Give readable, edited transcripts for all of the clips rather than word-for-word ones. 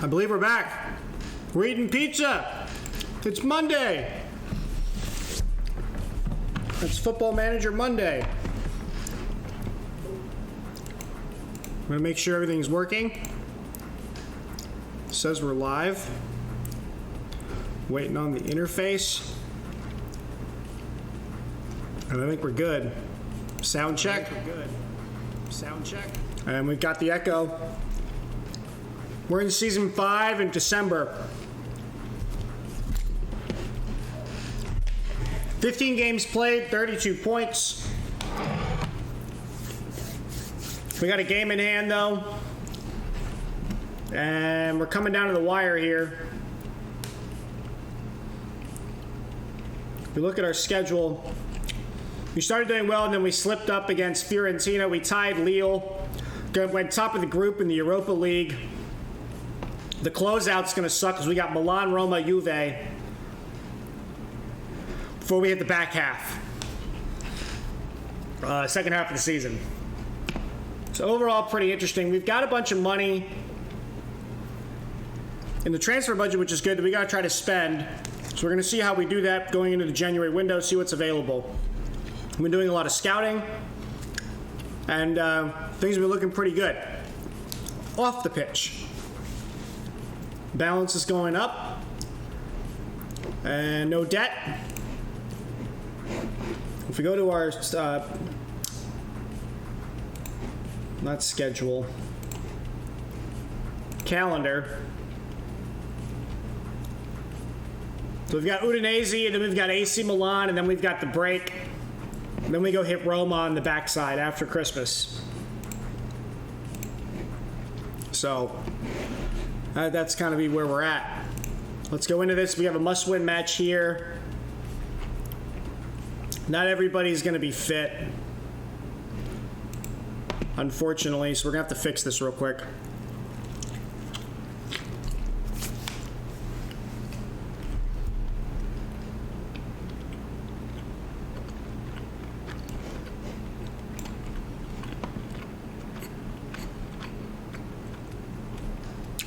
I believe we're back. We're eating pizza. It's Monday. It's Football Manager Monday. I'm going to make sure everything's working. It says we're live. Waiting on the interface. And I think we're good. Sound check. Sound check. And we've got the echo. We're in season 5 in December. 15 games played, 32 points. We got a game in hand though. And we're coming down to the wire here. If we look at our schedule, we started doing well and then we slipped up against Fiorentina. We tied Lille. Went top of the group in the Europa League. The closeout's going to suck because we got Milan, Roma, Juve before we hit the back half. Second half of the season. So overall, pretty interesting. We've got a bunch of money in the transfer budget, which is good, that we got to try to spend. So we're going to see how we do that going into the January window, see what's available. We've been doing a lot of scouting, and things have been looking pretty good. Off the pitch. Balance is going up, and no debt. If we go to our, not schedule, calendar. So we've got Udinese, and then we've got AC Milan, and then we've got the break. And then we go hit Roma on the backside after Christmas. So that's kind of be where we're at. Let's go into this. We have a must-win match here. Not everybody's going to be fit, unfortunately, so we're going to have to fix this real quick.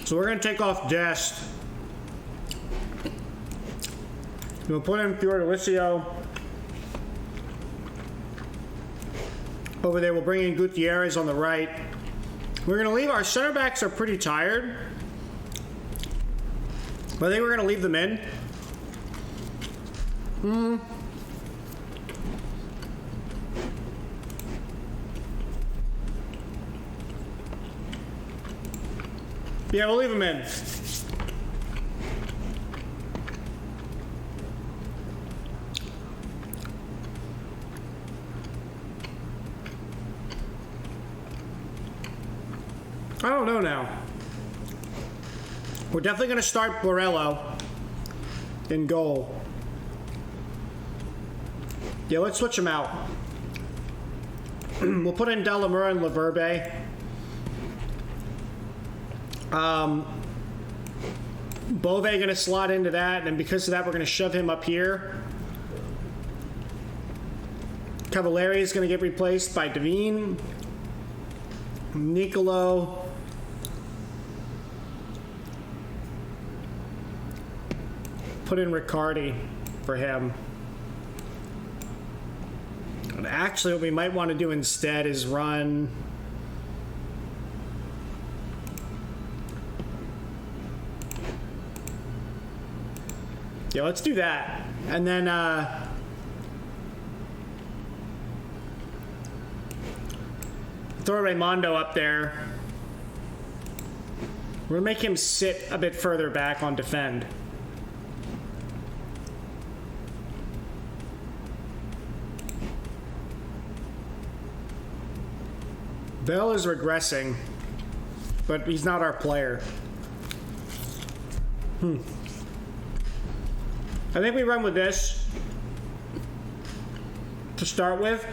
So we're going to take off Dest. We'll put in Fiordalicio. Over there, we'll bring in Gutierrez on the right. We're going to leave our center backs are pretty tired, but I think we're going to leave them in. Yeah, we'll leave them in. I don't know now. We're definitely going to start Borello in goal. Yeah, let's switch them out. We'll put in Delamura and Laverbe. Bove going to slot into that, and because of that, we're going to shove him up here. Cavallari is going to get replaced by Devine. Nicolo. Put in Riccardi for him. And actually, what we might want to do instead is run... Yeah, let's do that. And then throw Raimondo up there. We're going to make him sit a bit further back on defend. Bell is regressing, but he's not our player. I think we run with this to start with.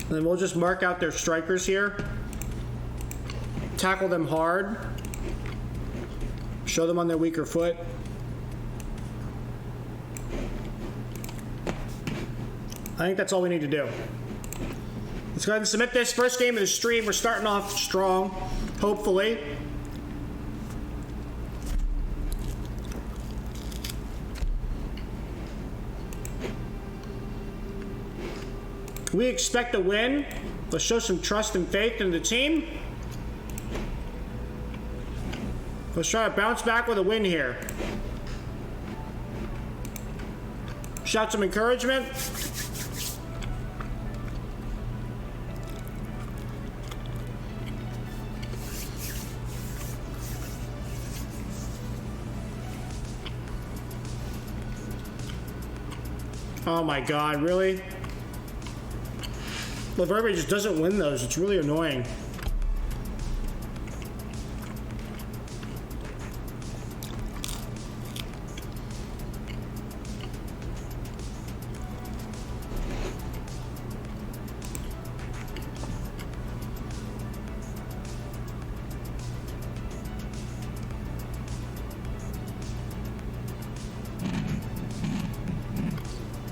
And then we'll just mark out their strikers here. Tackle them hard. Show them on their weaker foot. I think that's all we need to do. Let's go ahead and submit this first game of the stream. We're starting off strong, hopefully. We expect a win. Let's show some trust and faith in the team. Let's try to bounce back with a win here. Shout some encouragement. Oh my God, really? Look, everybody just doesn't win those. It's really annoying.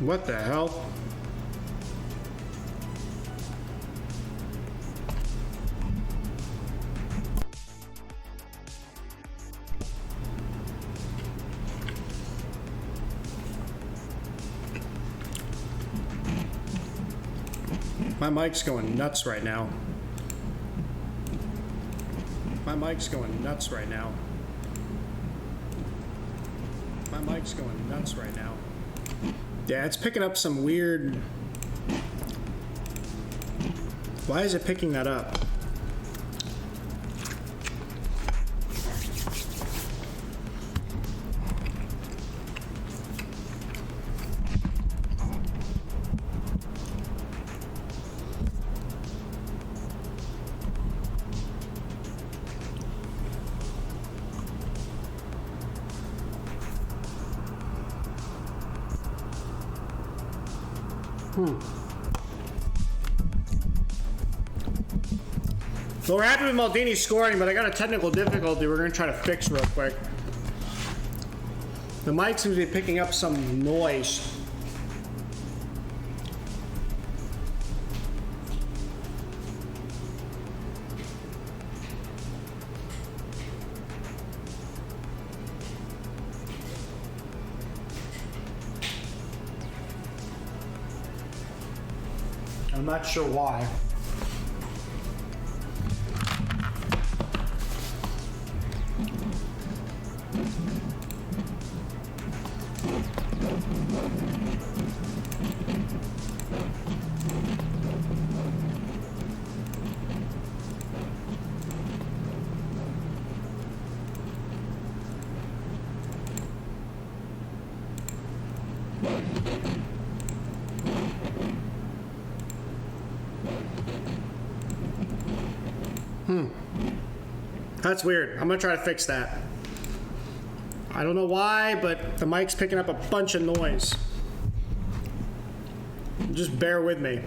What the hell? My mic's going nuts right now. My mic's going nuts right now. My mic's going nuts right now. Yeah, it's picking up some weird... Why is it picking that up? Well, we're happy with Maldini scoring, but I got a technical difficulty we're going to try to fix real quick. The mic seems to be picking up some noise. I'm not sure why. That's weird. I'm gonna try to fix that. I don't know why, but the mic's picking up a bunch of noise. Just bear with me.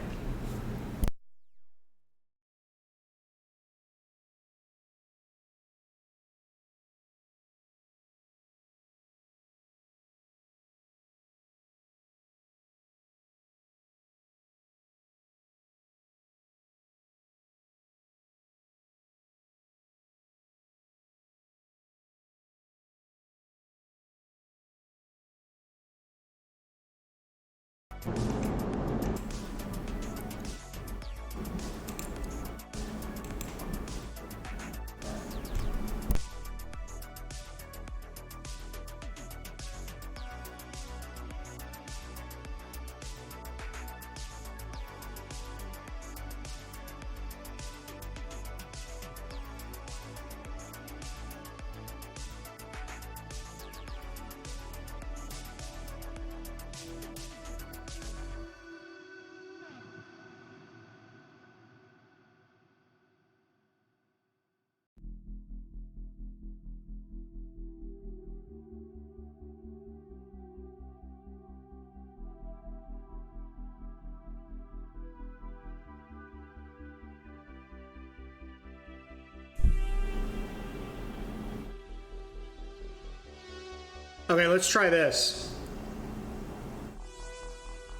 Okay, let's try this.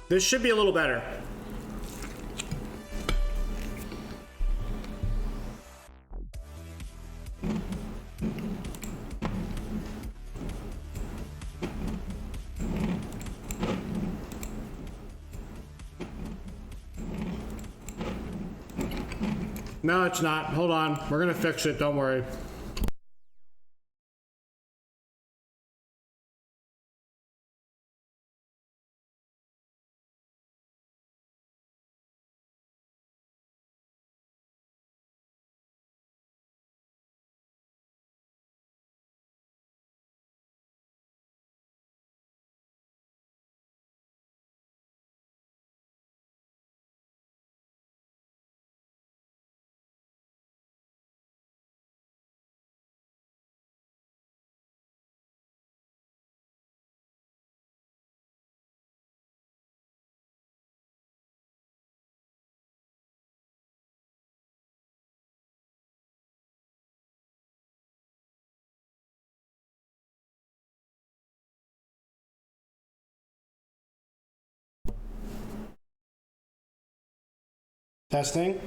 This should be a little better. No, it's not. Hold on. We're gonna fix it. Don't worry. Testing.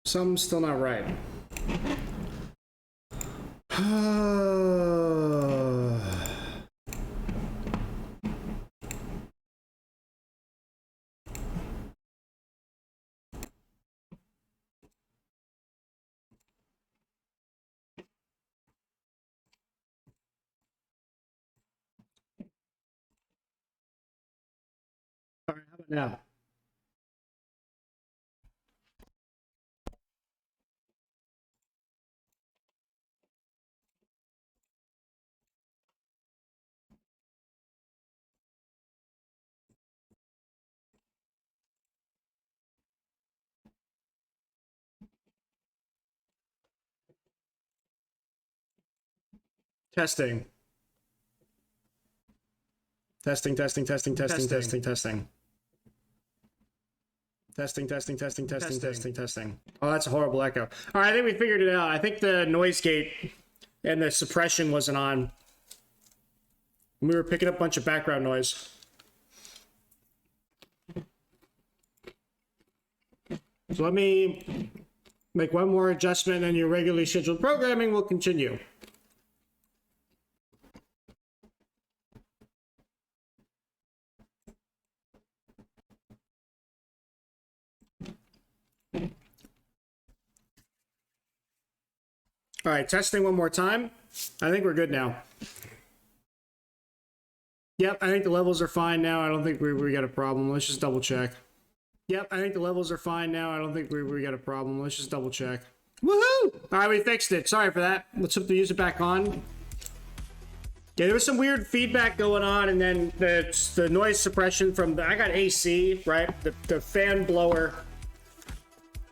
Something's still not right. All right, how about now? Testing. Testing, testing, testing, testing, testing, testing. Testing, testing, testing, testing, testing, testing. Oh, that's a horrible echo. All right, I think we figured it out. I think the noise gate and the suppression wasn't on. We were picking up a bunch of background noise. So let me make one more adjustment and your regularly scheduled programming will continue. All right, testing one more time. I think we're good now. Yep, I think the levels are fine now. I don't think we got a problem. Let's just double check. Yep, I think the levels are fine now. I don't think we got a problem. Let's just double check. Woohoo! All right, we fixed it. Sorry for that. Let's hope to use it back on. Yeah, there was some weird feedback going on, and then the noise suppression from the, I got AC, right? The fan blower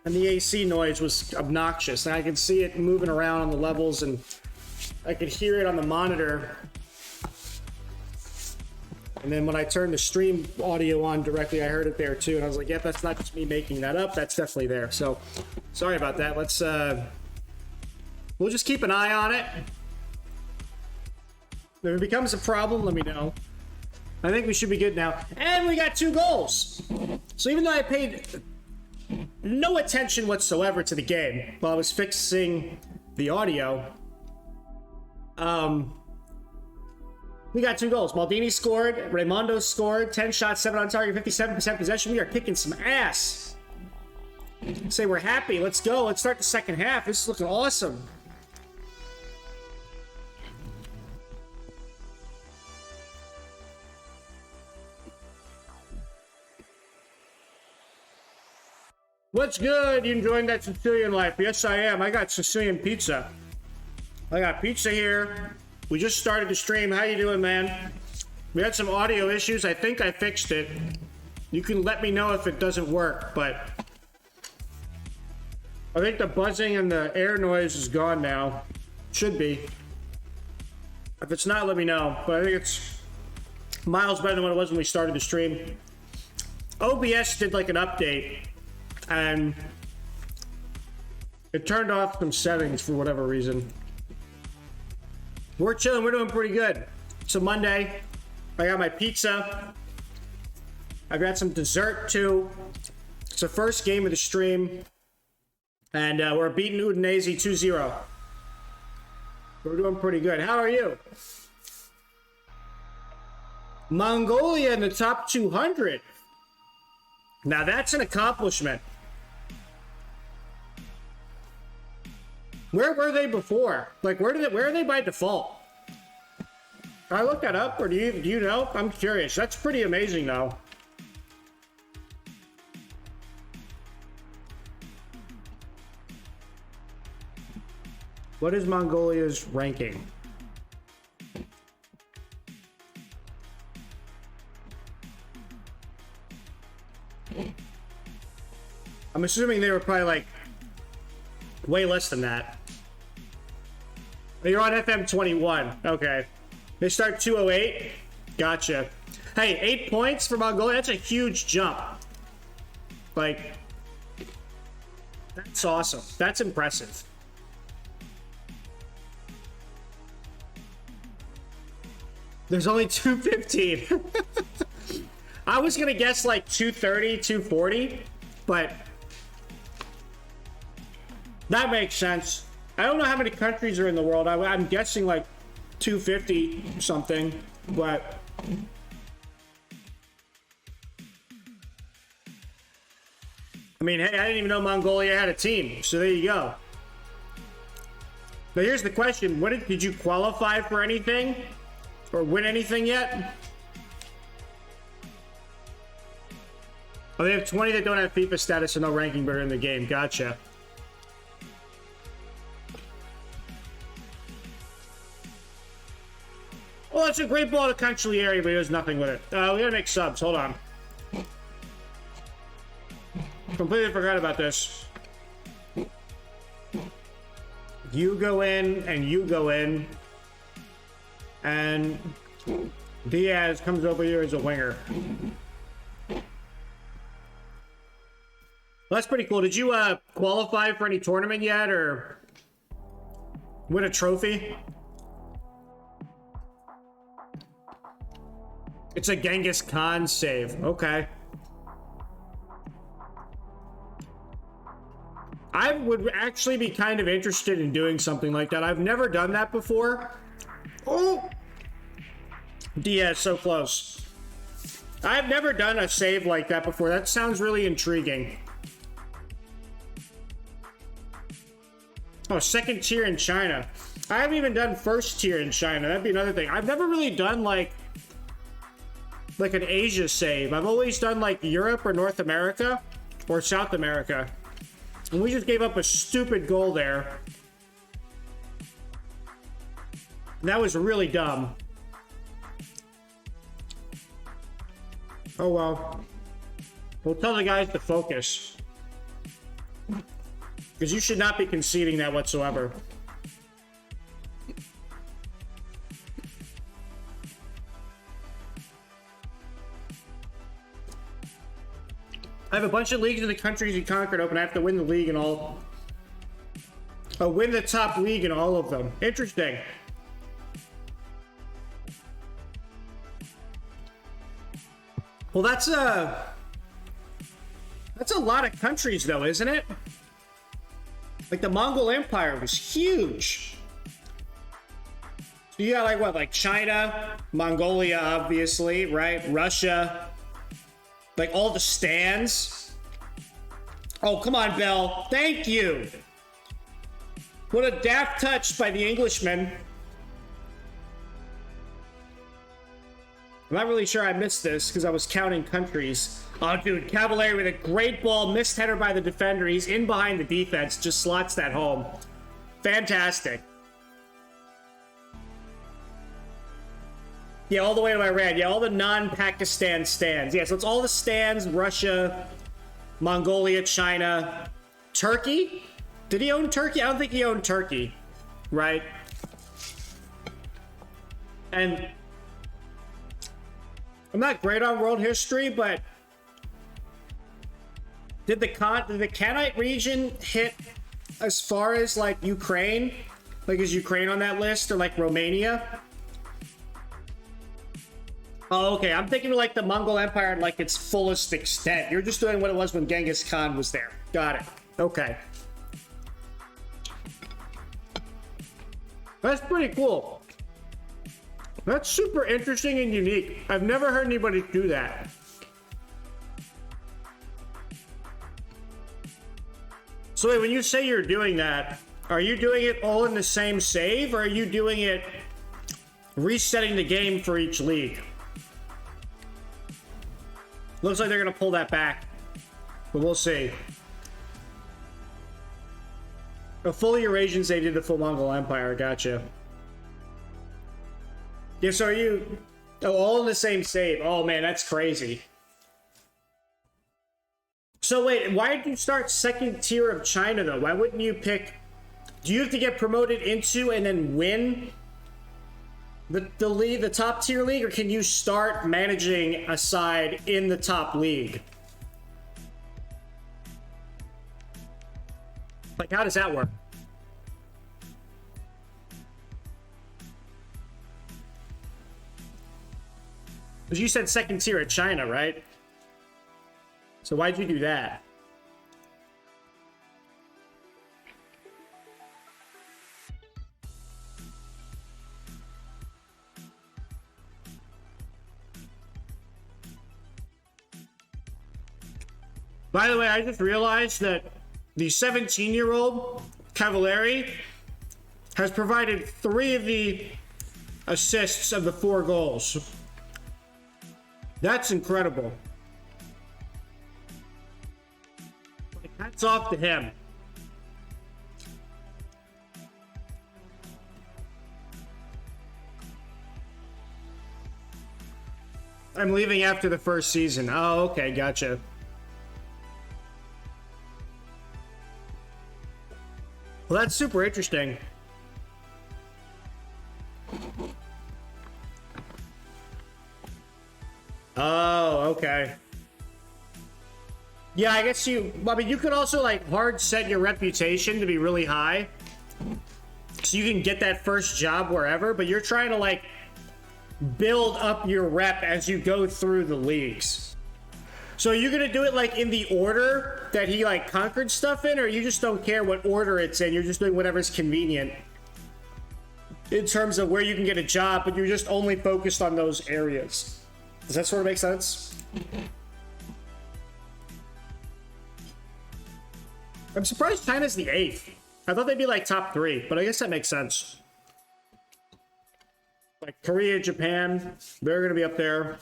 and the AC noise was obnoxious, and I could see it moving around on the levels, and I could hear it on the monitor. And then when I turned the stream audio on directly, I heard it there too, and I was like, yep, that's not just me making that up, that's definitely there. So sorry about that. Let's we'll just keep an eye on it. If it becomes a problem, let me know. I think we should be good now. And we got 2 goals. So even though I paid no attention whatsoever to the game while I was fixing the audio, we got 2 goals. Maldini scored, Raimondo scored, 10 shots, 7 on target, 57% possession. We are kicking some ass. Say we're happy. Let's go. Let's start the second half. This is looking awesome. What's good? You enjoying that Sicilian life? Yes, I am. I got Sicilian pizza. I got pizza here. We just started the stream. How you doing, man? We had some audio issues. I think I fixed it. You can let me know if it doesn't work, but I think the buzzing and the air noise is gone now. Should be. If it's not, let me know. But I think it's miles better than what it was when we started the stream. OBS did like an update, and it turned off some settings for whatever reason. We're chilling. We're doing pretty good. It's a Monday. I got my pizza. I've got some dessert too. It's the first game of the stream, and we're beating Udinese 2-0. We're doing pretty good. How are you? Mongolia in the top 200. Now that's an accomplishment. Where were they before? Like, where are they by default? Can I look that up, or do you know? I'm curious. That's pretty amazing, though. What is Mongolia's ranking? I'm assuming they were probably like way less than that. You're on FM 21. Okay. They start 208. Gotcha. Hey, 8 points for Mongolia. That's a huge jump. Like, that's awesome. That's impressive. There's only 215. I was going to guess like 230, 240, but that makes sense. I don't know how many countries are in the world. I'm guessing like 250 something, but I mean, hey, I didn't even know Mongolia had a team, so there you go. Now here's the question: did you qualify for anything or win anything yet? Oh, they have 20 that don't have FIFA status and no ranking, but are in the game. Gotcha. Well, it's a great ball to Consigliere, but he does nothing with it. We gotta make subs. Hold on. Completely forgot about this. You go in, and you go in. And Diaz comes over here as a winger. Well, that's pretty cool. Did you qualify for any tournament yet, or win a trophy? It's a Genghis Khan save. Okay. I would actually be kind of interested in doing something like that. I've never done that before. Oh! Diaz, so close. I've never done a save like that before. That sounds really intriguing. Oh, second tier in China. I haven't even done first tier in China. That'd be another thing. I've never really done like an Asia save. I've always done like Europe or North America or South America. And we just gave up a stupid goal there. And that was really dumb. Oh well. We'll tell the guys to focus. Because you should not be conceding that whatsoever. I have a bunch of leagues in the countries you conquered open. I have to win the league in all. Oh, win the top league in all of them. Interesting. Well, that's a lot of countries, though, isn't it? Like the Mongol Empire was huge. So you got like what, like China, Mongolia, obviously, right? Russia. Like all the stands. Oh, come on, Bell. Thank you. What a daft touch by the Englishman. I'm not really sure I missed this because I was counting countries. Oh, dude, Cavalieri with a great ball, missed header by the defender. He's in behind the defense, just slots that home. Fantastic. Yeah, all the way to Iran. Yeah, all the non-Pakistan stands. Yeah, so it's all the stands, Russia, Mongolia, China, Turkey? Did he own Turkey? I don't think he owned Turkey, right? And I'm not great on world history, but did the Khanate region hit as far as like Ukraine? Like, is Ukraine on that list, or like Romania? Oh, okay. I'm thinking of like the Mongol Empire in like its fullest extent. You're just doing what it was when Genghis Khan was there. Got it. Okay. That's pretty cool. That's super interesting and unique. I've never heard anybody do that. So wait, when you say you're doing that, are you doing it all in the same save, or are you doing it resetting the game for each league? Looks like they're going to pull that back, but we'll see. A full Eurasian save did the full Mongol Empire. Gotcha. Yeah, so are you all in the same save? Oh man, that's crazy. So wait, why did you start second tier of China though? Why wouldn't you pick? Do you have to get promoted into and then win the league, the top tier league, or can you start managing a side in the top league? Like, how does that work? Because you said second tier at China, right? So why'd you do that? By the way, I just realized that the 17-year-old Cavalieri has provided 3 of the assists of the 4 goals. That's incredible. Hats off to him. I'm leaving after the first season. Oh, okay, gotcha. Well, that's super interesting. Oh, okay. Yeah, I guess I mean, you could also like hard set your reputation to be really high, so you can get that first job wherever, but you're trying to like build up your rep as you go through the leagues. So are you gonna do it like in the order that he like conquered stuff in, or you just don't care what order it's in, you're just doing whatever's convenient in terms of where you can get a job, but you're just only focused on those areas? Does that sort of make sense? I'm surprised China's the 8th. I thought they'd be like top 3, but I guess that makes sense. Like Korea, Japan, they're gonna be up there.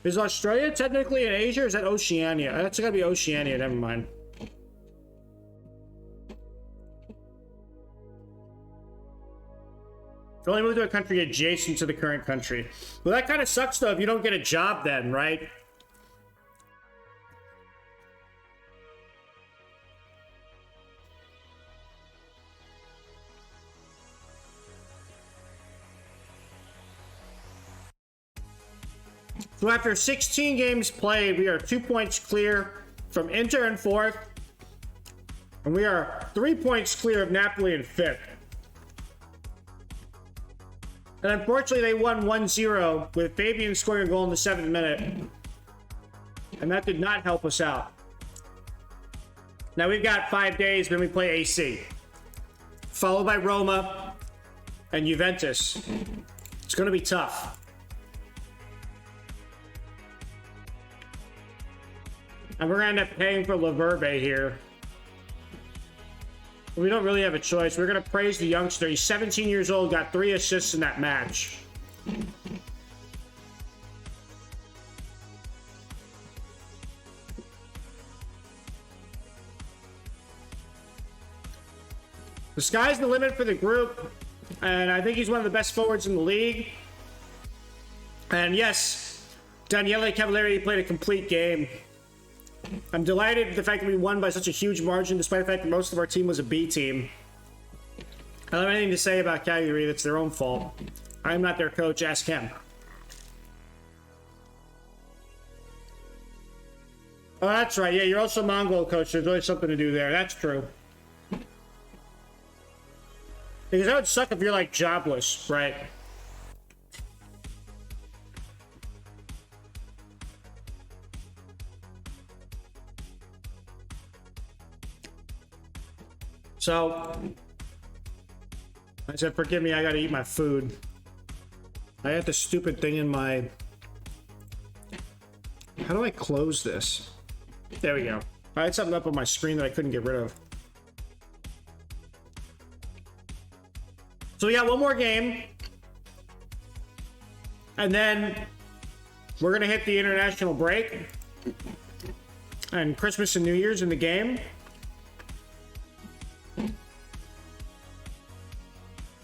Is Australia technically in Asia, or is that Oceania? That's gotta be Oceania, never mind. Only move to a country adjacent to the current country. Well, that kind of sucks though if you don't get a job then, right? So after 16 games played, we are 2 points clear from Inter in 4th, and we are 3 points clear of Napoli in 5th. And unfortunately, they won 1-0 with Fabian scoring a goal in the 7th minute, and that did not help us out. Now we've got 5 days, then we play AC, followed by Roma and Juventus. It's going to be tough. And we're going to end up paying for Laverbe here. We don't really have a choice. We're going to praise the youngster. He's 17 years old, got 3 assists in that match. The sky's the limit for the group, and I think he's one of the best forwards in the league. And yes, Daniele Cavalieri played a complete game. I'm delighted with the fact that we won by such a huge margin, despite the fact that most of our team was a B team. I don't have anything to say about Cagliari. That's their own fault. I'm not their coach. Ask him. Oh, that's right. Yeah, you're also Mongol coach. There's always something to do there. That's true. Because that would suck if you're, like, jobless, right? So, I said, forgive me, I gotta eat my food. I had this stupid thing in my... How do I close this? There we go. I had something up on my screen that I couldn't get rid of. So we got one more game. And then we're gonna hit the international break. And Christmas and New Year's in the game.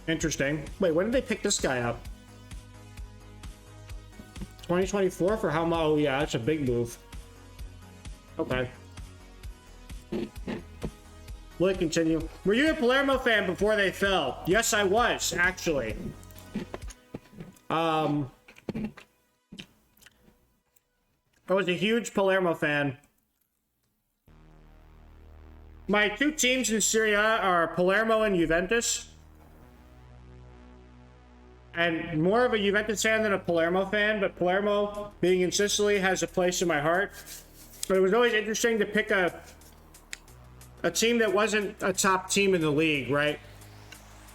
Interesting. Wait, when did they pick this guy up? 2024 for how much? Oh yeah, that's a big move. Okay. We'll continue. Were you a Palermo fan before they fell? Yes, I was, actually. I was a huge Palermo fan. My two teams in Serie A are Palermo and Juventus. And more of a Juventus fan than a Palermo fan, but Palermo, being in Sicily, has a place in my heart. But it was always interesting to pick a team that wasn't a top team in the league, right?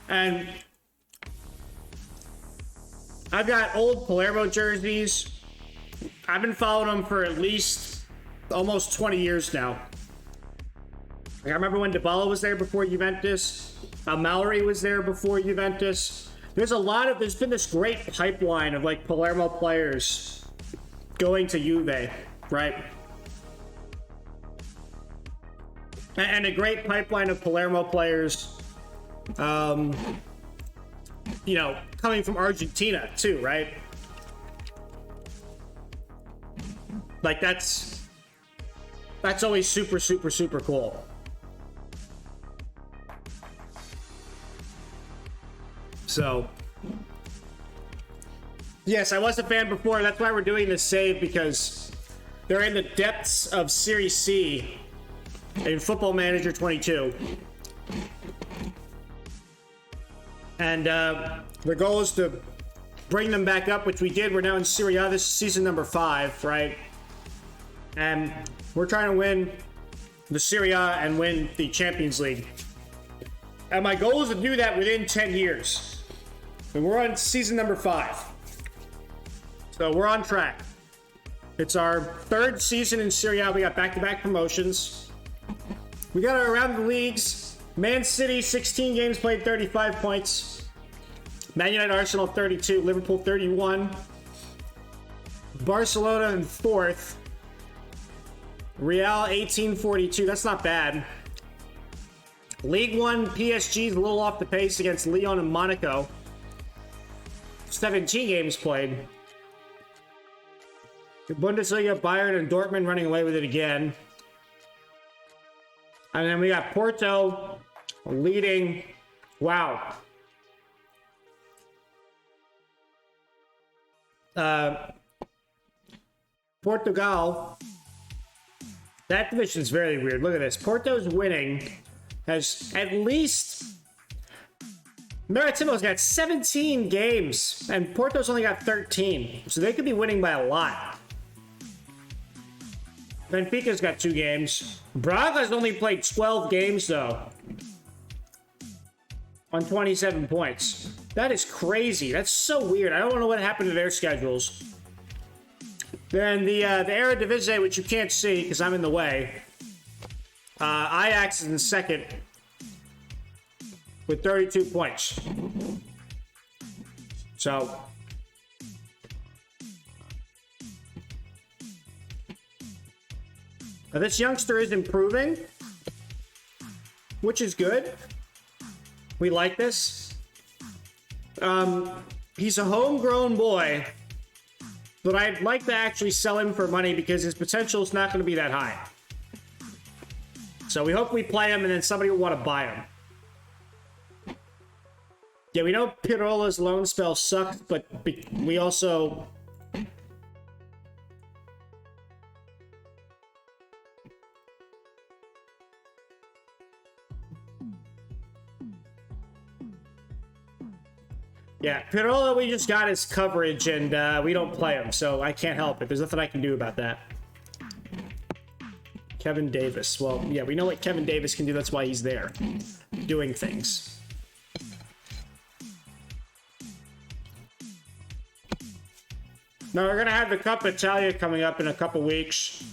And I've got old Palermo jerseys. I've been following them for at least almost 20 years now. Like, I remember when Dybala was there before Juventus. Mallory was there before Juventus. There's been this great pipeline of, like, Palermo players going to Juve, right? And a great pipeline of Palermo players, you know, coming from Argentina, too, right? Like, that's always super, super, super cool. So, yes, I was a fan before. That's why we're doing this save, because they're in the depths of Series C in Football Manager 22. And the goal is to bring them back up, which we did. We're now in Serie A. This is season number 5, right? And we're trying to win the Serie A and win the Champions League. And my goal is to do that within 10 years. And we're on season number 5. So we're on track. It's our 3rd season in Serie A. We got back-to-back promotions. We got around the leagues. Man City, 16 games played, 35 points. Man United, Arsenal, 32. Liverpool, 31. Barcelona in 4th. Real, 1842. That's not bad. League 1, PSG's a little off the pace against Lyon and Monaco. 17 games played. The Bundesliga, Bayern and Dortmund running away with it again. And then we got Porto leading. Wow. Portugal. That division is very weird. Look at this. Porto's winning. Has at least... Maritimo's got 17 games, and Porto's only got 13. So they could be winning by a lot. Benfica's got 2 games. Braga's only played 12 games, though. On 27 points. That is crazy. That's so weird. I don't know what happened to their schedules. Then the Eredivisie, which you can't see because I'm in the way. Ajax is in 2nd with 32 points. So now this youngster is improving, which is good. We like this. He's a homegrown boy, but I'd like to actually sell him for money because his potential is not going to be that high. So we hope we play him and then somebody will want to buy him. Yeah, we know Pirola's loan spell sucks, but we also... Yeah, Pirola, we just got his coverage, and we don't play him, so I can't help it. There's nothing I can do about that. Kevin Davis. Well, yeah, we know what Kevin Davis can do. That's why he's there, doing things. Now, we're going to have the Cup Italia coming up in a couple weeks.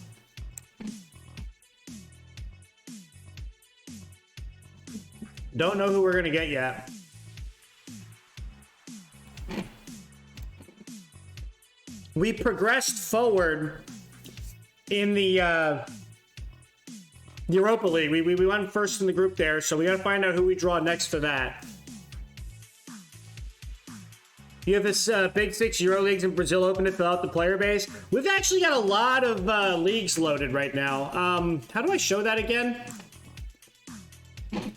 Don't know who we're going to get yet. We progressed forward in the Europa League. We went first in the group there, so we got to find out who we draw next for that. You have this Big Six Euro Leagues in Brazil open to fill out the player base. We've actually got a lot of leagues loaded right now. How do I show that again?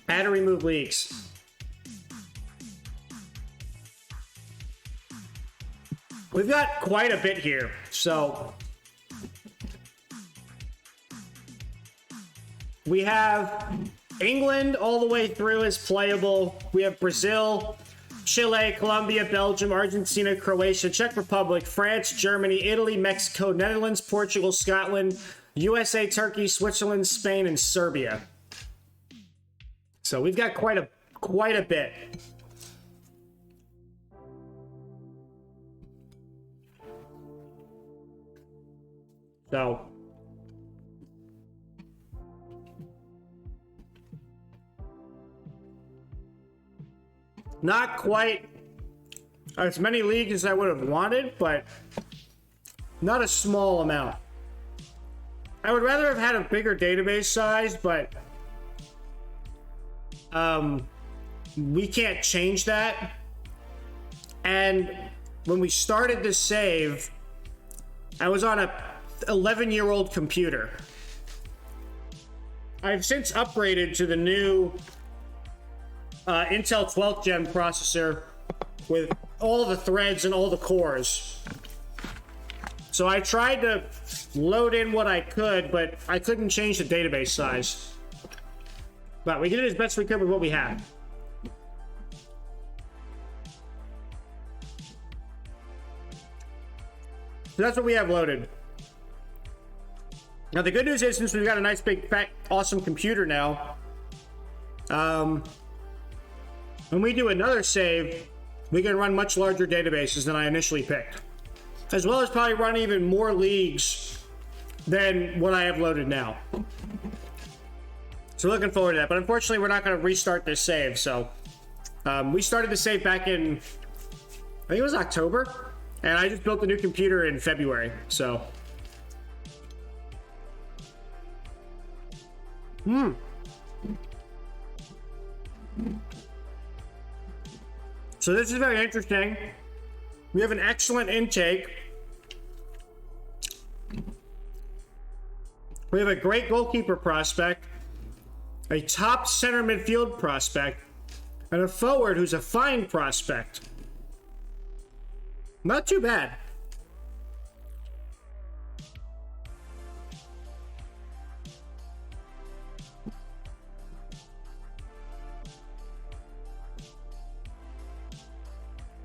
Add or remove leagues. We've got quite a bit here, so... We have England all the way through is playable. We have Brazil, Chile, Colombia, Belgium, Argentina, Croatia, Czech Republic, France, Germany, Italy, Mexico, Netherlands, Portugal, Scotland, USA, Turkey, Switzerland, Spain, and Serbia. So we've got quite a bit. So not quite as many leagues as I would have wanted, but not a small amount. I would rather have had a bigger database size, but we can't change that. And when we started this save, I was on a 11-year-old computer. I've since upgraded to the new Intel 12th gen processor with all the threads and all the cores. So I tried to load in what I could, but I couldn't change the database size. But we did it as best we could with what we had. So that's what we have loaded. Now the good news is, since we've got a nice big fat awesome computer now, when we do another save, we can run much larger databases than I initially picked, as well as probably run even more leagues than what I have loaded now. So looking forward to that, but unfortunately we're not going to restart this save. So we started the save back in, I think it was October, and I just built a new computer in February. So so this is very interesting. We have an excellent intake. We have a great goalkeeper prospect, a top center midfield prospect, and a forward who's a fine prospect. Not too bad.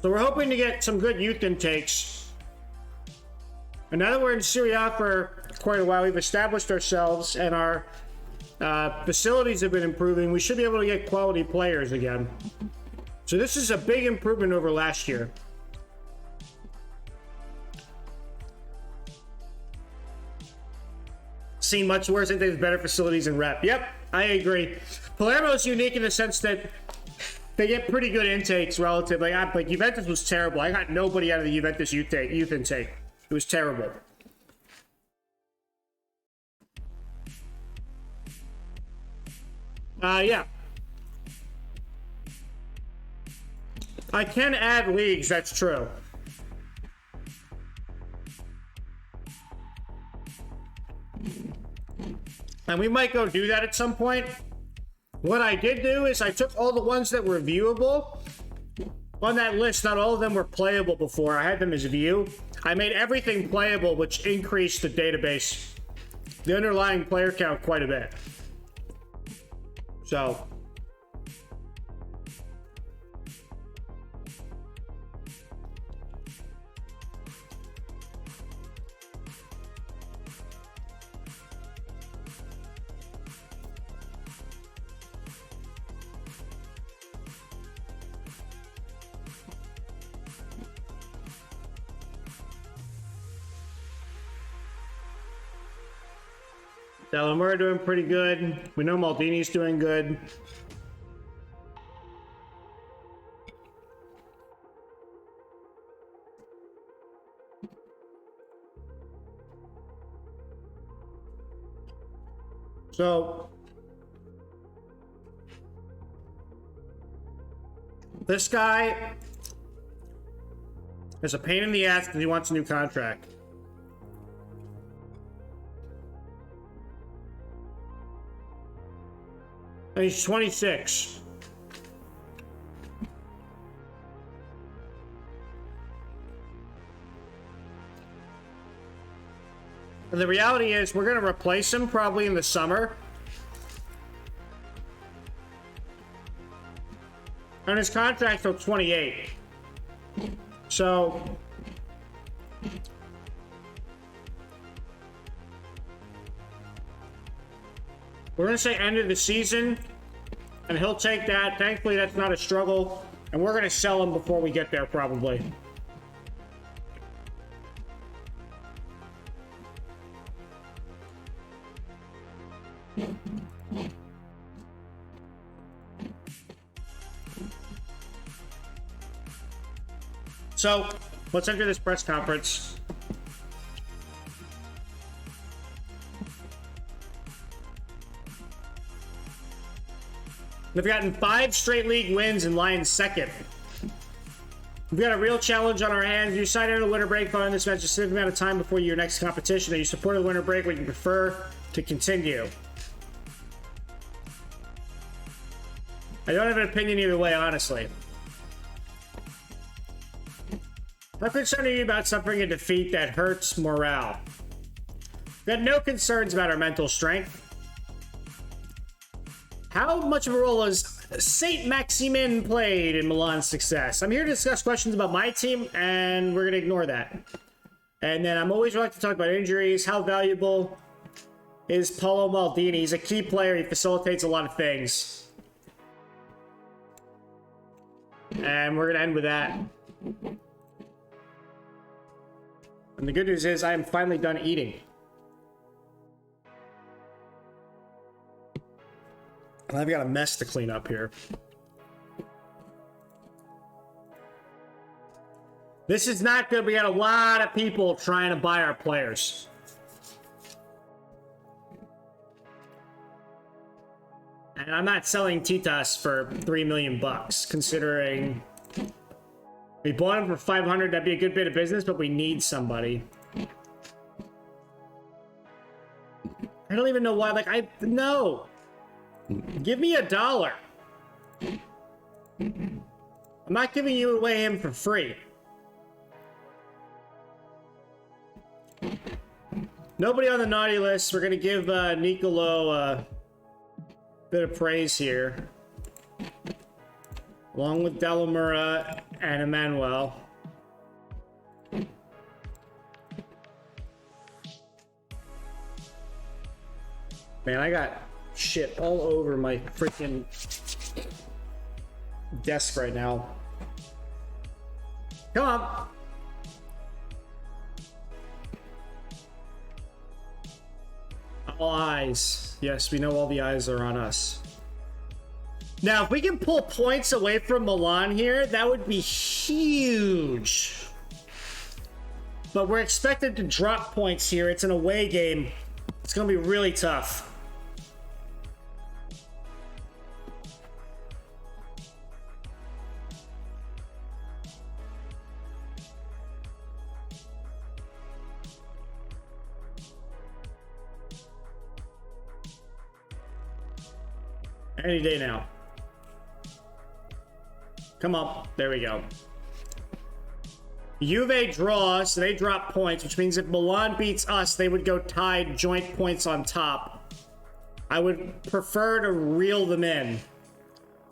So we're hoping to get some good youth intakes. And now that we're in Serie A for quite a while, we've established ourselves and our facilities have been improving. We should be able to get quality players again. So this is a big improvement over last year. Seen much worse. I think there's better facilities in rep. Yep, I agree. Palermo is unique in the sense that they get pretty good intakes relatively. Like Juventus was terrible. I got nobody out of the Juventus youth intake. It was terrible. Yeah. I can add leagues, that's true. And we might go do that at some point. What I did do is I took all the ones that were viewable. On that list, not all of them were playable before. I had them as view. I made everything playable, which increased the database, the underlying player count quite a bit. So... Delamura doing pretty good. We know Maldini's doing good. So this guy is a pain in the ass because he wants a new contract. And he's 26. And the reality is we're going to replace him probably in the summer. And his contract till 28. So we're going to say end of the season, and he'll take that. Thankfully, that's not a struggle, and we're going to sell him before we get there, probably. So, let's enter this press conference. They've gotten 5 straight league wins and lie in second. We've got a real challenge on our hands. You signed into the winter break following this match a specific amount of time before your next competition. Are you supporting the winter break? Would you prefer to continue? I don't have an opinion either way, honestly. How concerned are you about suffering a defeat that hurts morale? We have no concerns about our mental strength. How much of a role has Saint Maximin played in Milan's success? I'm here to discuss questions about my team, and we're going to ignore that. And then I'm always like to talk about injuries. How valuable is Paolo Maldini? He's a key player. He facilitates a lot of things. And we're going to end with that. And the good news is I am finally done eating. And I've got a mess to clean up here. This is not good. We got a lot of people trying to buy our players. And I'm not selling Titas for $3 million bucks, considering we bought him for 500. That'd be a good bit of business, but we need somebody. I don't even know why. Like, no. Give me $1. I'm not giving you away him for free. Nobody on the naughty list. We're gonna give Nicolo a bit of praise here, along with Delamura and Emmanuel. Man, I got shit all over my freaking desk right now. Come on. All eyes. Yes, we know all the eyes are on us. Now, if we can pull points away from Milan here, that would be huge. But we're expected to drop points here. It's an away game. It's going to be really tough. Any day now. Come on. There we go. Juve draws, so they drop points, which means if Milan beats us, they would go tied joint points on top. I would prefer to reel them in.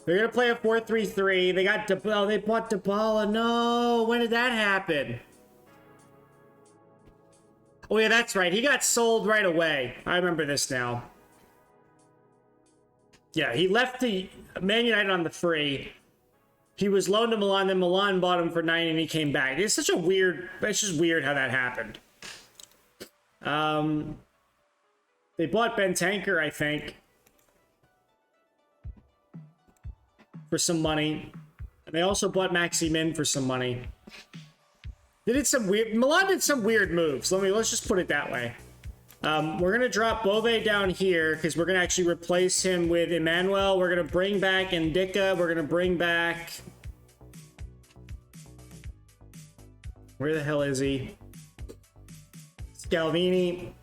They're going to play a 4-3-3. They got oh, they bought Dybala. No, when did that happen? Oh, yeah, that's right. He got sold right away. I remember this now. Yeah, he left the Man United on the free. He was loaned to Milan, then Milan bought him for 9 and he came back. It's such a weird... It's just weird how that happened. They bought Ben Tanker, I think, for some money. And they also bought Maxi Min for some money. They did some weird... Milan did some weird moves. Let's just put it that way. We're going to drop Bove down here because we're going to actually replace him with Emmanuel. We're going to bring back Ndicka. We're going to bring back... Where the hell is he? Scalvini.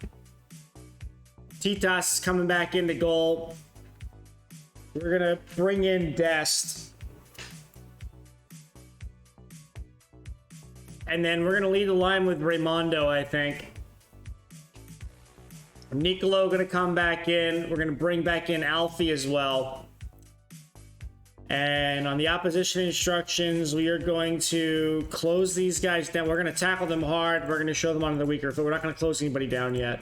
Titas is coming back into goal. We're going to bring in Dest. And then we're going to lead the line with Raimondo, I think. Nicolo going to come back in. We're going to bring back in Alfie as well. And on the opposition instructions, we are going to close these guys down. We're going to tackle them hard. We're going to show them on the weaker foot. We're not going to close anybody down yet.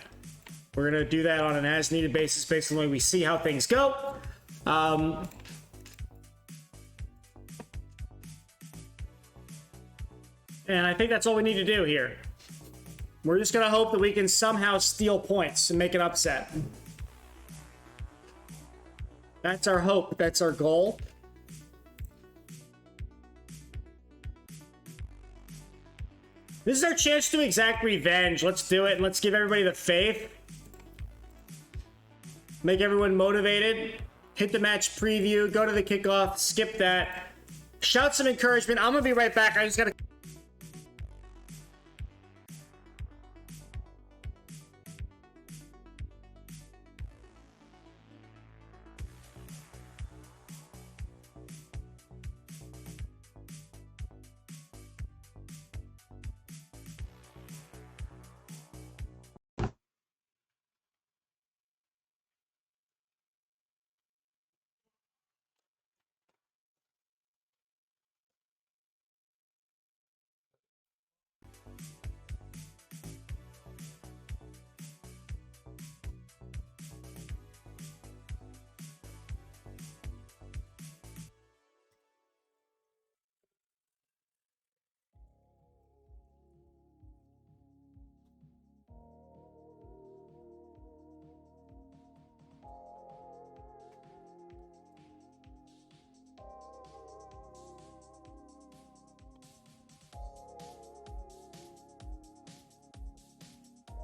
We're going to do that on an as-needed basis based on the way we see how things go. And I think that's all we need to do here. We're just going to hope that we can somehow steal points and make an upset. That's our hope. That's our goal. This is our chance to exact revenge. Let's do it, and let's give everybody the faith. Make everyone motivated. Hit the match preview. Go to the kickoff. Skip that. Shout some encouragement. I'm going to be right back. I just got to...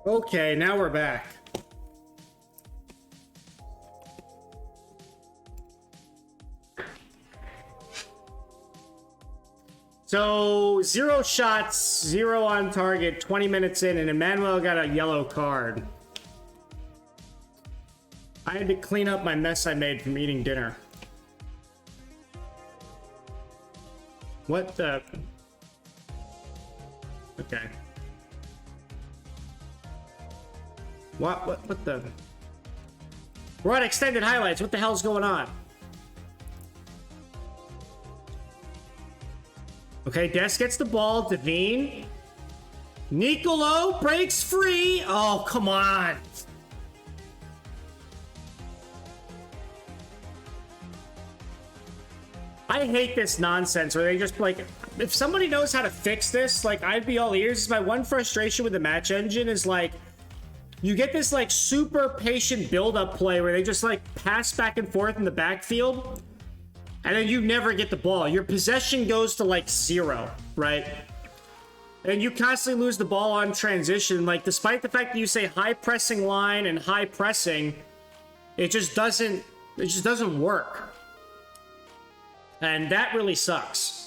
Okay, now we're back. So, 0 shots, 0 on target, 20 minutes in, and Emmanuel got a yellow card. I had to clean up my mess I made from eating dinner. What the... Okay. What the... We're on extended highlights. What the hell's going on? Okay, Des gets the ball. Devine. Nicolo breaks free. Oh, come on. I hate this nonsense where they just, like... If somebody knows how to fix this, like, I'd be all ears. My one frustration with the match engine is, like... You get this, like, super patient build-up play where they just, like, pass back and forth in the backfield, and then you never get the ball. Your possession goes to, like, 0, right? And you constantly lose the ball on transition. Like, despite the fact that you say high pressing line and high pressing, it just doesn't work. And that really sucks.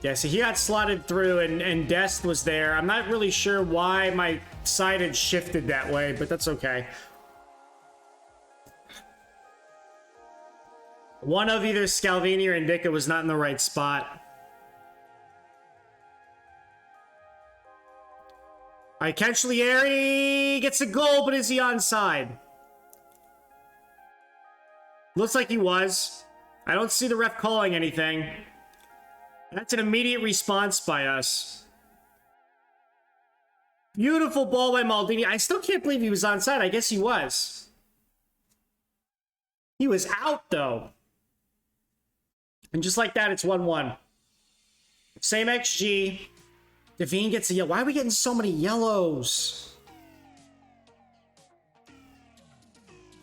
Yeah, so he got slotted through and Dest was there. I'm not really sure why my side had shifted that way, but that's okay. One of either Scalvini or Indica was not in the right spot. All right, Cancellieri gets a goal, but is he onside? Looks like he was. I don't see the ref calling anything. That's an immediate response by us. Beautiful ball by Maldini. I still can't believe he was onside. I guess he was. He was out, though. And just like that, it's 1-1. Same XG. Devine gets a yellow. Why are we getting so many yellows?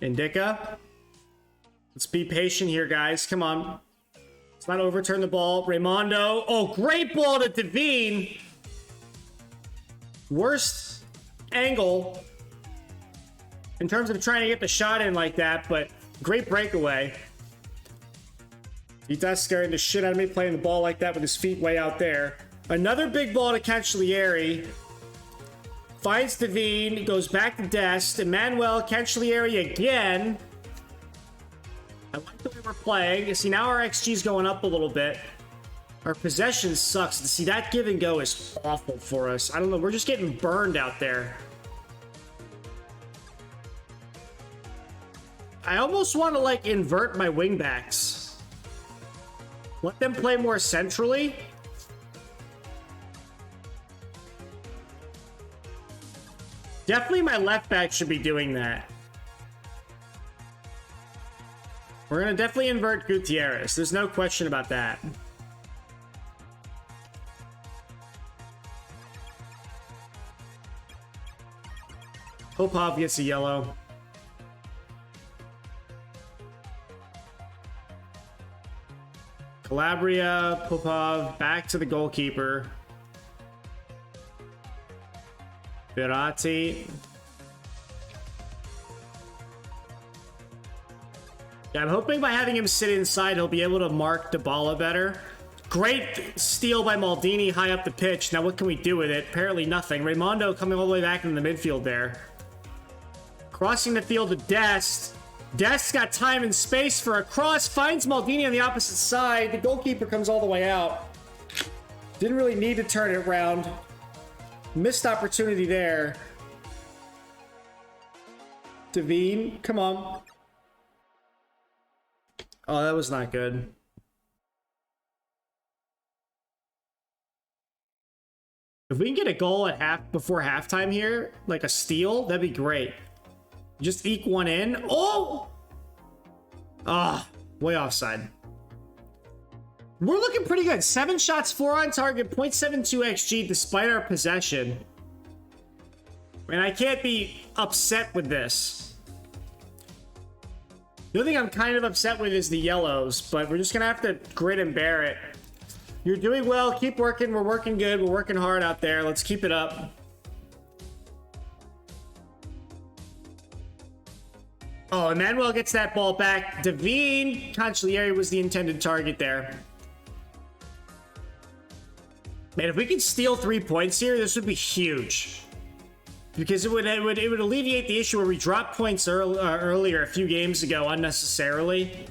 Indica. Let's be patient here, guys. Come on. Let's not overturn the ball. Raimondo. Oh, great ball to Devine. Worst angle in terms of trying to get the shot in like that, but great breakaway. He does scaring the shit out of me playing the ball like that with his feet way out there. Another big ball to Cancellieri. Finds Devine, goes back to Dest. Emmanuel, Cancellieri again. I like the way we're playing. You see, now our XG's going up a little bit. Our possession sucks. See, that give and go is awful for us. I don't know. We're just getting burned out there. I almost want to, like, invert my wingbacks. Let them play more centrally. Definitely my left back should be doing that. We're going to definitely invert Gutierrez. There's no question about that. Popov gets a yellow. Calabria, Popov, back to the goalkeeper. Verratti. Yeah, I'm hoping by having him sit inside, he'll be able to mark Dybala better. Great steal by Maldini high up the pitch. Now what can we do with it? Apparently nothing. Raimondo coming all the way back into the midfield there. Crossing the field to Dest. Dest's got time and space for a cross. Finds Maldini on the opposite side. The goalkeeper comes all the way out. Didn't really need to turn it around. Missed opportunity there. Devine, come on. Oh, that was not good. If we can get a goal at before halftime here, like a steal, that'd be great. Just eke one in. Oh! Ah, way offside. We're looking pretty good. 7 shots, 4 on target, 0.72 XG despite our possession. And I can't be upset with this. The only thing I'm kind of upset with is the yellows, but we're just going to have to grit and bear it. You're doing well. Keep working. We're working good. We're working hard out there. Let's keep it up. Oh, Emmanuel gets that ball back. Devine, Cancellieri was the intended target there. Man, if we could steal 3 points here, this would be huge. Because it would alleviate the issue where we dropped points earlier a few games ago unnecessarily.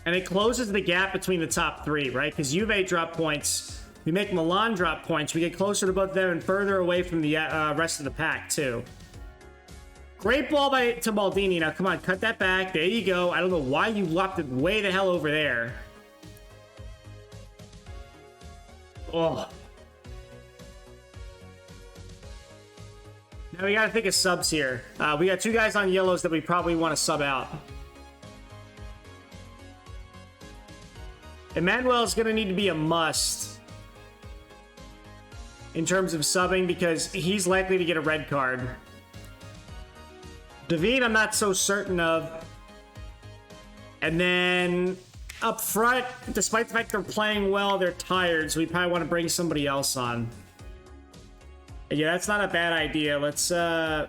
And it closes the gap between the top 3, right? Because Juve dropped points. We make Milan drop points. We get closer to both them and further away from the rest of the pack, too. Great ball to Maldini. Now, come on, cut that back. There you go. I don't know why you lopped it way the hell over there. Oh. Now we got to think of subs here. We got 2 guys on yellows that we probably want to sub out. Emmanuel's going to need to be a must in terms of subbing because he's likely to get a red card. Devine, I'm not so certain of. And then up front, despite the fact they're playing well, they're tired, so we probably want to bring somebody else on. And yeah, that's not a bad idea. Let's man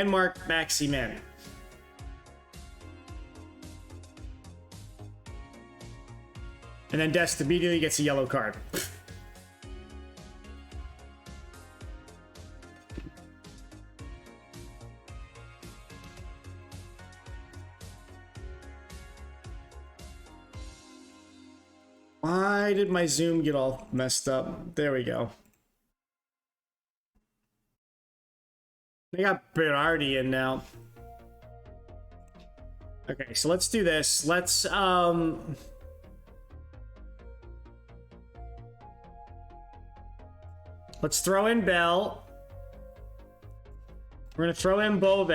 mark Maximin. And then Dest immediately gets a yellow card. Why did my zoom get all messed up? There we go. They got Berardi in now. Okay, so let's do this. Let's throw in Bell. We're gonna throw in Bove.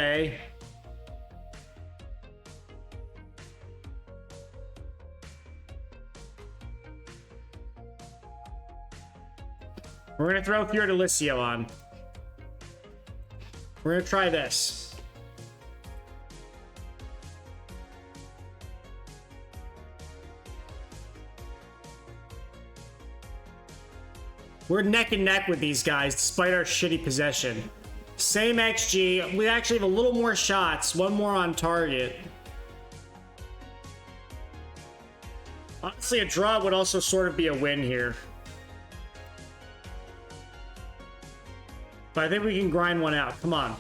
We're gonna throw Fiordalicio on. We're gonna try this. We're neck and neck with these guys despite our shitty possession. Same XG. We actually have a little more shots. One more on target. Honestly, a draw would also sort of be a win here. But I think we can grind one out. Come on.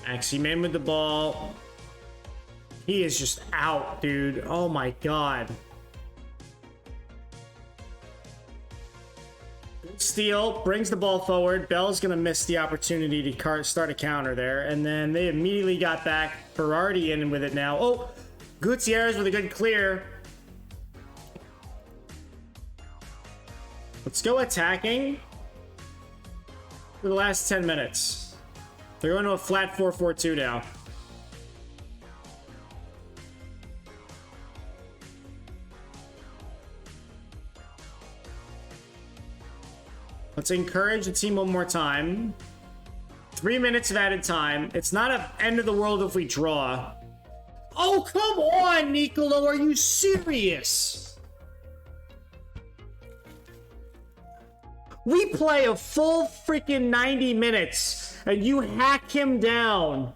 Maximin with the ball. He is just out, dude. Oh my god. Good steal. Brings the ball forward. Bell's going to miss the opportunity to start a counter there. And then they immediately got back. Berardi in with it now. Oh! Gutierrez with a good clear. Let's go attacking for the last 10 minutes. They're going to a flat 4-4-2 now. Let's encourage the team one more time. 3 minutes of added time. It's not an end of the world if we draw. Oh, come on, Nicolo. Are you serious? We play a full freaking 90 minutes. And you hack him down.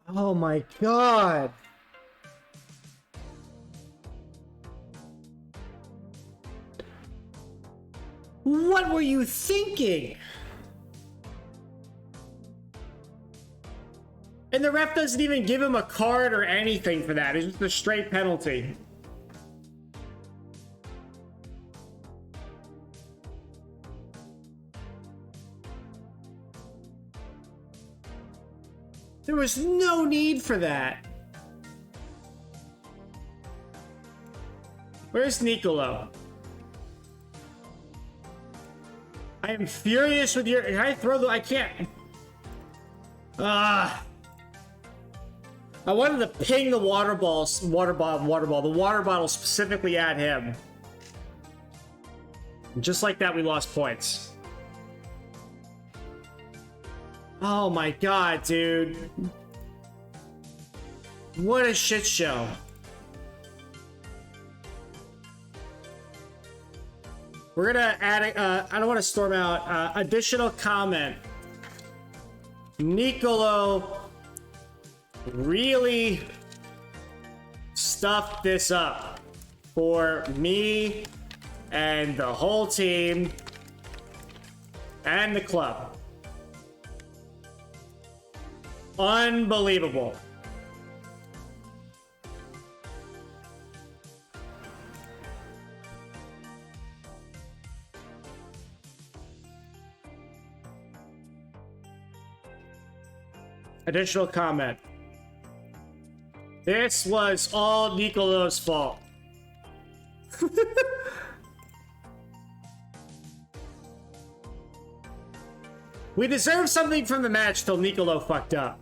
Oh my god. What were you thinking? And the ref doesn't even give him a card or anything for that. It's just a straight penalty. There was no need for that. Where's Nicolo? I am furious with your... Can I throw the... I can't... I wanted to ping the water ball specifically at him. Just like that, we lost points. Oh my god, dude. What a shit show. We're gonna add I don't want to storm out. Additional comment. Nicolo really stuffed this up for me and the whole team and the club. Unbelievable. Additional comment. This was all Nicolo's fault. We deserved something from the match till Nicolo fucked up.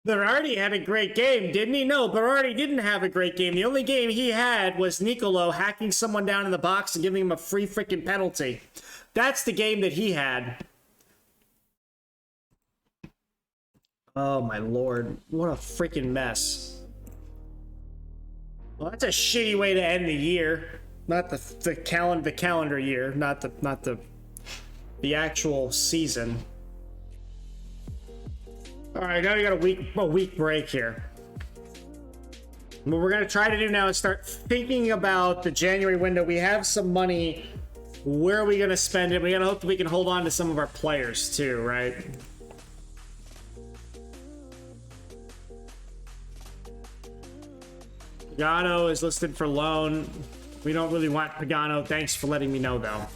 Berardi had a great game, didn't he? No, Berardi didn't have a great game. The only game he had was Nicolo hacking someone down in the box and giving him a free freaking penalty. That's the game that he had. Oh my lord, what a freaking mess. Well, that's a shitty way to end the year. Not the calendar year, not the actual season. All right, now we got a week break here. What we're gonna try to do now is start thinking about the January window. We have some money. Where are we gonna spend it? We gotta hope that we can hold on to some of our players too, right? Pagano is listed for loan. We don't really want Pagano. Thanks for letting me know, though.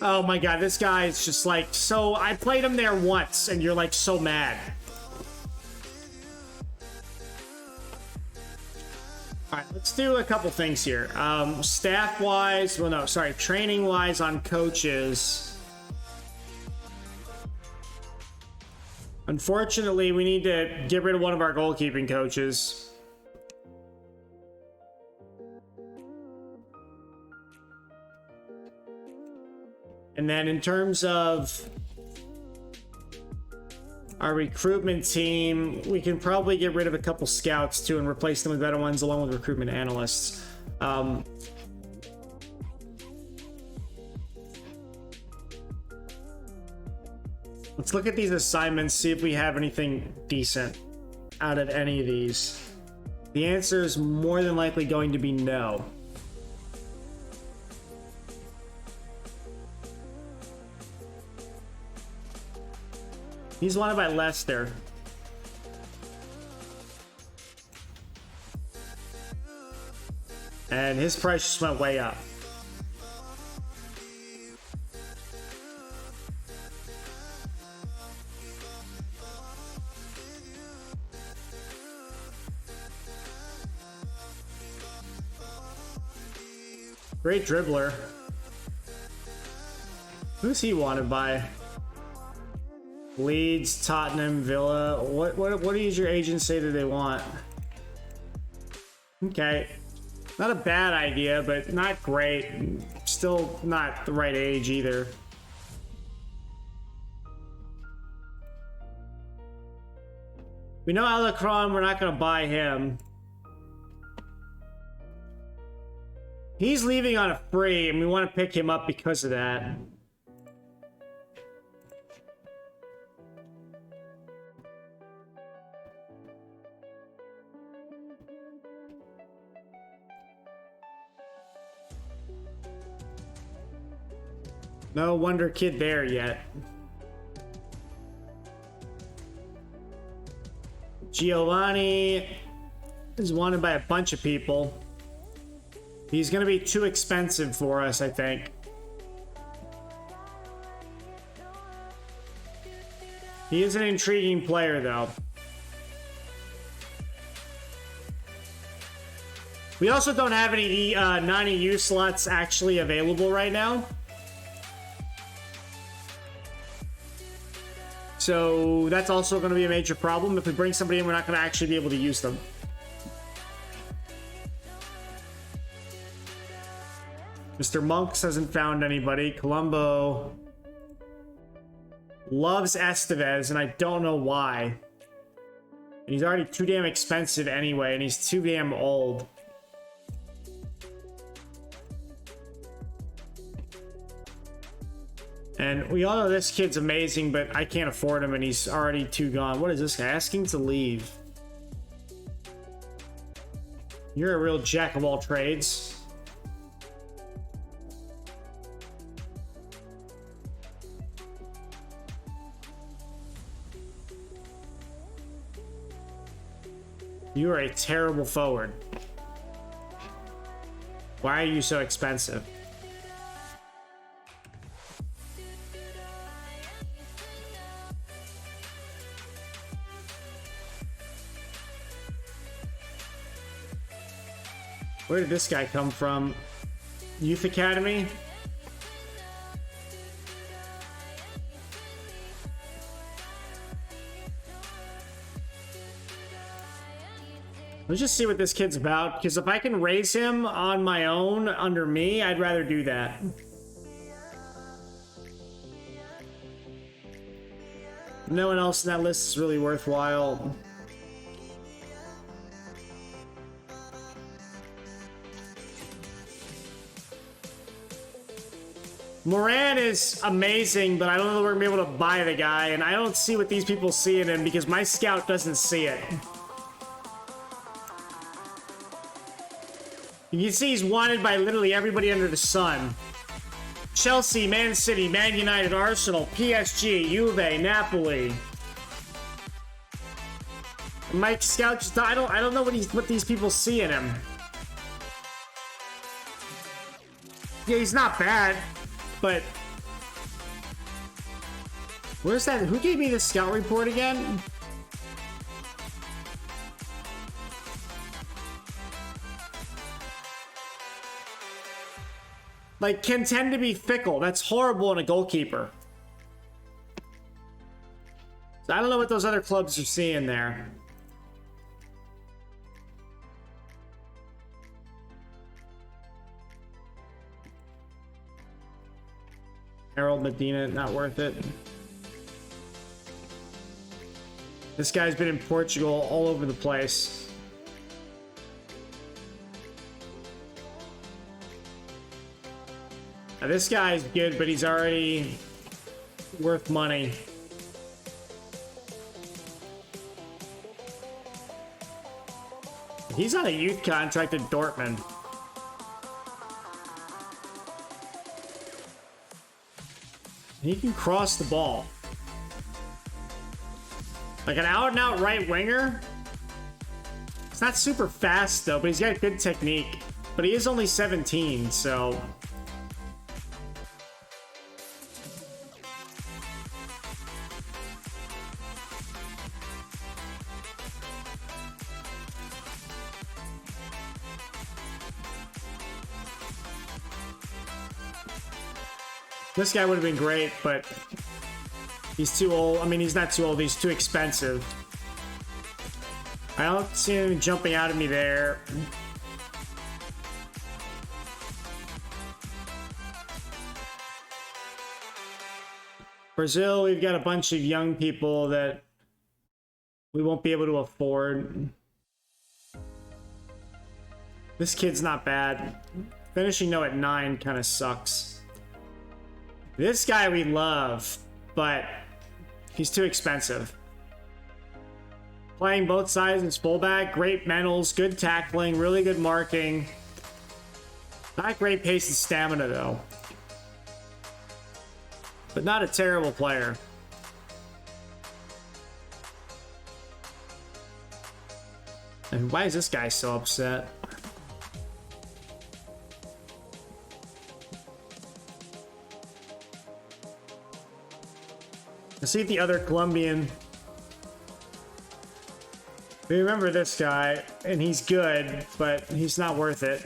Oh my god, this guy is just like, so I played him there once, and you're like so mad. Alright, let's do a couple things here. Staff-wise, well no, sorry, training-wise on coaches. Unfortunately, we need to get rid of one of our goalkeeping coaches. And then in terms of our recruitment team, we can probably get rid of a couple scouts too and replace them with better ones along with recruitment analysts. Let's look at these assignments, see if we have anything decent out of any of these. The answer is more than likely going to be no. He's wanted by Leicester. And his price just went way up. Great dribbler. Who's he wanted by? Leeds, Tottenham, Villa. What does your agent say that they want? Okay. Not a bad idea, but not great. Still not the right age either. We know Alacron, we're not going to buy him. He's leaving on a free, and we want to pick him up because of that. No wonder kid there yet. Giovanni is wanted by a bunch of people. He's going to be too expensive for us, I think. He is an intriguing player, though. We also don't have any non-EU slots actually available right now. So that's also going to be a major problem. If we bring somebody in, we're not going to actually be able to use them. Mr. Monks hasn't found anybody. Colombo loves Estevez, and I don't know why. And he's already too damn expensive anyway, and he's too damn old. And we all know this kid's amazing, but I can't afford him, and he's already too gone. What is this guy asking to leave? You're a real jack of all trades. You are a terrible forward. Why are you so expensive? Where did this guy come from? Youth Academy? Let's just see what this kid's about, because if I can raise him on my own under me, I'd rather do that. No one else in that list is really worthwhile. Moran is amazing, but I don't know that we're gonna be able to buy the guy, and I don't see what these people see in him because my scout doesn't see it. You can see he's wanted by literally everybody under the sun. Chelsea, Man City, Man United, Arsenal, PSG, Juve, Napoli. Mike Scout just I don't know what these people see in him. Yeah, he's not bad, but where's that? Who gave me the scout report again? Like, can tend to be fickle. That's horrible in a goalkeeper. So I don't know what those other clubs are seeing there. Harold Medina, not worth it. This guy's been in Portugal all over the place. Now, this guy's good, but he's already worth money. He's on a youth contract at Dortmund. He can cross the ball. Like an out-and-out right winger. It's not super fast, though, but he's got good technique. But he is only 17, so... This guy would have been great, but he's too old. I mean, he's not too old. He's too expensive. I don't see him jumping out at me there. Brazil, we've got a bunch of young people that we won't be able to afford. This kid's not bad. Finishing though at 9 kind of sucks. This guy we love, but he's too expensive. Playing both sides as fullback, great mentals, good tackling, really good marking. Not great pace and stamina though. But not a terrible player. And why is this guy so upset? Let's see the other Colombian. We remember this guy, and he's good, but he's not worth it.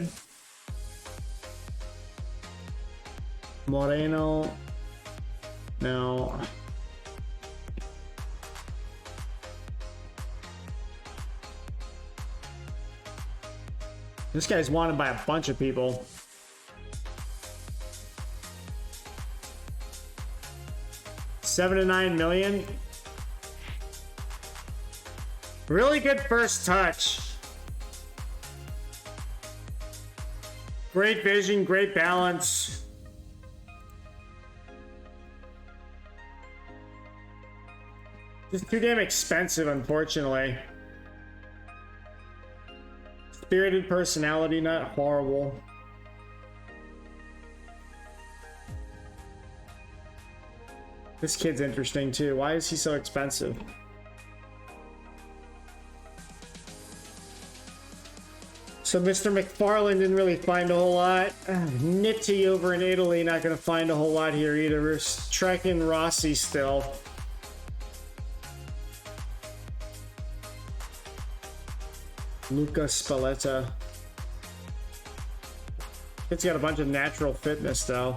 Moreno. No. This guy's wanted by a bunch of people. $7 to 9 million. Really good first touch. Great vision, great balance. Just too damn expensive, unfortunately. Spirited personality, not horrible. This kid's interesting too. Why is he so expensive? So Mr. McFarland didn't really find a whole lot. Nitti over in Italy, not going to find a whole lot here either. We're tracking Rossi still. Luca Spalletta. It's got a bunch of natural fitness though.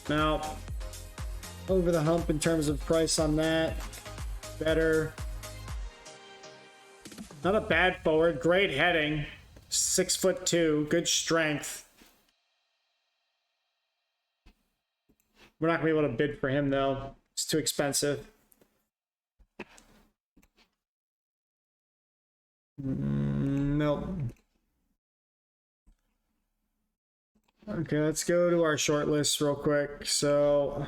Now, over the hump in terms of price on that. Better. Not a bad forward. Great heading. 6'2". Good strength. We're not going to be able to bid for him, though. It's too expensive. Nope. Okay, let's go to our short list real quick. So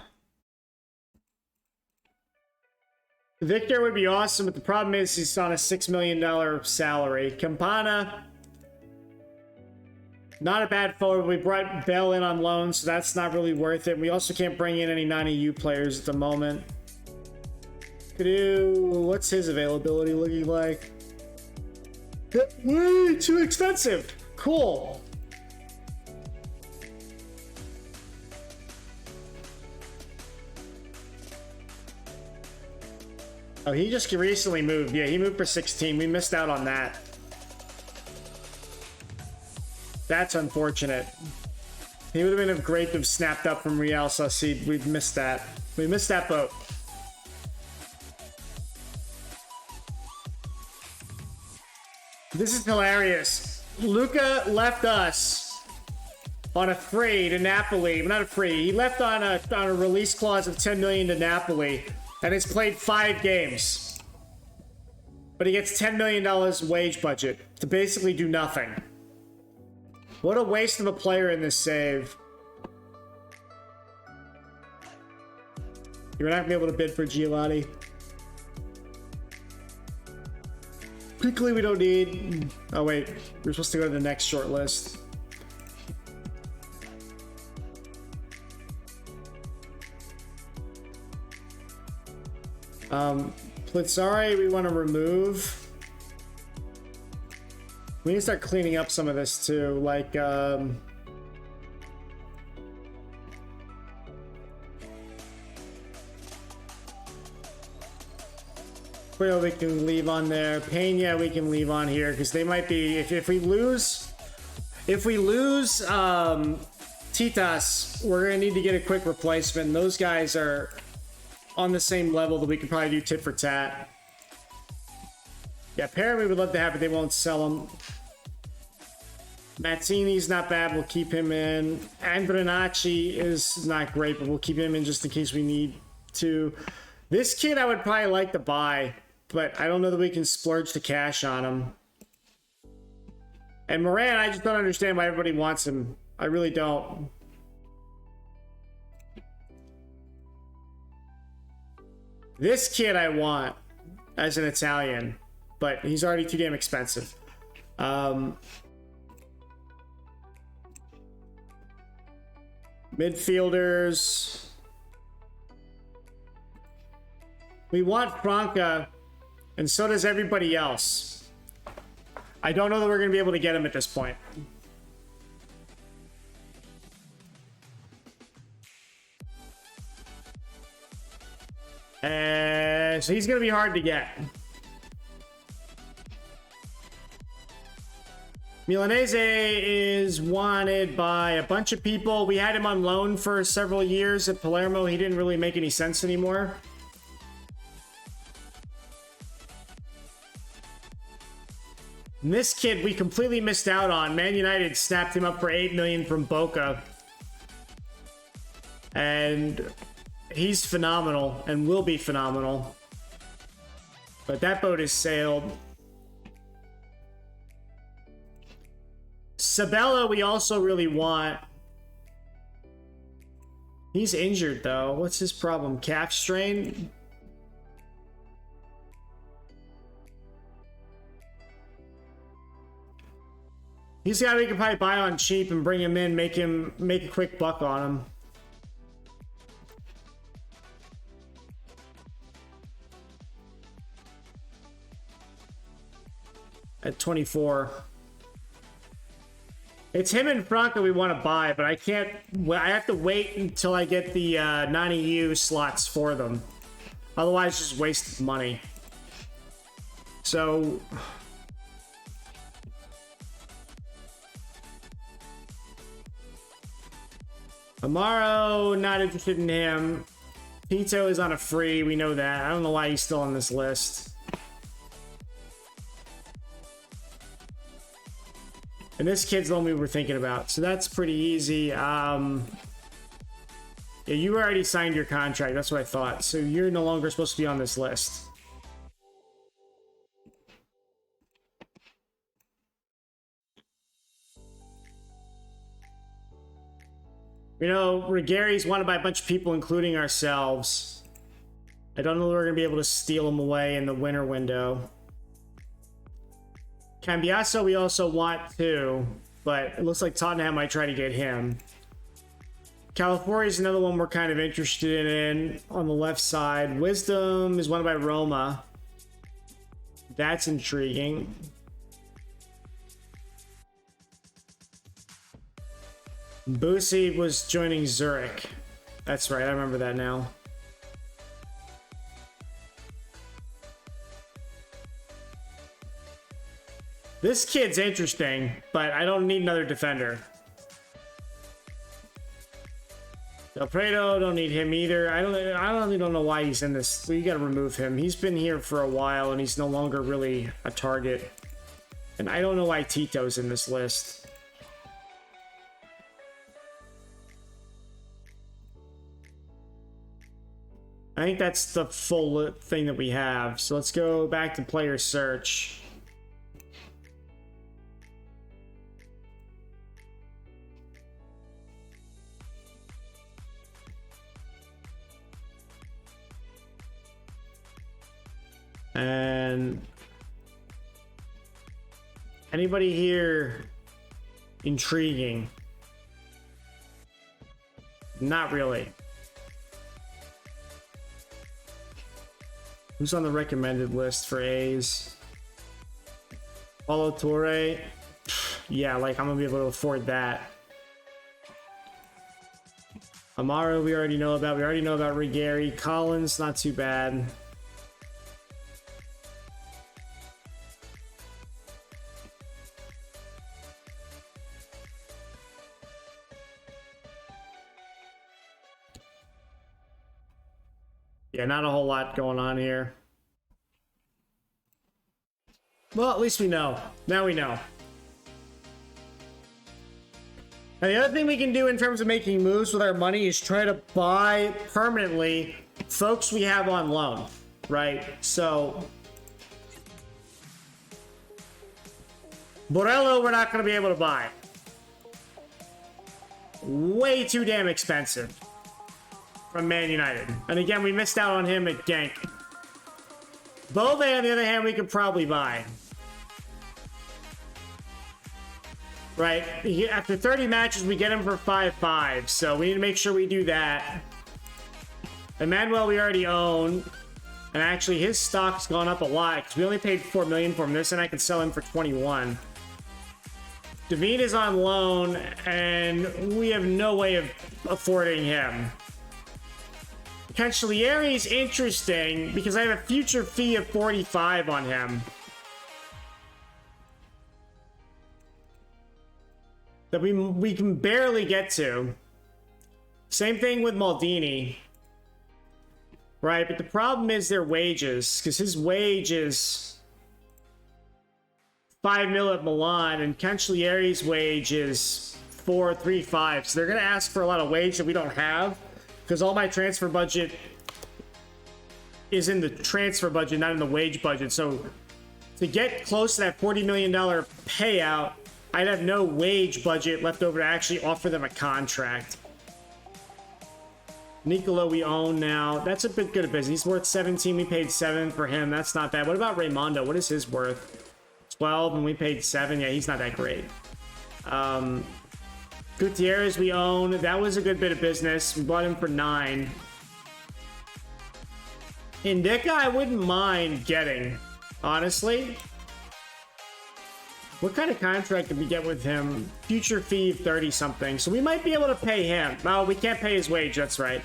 Victor would be awesome, but the problem is he's on a $6 million salary. Campana, not a bad forward. We brought Bell in on loan, so that's not really worth it. We also can't bring in any non-EU players at the moment. What's his availability looking like? Way too expensive. Cool. Oh, he just recently moved. Yeah, he moved for 16. We missed out on that. That's unfortunate. He would have been great to have snapped up from Real Sociedad. We've missed that. We missed that boat. This is hilarious. Luca left us on a free to Napoli. Not a free. He left on a release clause of 10 million to Napoli. And has played 5 games. But he gets $10 million wage budget to basically do nothing. What a waste of a player in this save. You're not going to be able to bid for Giolotti. Quickly, we don't need... Oh, wait. We're supposed to go to the next short list. Plitzari, we want to remove. We need to start cleaning up some of this too, like Well, we can leave on there. Pena, we can leave on here because they might be. If we lose Titas, we're gonna need to get a quick replacement. And those guys are on the same level that we could probably do tit for tat. Yeah, Perry we would love to have, but they won't sell him. Mazzini's not bad. We'll keep him in. Andronacci is not great, but we'll keep him in just in case we need to. This kid I would probably like to buy, but I don't know that we can splurge the cash on him. And Moran, I just don't understand why everybody wants him. I really don't. This kid I want as an Italian, but he's already too damn expensive. Midfielders. We want Franca, and so does everybody else. I don't know that we're going to be able to get him at this point. So he's going to be hard to get. Milanese is wanted by a bunch of people. We had him on loan for several years at Palermo. He didn't really make any sense anymore. And this kid we completely missed out on. Man United snapped him up for 8 million from Boca. And he's phenomenal and will be phenomenal. But that boat has sailed. Sabella we also really want. He's injured though. What's his problem? Calf strain? He's a guy we can probably buy on cheap and bring him in, make a quick buck on him. At 24. It's him and Franco we want to buy, but I can't. I have to wait until I get the non-EU slots for them. Otherwise, just wasted money. So. Amaro, not interested in him. Tito is on a free. We know that. I don't know why he's still on this list. And this kid's the one we were thinking about. So that's pretty easy. Yeah, you already signed your contract. That's what I thought. So you're no longer supposed to be on this list. You know, Ruggeri's wanted by a bunch of people, including ourselves. I don't know if we're going to be able to steal him away in the winter window. Cambiasso we also want too, but it looks like Tottenham might try to get him. California is another one we're kind of interested in on the left side. Wisdom is wanted by Roma. That's intriguing. Boosie was joining Zurich. That's right, I remember that now. This kid's interesting, but I don't need another defender. Del Prado, don't need him either. I really don't know why he's in this. So you gotta remove him. He's been here for a while and he's no longer really a target. And I don't know why Tito's in this list. I think that's the full thing that we have. So let's go back to player search. And anybody here intriguing? Not really. Who's on the recommended list for A's? Paulo Torre. Yeah, like I'm gonna be able to afford that. Amaro we already know about. We already know about Ruggeri. Collins, not too bad. Yeah, not a whole lot going on here. Well, at least we know. Now we know. And the other thing we can do in terms of making moves with our money is try to buy permanently folks we have on loan, right? So Borello, we're not going to be able to buy. Way too damn expensive. From Man United. And again, we missed out on him at Genk. Bove, on the other hand, we could probably buy. Right? After 30 matches, we get him for 5.5. So we need to make sure we do that. Emmanuel, we already own. And actually, his stock's gone up a lot. Because we only paid $4 million for him. This, and I could sell him for 21. David is on loan. And we have no way of affording him. Cancellieri is interesting because I have a future fee of 45 on him. That we can barely get to. Same thing with Maldini. Right, but the problem is their wages. Because his wage is 5 mil at Milan and Cancellieri's wage is 4.35. So they're going to ask for a lot of wage that we don't have. Because all my transfer budget is in the transfer budget, not in the wage budget. So to get close to that $40 million payout, I'd have no wage budget left over to actually offer them a contract. Nicolo we own now. That's a bit good of business. He's worth 17. We paid 7 for him. That's not bad. What about Raimondo? What is his worth? 12 and we paid 7. Yeah, he's not that great. Gutierrez we own. That was a good bit of business. We bought him for 9. Indica, I wouldn't mind getting, honestly. What kind of contract did we get with him? Future fee of 30 something. So we might be able to pay him. Oh, we can't pay his wage. That's right.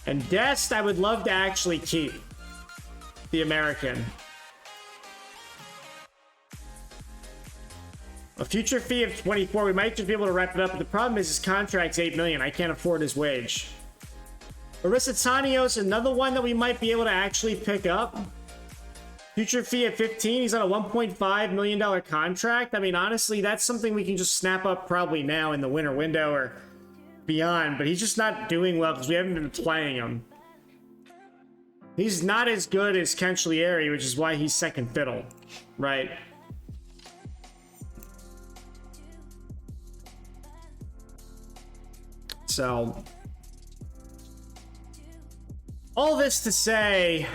And Dest, I would love to actually keep the American. A future fee of 24. We might just be able to wrap it up, but the problem is his contract's 8 million. I can't afford his wage. Arisitanios, another one that we might be able to actually pick up. Future fee at 15. He's on a $1.5 million contract. I mean, honestly, that's something we can just snap up probably now in the winter window or beyond, but he's just not doing well because we haven't been playing him. He's not as good as Cancellieri, which is why he's second fiddle, right? So, all this to say,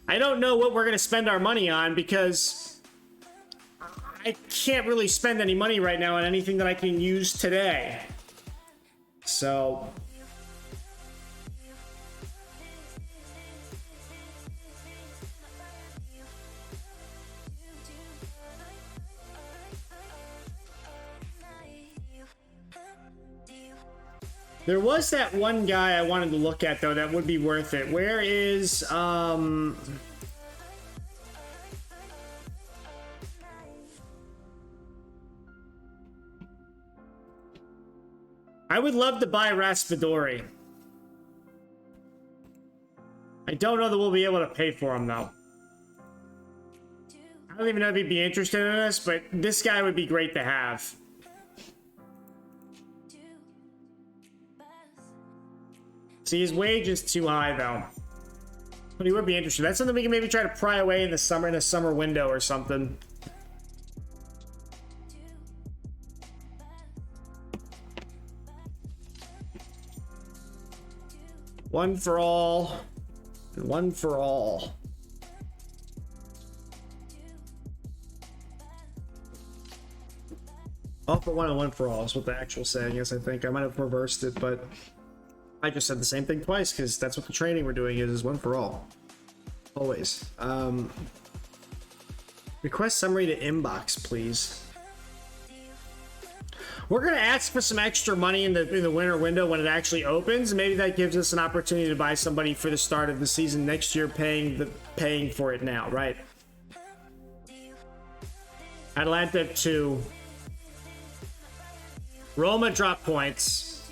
I don't know what we're going to spend our money on because I can't really spend any money right now on anything that I can use today. So, there was that one guy I wanted to look at, though, that would be worth it. Where is, I would love to buy Raspadori. I don't know that we'll be able to pay for him, though. I don't even know if he'd be interested in us, but this guy would be great to have. See, his wage is too high, though. But he would be interested. That's something we can maybe try to pry away in the summer window or something. One for all. And one for all. All for one and one for all is what the actual saying is, I think. I might have reversed it, but I just said the same thing twice because that's what the training we're doing is one for all. Always. Request summary to inbox, please. We're going to ask for some extra money in the winter window when it actually opens. Maybe that gives us an opportunity to buy somebody for the start of the season next year, paying for it now, right? Atlanta 2. Roma drop points.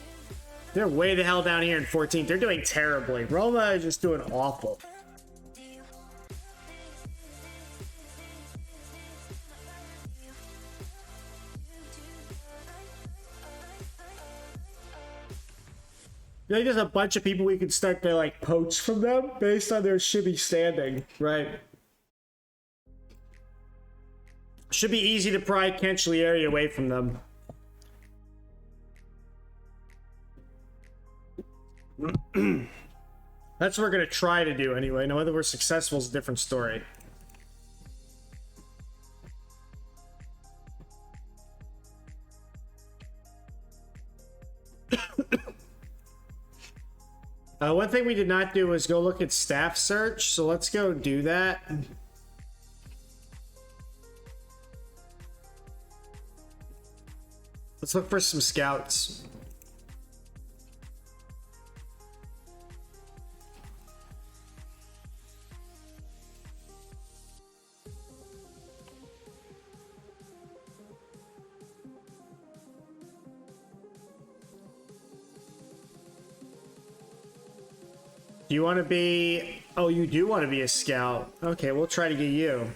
They're way the hell down here in 14th. They're doing terribly. Roma is just doing awful. I think there's a bunch of people we could start to like poach from them based on their shitty standing, right? Should be easy to pry Cancellieri away from them. That's what we're gonna try to do anyway. Now whether we're successful is a different story. One thing we did not do was go look at staff search, so let's go do that. Let's look for some scouts. Do you want to be... Oh, you do want to be a scout. Okay, we'll try to get you.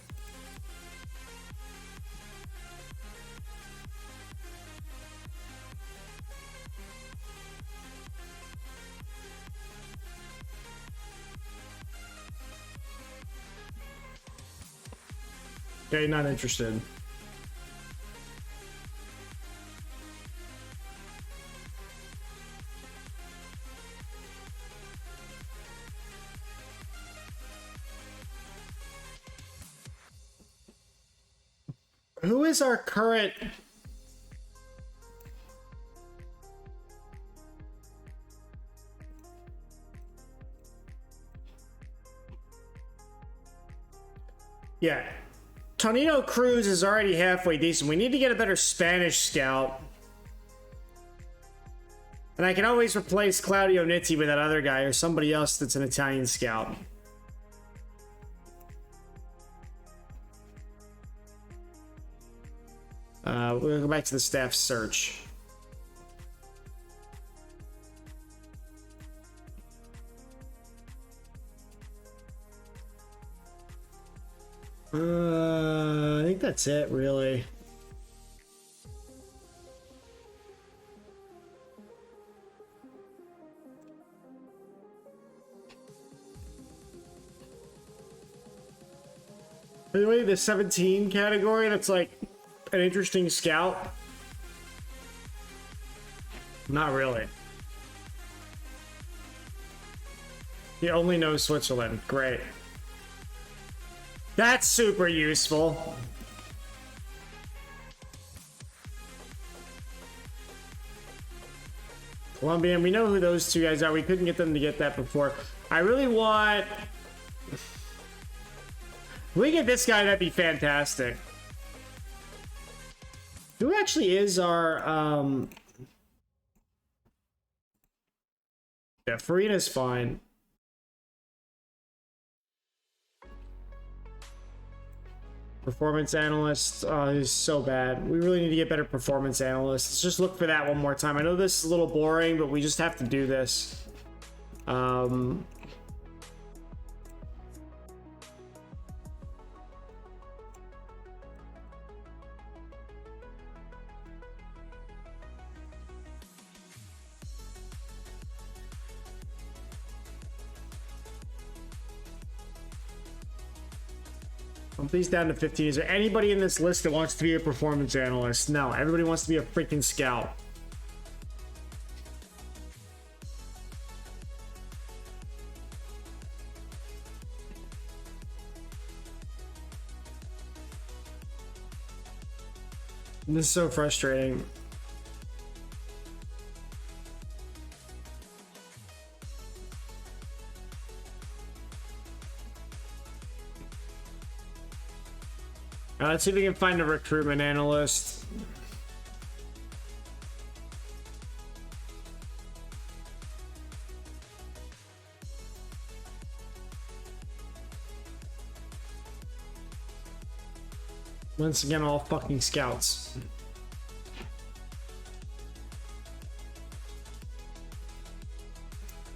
Okay, not interested. Who is our current... Yeah. Tonino Cruz is already halfway decent. We need to get a better Spanish scout. And I can always replace Claudio Nitti with that other guy or somebody else that's an Italian scout. We're gonna go back to the staff search. I think that's it, really. Anyway, the 17 category, that's like an interesting scout. Not really. He only knows Switzerland. Great. That's super useful. Colombian, we know who those two guys are. We couldn't get them to get that before. I really want... If we get this guy, that'd be fantastic. Who actually is our... Yeah, Farina's fine. Performance analyst, oh, he's so bad. We really need to get better performance analysts. Let's just look for that one more time. I know this is a little boring, but we just have to do this. Bump these down to 15. Is there anybody in this list that wants to be a performance analyst? No, everybody wants to be a freaking scout. This is so frustrating. Let's see if we can find a recruitment analyst. Once again, all fucking scouts.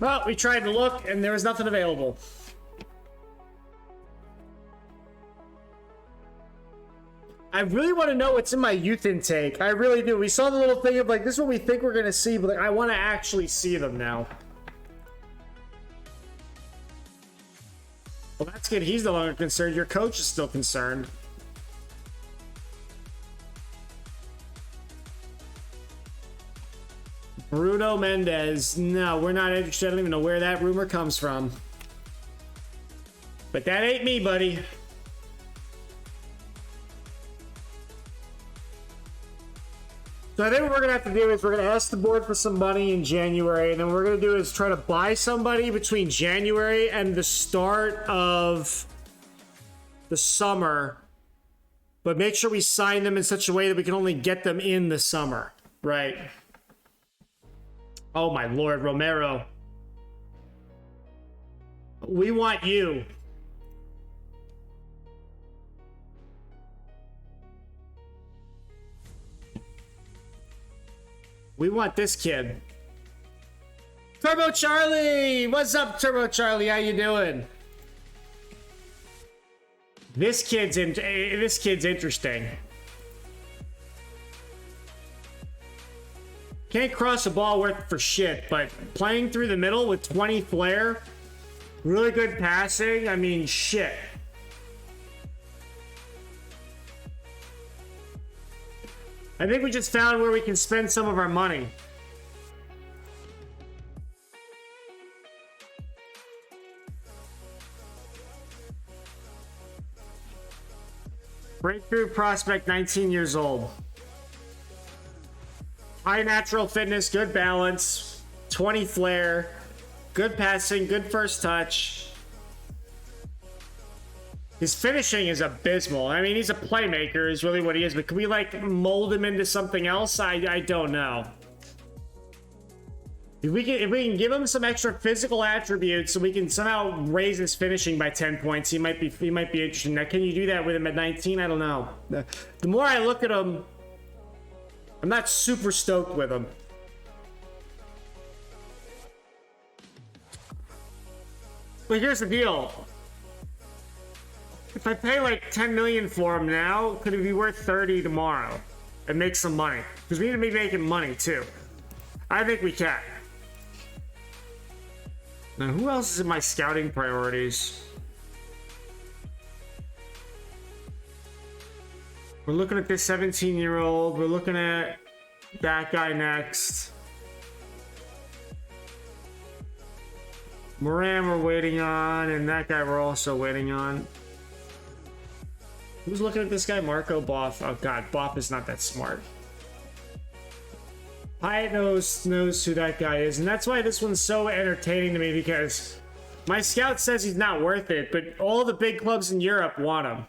Well, we tried to look and there was nothing available. I really want to know what's in my youth intake. I really do. We saw the little thing of like, this is what we think we're going to see, but like, I want to actually see them now. Well, that's good. He's no longer concerned. Your coach is still concerned. Bruno Mendez. No, we're not interested. I don't even know where that rumor comes from. But that ain't me, buddy. So I think what we're going to have to do is we're going to ask the board for some money in January, and then what we're going to do is try to buy somebody between January and the start of the summer, but make sure we sign them in such a way that we can only get them in the summer, right? Oh my Lord, Romero. We want you. We want this kid. Turbo Charlie! What's up, Turbo Charlie? How you doing? This kid's interesting. Can't cross a ball worth for shit, but playing through the middle with 20 flair, really good passing, I mean, shit. I think we just found where we can spend some of our money. Breakthrough prospect, 19 years old. High natural fitness, good balance, 20 flair, good passing, good first touch. His finishing is abysmal. I mean, he's a playmaker is really what he is, but can we, like, mold him into something else? I don't know. If we can give him some extra physical attributes so we can somehow raise his finishing by 10 points, he might be interesting. Now, can you do that with him at 19? I don't know. The more I look at him, I'm not super stoked with him. But here's the deal. If I pay like 10 million for him now, could it be worth 30 tomorrow and make some money? Because we need to be making money too. I think we can. Now, who else is in my scouting priorities? We're looking at this 17-year-old. We're looking at that guy next. Moran we're waiting on, and that guy we're also waiting on. Who's looking at this guy? Marco Boff. Oh god, Boff is not that smart. Hyatt knows who that guy is, and that's why this one's so entertaining to me, because my scout says he's not worth it, but all the big clubs in Europe want him.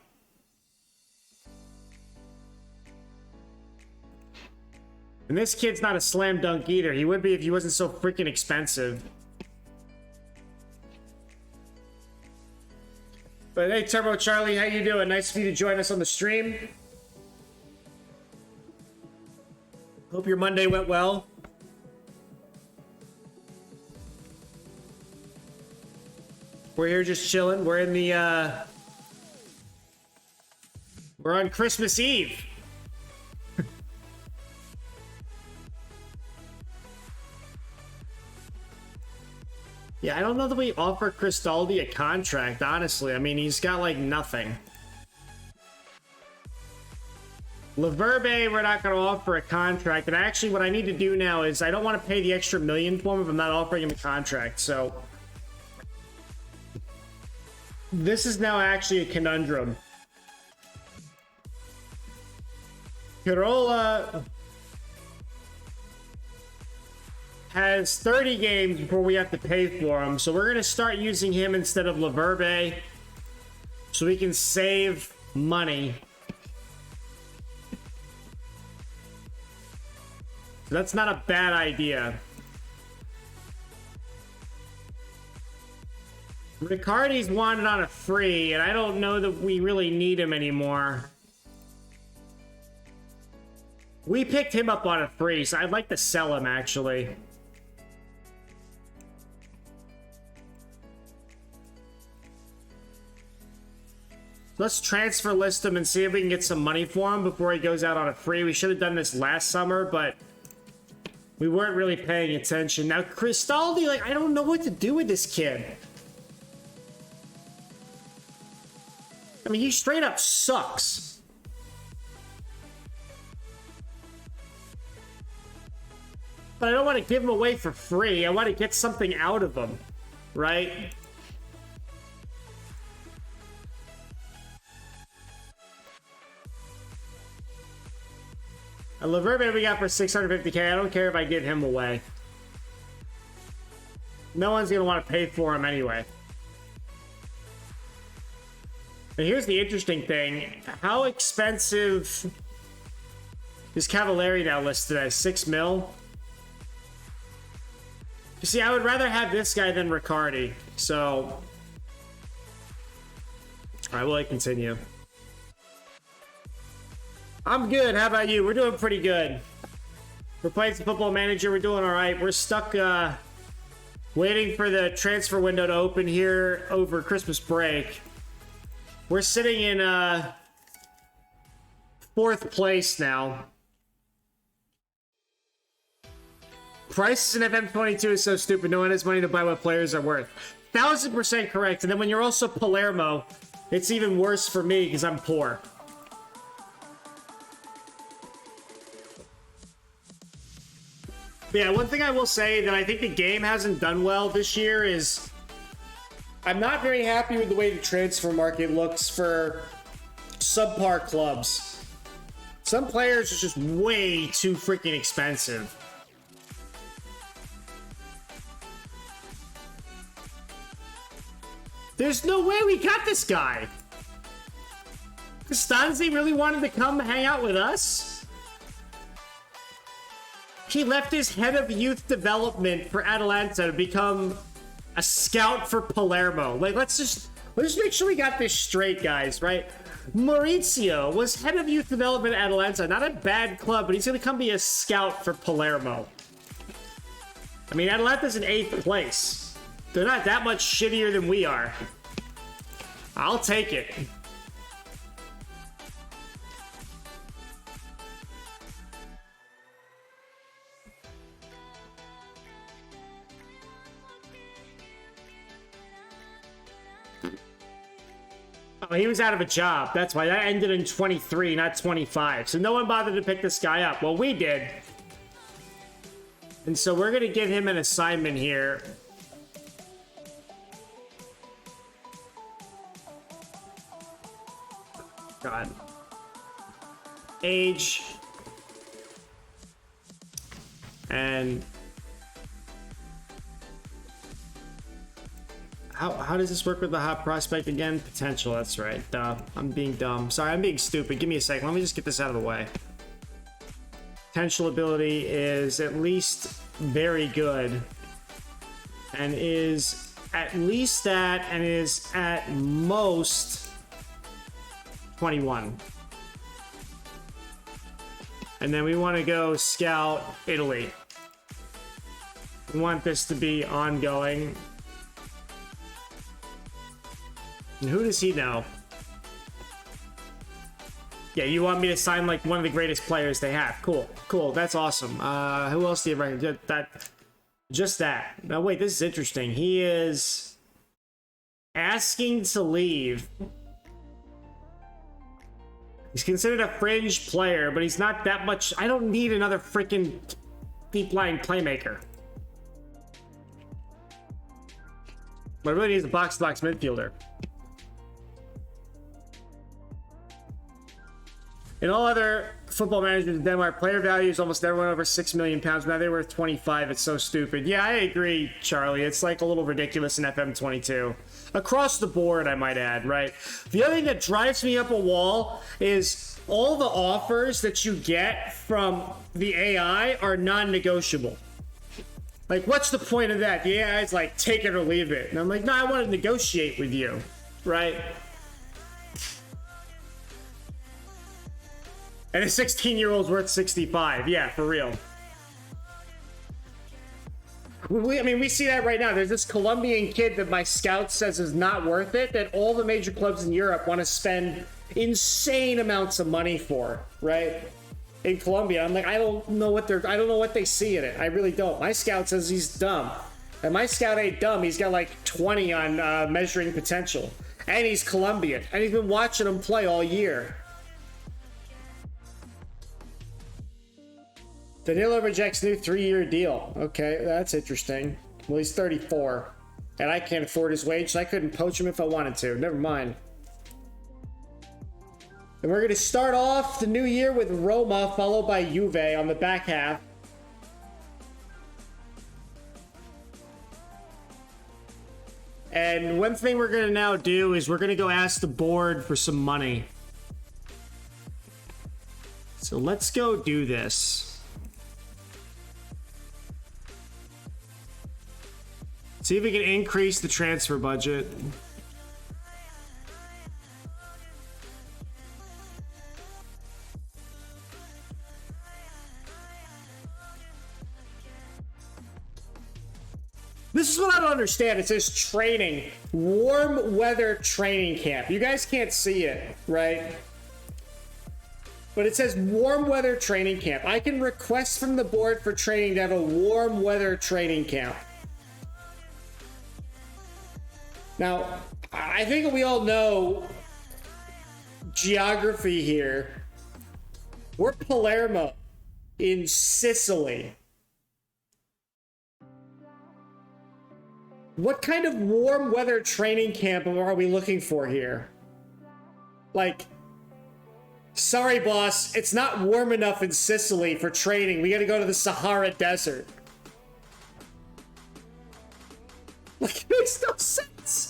And this kid's not a slam dunk either. He would be if he wasn't so freaking expensive. But hey, Turbo Charlie, how you doing? Nice of you to join us on the stream. Hope your Monday went well. We're here just chilling. We're in the, we're on Christmas Eve. Yeah, I don't know that we offer Cristaldi a contract, honestly. I mean, he's got, like, nothing. Laverbe, we're not going to offer a contract. And actually, what I need to do now is I don't want to pay the extra $1 million for him if I'm not offering him a contract. So, this is now actually a conundrum. Carola has 30 games before we have to pay for him, so we're going to start using him instead of Laverbe so we can save money. So that's not a bad idea. Riccardi's wanted on a free, and I don't know that we really need him anymore. We picked him up on a free, so I'd like to sell him, actually. Let's transfer list him and see if we can get some money for him before he goes out on a free. We should have done this last summer, but we weren't really paying attention. Now, Cristaldi, like, I don't know what to do with this kid. I mean, he straight up sucks. But I don't want to give him away for free. I want to get something out of him, right? A Laverbe we got for 650k. I don't care if I give him away. No one's going to want to pay for him anyway. And here's the interesting thing. How expensive is Cavalieri now listed as? 6 mil? You see, I would rather have this guy than Riccardi. So, alright, we'll continue. I'm good. How about you? We're doing pretty good. We're playing some Football Manager. We're doing alright. We're stuck waiting for the transfer window to open here over Christmas break. We're sitting in 4th place now. Prices in FM22 is so stupid. No one has money to buy what players are worth. 1000% correct. And then when you're also Palermo, it's even worse for me because I'm poor. But yeah, one thing I will say that I think the game hasn't done well this year is I'm not very happy with the way the transfer market looks for subpar clubs. Some players are just way too freaking expensive. There's no way we got this guy. Costanzi really wanted to come hang out with us? He left his head of youth development for Atalanta to become a scout for Palermo. Like, let's just make sure we got this straight, guys, right? Maurizio was head of youth development at Atalanta. Not a bad club, but he's going to come be a scout for Palermo. I mean, Atalanta's in 8th place. They're not that much shittier than we are. I'll take it. Oh, he was out of a job. That's why that ended in 23, not 25. So no one bothered to pick this guy up. Well, we did. And so we're going to give him an assignment here. God. Age. And how does this work with the hot prospect again? Potential, that's right. Duh. I'm being dumb. Sorry, I'm being stupid. Give me a second. Let me just get this out of the way. Potential ability is at least very good. And is at least that, and is at most 21. And then we want to go scout Italy. We want this to be ongoing. And who does he know? Yeah, you want me to sign like one of the greatest players they have. Cool, cool, that's awesome. Who else do you recommend? Just that. Now wait, this is interesting. He is asking to leave. He's considered a fringe player, but he's not that much. I don't need another freaking deep line playmaker. But I really need a box-to-box midfielder. In all other football managers in Denmark, player values almost never went over £6 million. Now they're worth 25. It's so stupid. Yeah, I agree, Charlie. It's like a little ridiculous in FM22. Across the board, I might add, right? The other thing that drives me up a wall is all the offers that you get from the AI are non-negotiable. Like, what's the point of that? The AI is like, take it or leave it. And I'm like, no, I want to negotiate with you, right? And a 16-year-old's worth 65. Yeah, for real. I mean, we see that right now. There's this Colombian kid that my scout says is not worth it, that all the major clubs in Europe want to spend insane amounts of money for, right? In Colombia, I'm like, I don't know what they see in it. I really don't. My scout says he's dumb. And my scout ain't dumb. He's got like 20 on measuring potential. And he's Colombian. And he's been watching him play all year. Danilo rejects new 3-year deal. Okay, that's interesting. Well, he's 34. And I can't afford his wage, so I couldn't poach him if I wanted to. Never mind. And we're going to start off the new year with Roma, followed by Juve on the back half. And one thing we're going to now do is we're going to go ask the board for some money. So let's go do this. See if we can increase the transfer budget. This is what I don't understand. It says training. Warm weather training camp. You guys can't see it, right? But it says warm weather training camp. I can request from the board for training to have a warm weather training camp. Now, I think we all know geography here. We're Palermo in Sicily. What kind of warm weather training camp are we looking for here? Like, sorry, boss, it's not warm enough in Sicily for training. We gotta go to the Sahara Desert. Like, it makes no sense.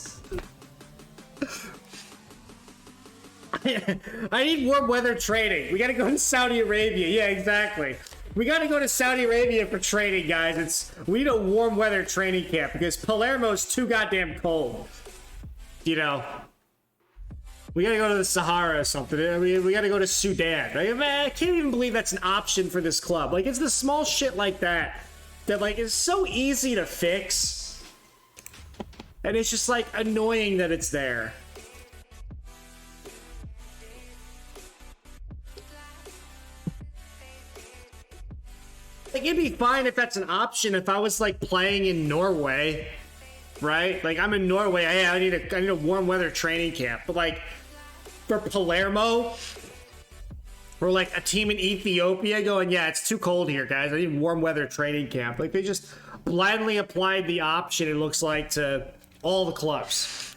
I need warm weather training. We gotta go to Saudi Arabia. Yeah, exactly. We gotta go to Saudi Arabia for training, guys. We need a warm weather training camp because Palermo's too goddamn cold. You know. We gotta go to the Sahara or something. We gotta go to Sudan. Like, man, I can't even believe that's an option for this club. Like, it's the small shit like that like is so easy to fix, and it's just like annoying that it's there. Like, it'd be fine if that's an option if I was like playing in Norway, right? Like, I'm in Norway. Hey, I need a warm weather training camp. But like for Palermo, or like a team in Ethiopia going, yeah, it's too cold here, guys. I need warm weather training camp. Like, they just blindly applied the option, it looks like, to all the clubs.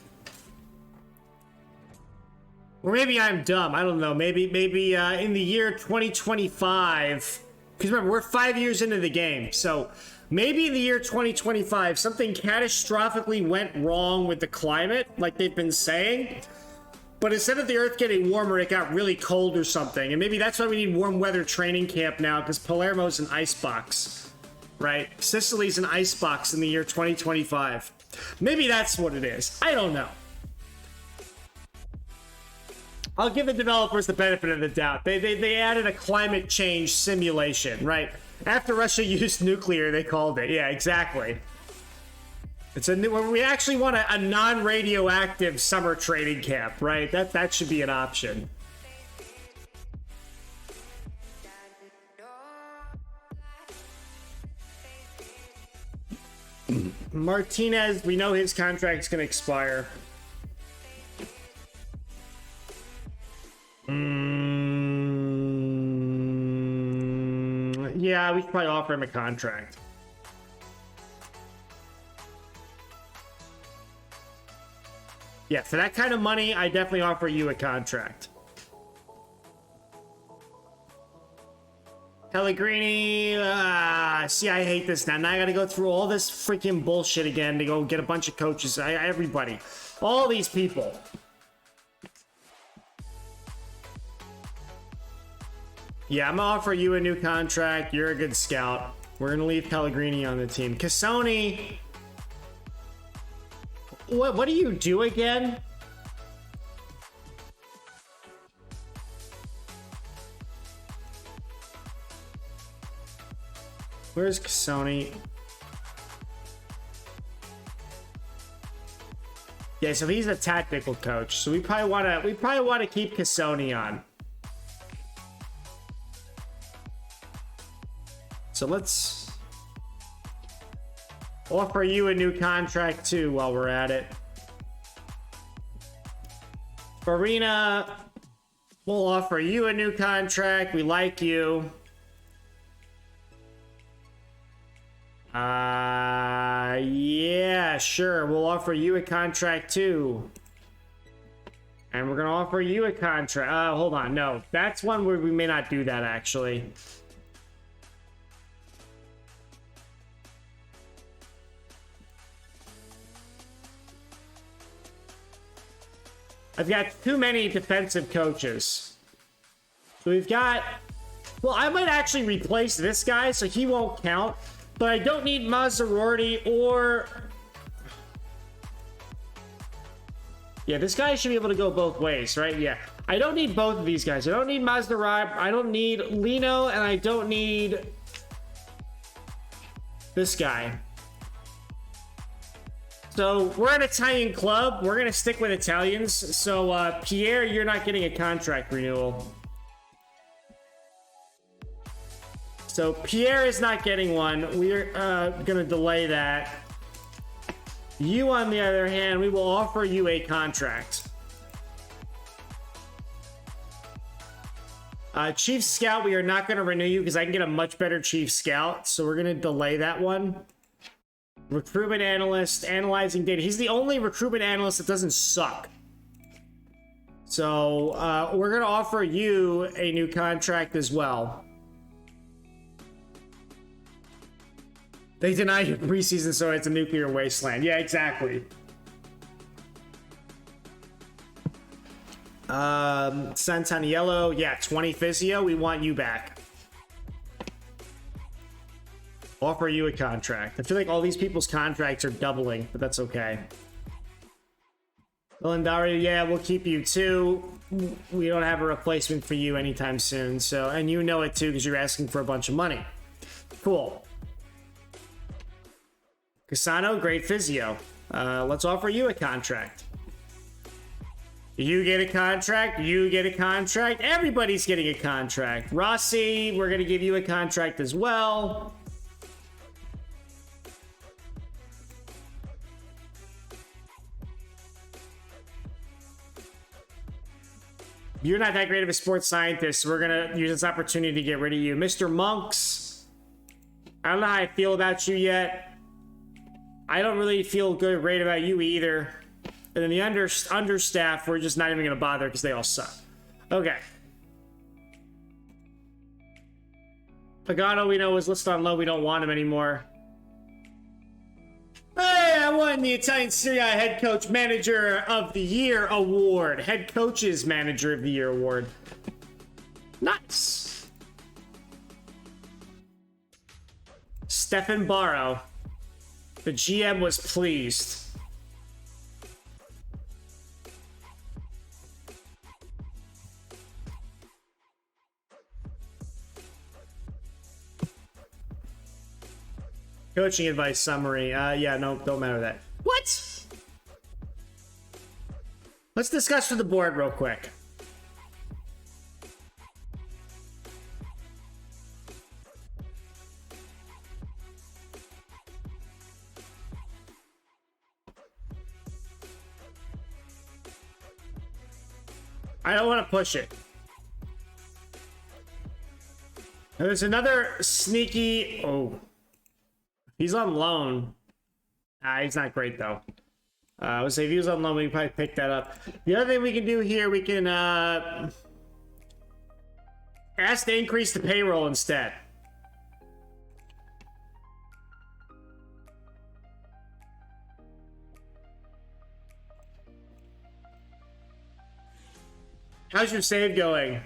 Or maybe I'm dumb. I don't know. Maybe in the year 2025, because remember, we're 5 years into the game, so maybe in the year 2025, something catastrophically went wrong with the climate, like they've been saying. But instead of the Earth getting warmer, it got really cold or something. And maybe that's why we need warm weather training camp now, because Palermo's an icebox, right? Sicily's an icebox in the year 2025. Maybe that's what it is. I don't know. I'll give the developers the benefit of the doubt. They added a climate change simulation, right? After Russia used nuclear, they called it. Yeah, exactly. It's a new, we actually want a non-radioactive summer training camp, right? That should be an option. Martinez, we know his contract's gonna expire. Yeah, we should probably offer him a contract. Yeah, for that kind of money, I definitely offer you a contract. Pellegrini, see, I hate this now. Now I gotta go through all this freaking bullshit again to go get a bunch of coaches. Everybody. All these people. Yeah, I'm gonna offer you a new contract. You're a good scout. We're gonna leave Pellegrini on the team. Cassoni. What do you do again? Where's Cassoni? Yeah, so he's a tactical coach. So we probably want to keep Cassoni on. So let's offer you a new contract too while we're at it. Farina, we'll offer you a new contract. We like you. Yeah, sure. We'll offer you a contract too. And we're gonna offer you a contract. Hold on. No, that's one where we may not do that actually. I've got too many defensive coaches. So we've got... Well, I might actually replace this guy, so he won't count. But I don't need Mazzarorti or... Yeah, this guy should be able to go both ways, right? Yeah. I don't need both of these guys. I don't need Mazzarorti. I don't need Lino, and I don't need... this guy. So, we're an Italian club. We're going to stick with Italians. So, Pierre, you're not getting a contract renewal. So, Pierre is not getting one. We're going to delay that. You, on the other hand, we will offer you a contract. Chief Scout, we are not going to renew you because I can get a much better Chief Scout. So, we're going to delay that one. Recruitment analyst, analyzing data. He's the only recruitment analyst that doesn't suck. So, we're going to offer you a new contract as well. They denied you preseason, so it's a nuclear wasteland. Yeah, exactly. Santaniello, yeah, 20 physio. We want you back. Offer you a contract. I feel like all these people's contracts are doubling, but that's okay. Galandario, yeah, we'll keep you too. We don't have a replacement for you anytime soon, so, and you know it too because you're asking for a bunch of money. Cool. Casano, great physio. Let's offer you a contract. You get a contract, you get a contract, everybody's getting a contract. Rossi, we're gonna give you a contract as well. You're not that great of a sports scientist, so we're gonna use this opportunity to get rid of you. Mr. Monks, I don't know how I feel about you yet. I don't really feel great about you either. And then the understaff, we're just not even going to bother because they all suck. Okay. Pagano, we know, was listed on low. We don't want him anymore. Hey, I won the Italian Serie A Head Coach Manager of the Year Award. Head Coaches Manager of the Year Award. Nice. Stefan Barrow. The GM was pleased. Coaching advice summary. Yeah, no, don't matter that. What? Let's discuss with the board real quick. I don't want to push it. Now, there's another sneaky... Oh. He's on loan. He's not great, though. I would say if he was on loan, we can probably pick that up. The other thing we can do here, we can ask to increase the payroll instead. How's your save going?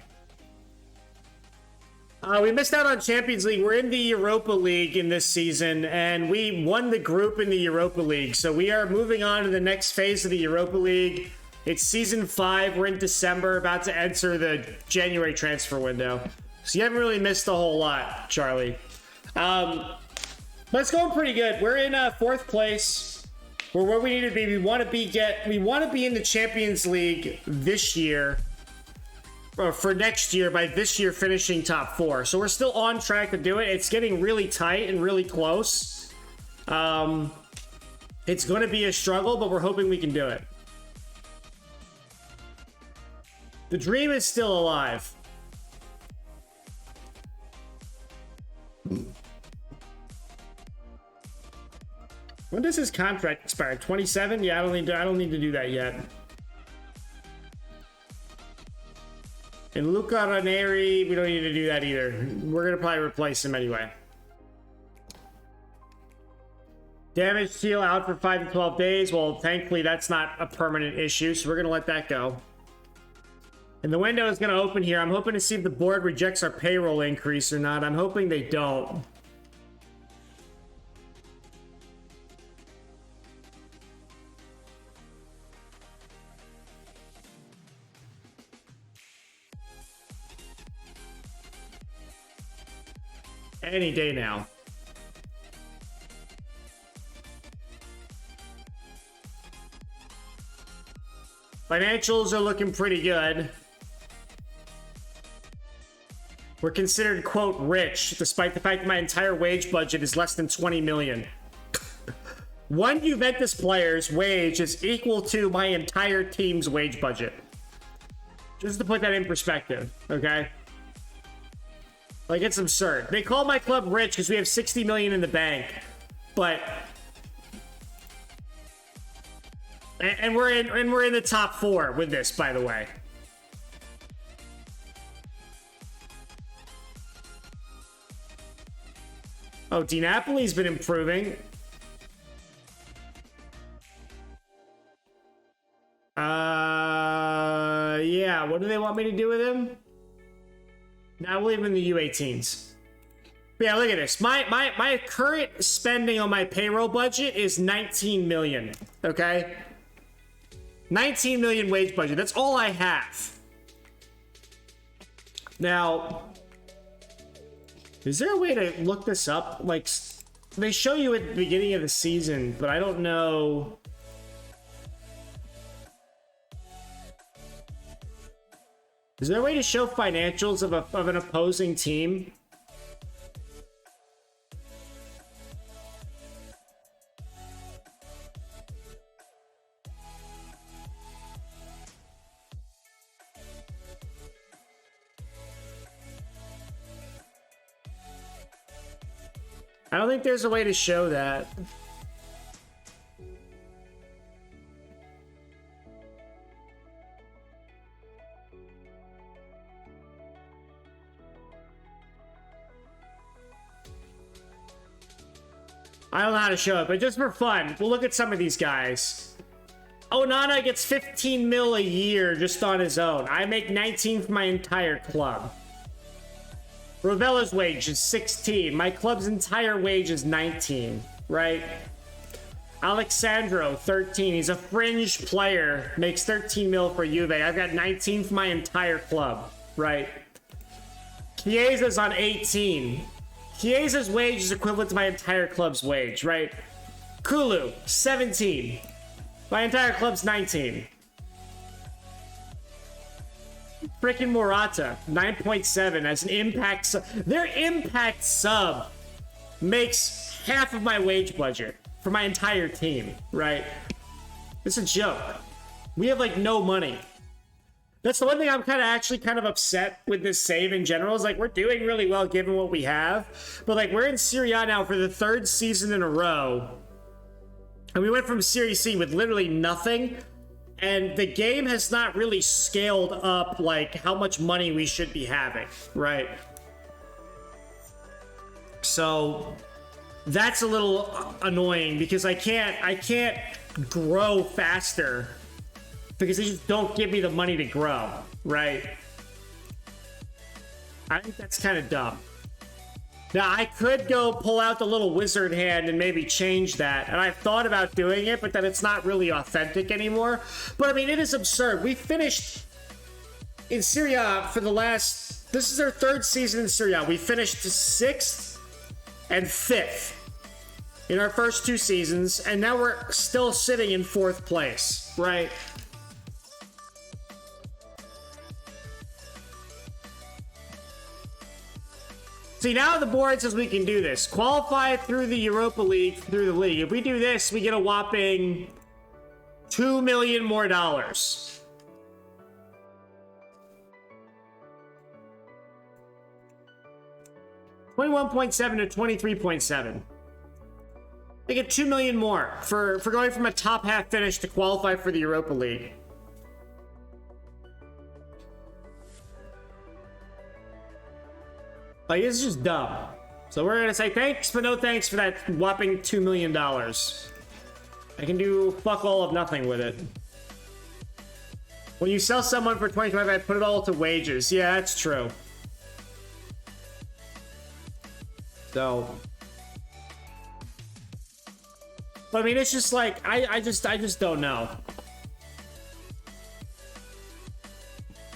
We missed out on Champions League. We're in the Europa League in this season, and we won the group in the Europa League. So we are moving on to the next phase of the Europa League. It's Season 5. We're in December, about to enter the January transfer window. So you haven't really missed a whole lot, Charlie. But it's going pretty good. We're in 4th place. We're where we need to be. We want to be in the Champions League this year. Or for next year, by this year finishing top 4. So we're still on track to do it. It's getting really tight and really close. It's going to be a struggle, but we're hoping we can do it. The dream is still alive. When does his contract expire? 27? Yeah, I don't need to do that yet. And Luca Ranieri, we don't need to do that either. We're going to probably replace him anyway. Damage seal out for 5 to 12 days. Well, thankfully, that's not a permanent issue, so we're going to let that go. And the window is going to open here. I'm hoping to see if the board rejects our payroll increase or not. I'm hoping they don't. Any day now. Financials are looking pretty good. We're considered, quote, rich, despite the fact that my entire wage budget is less than 20 million. One Juventus player's wage is equal to my entire team's wage budget. Just to put that in perspective, okay? Like, it's absurd. They call my club rich because we have 60 million in the bank. But... And we're in the top 4 with this, by the way. Oh, Di Napoli's been improving. Yeah, what do they want me to do with him? Now we'll leave him in the U18s. But yeah, look at this. My current spending on my payroll budget is 19 million. Okay? 19 million wage budget. That's all I have. Now, is there a way to look this up? Like, they show you at the beginning of the season, but I don't know. Is there a way to show financials of an opposing team? I don't think there's a way to show that. I don't know how to show it, but just for fun, we'll look at some of these guys. Onana gets 15 mil a year just on his own. I make 19 for my entire club. Ravella's wage is 16. My club's entire wage is 19, right? Alexandro, 13. He's a fringe player. Makes 13 mil for Juve. I've got 19 for my entire club, right? Chiesa's on 18. Chiesa's wage is equivalent to my entire club's wage, right? Kulu, 17. My entire club's 19. Freaking Morata, 9.7 as an impact sub. Their impact sub makes half of my wage budget for my entire team, right? It's a joke. We have like no money. That's the one thing I'm kind of upset with this save in general is like we're doing really well given what we have, but like we're in Serie A now for the 3rd season in a row, and we went from Serie C with literally nothing. And the game has not really scaled up, like, how much money we should be having, right? So, that's a little annoying because I can't grow faster because they just don't give me the money to grow, right? I think that's kind of dumb. Now, I could go pull out the little wizard hand and maybe change that. And I've thought about doing it, but then it's not really authentic anymore. But, I mean, it is absurd. We finished in Serie A for the last... This is our 3rd season in Serie A. We finished 6th and 5th in our first 2 seasons. And now we're still sitting in 4th place, right? See, now the board says we can do this. Qualify through the Europa League, through the league. If we do this, we get a whopping $2 million more. 21.7 to 23.7. They get 2 million more for going from a top half finish to qualify for the Europa League. Like, it's just dumb. So we're gonna say thanks, but no thanks for that whopping $2 million. I can do fuck all of nothing with it. When you sell someone for 25, I put it all to wages. Yeah, that's true. So, but I mean, it's just like I just don't know.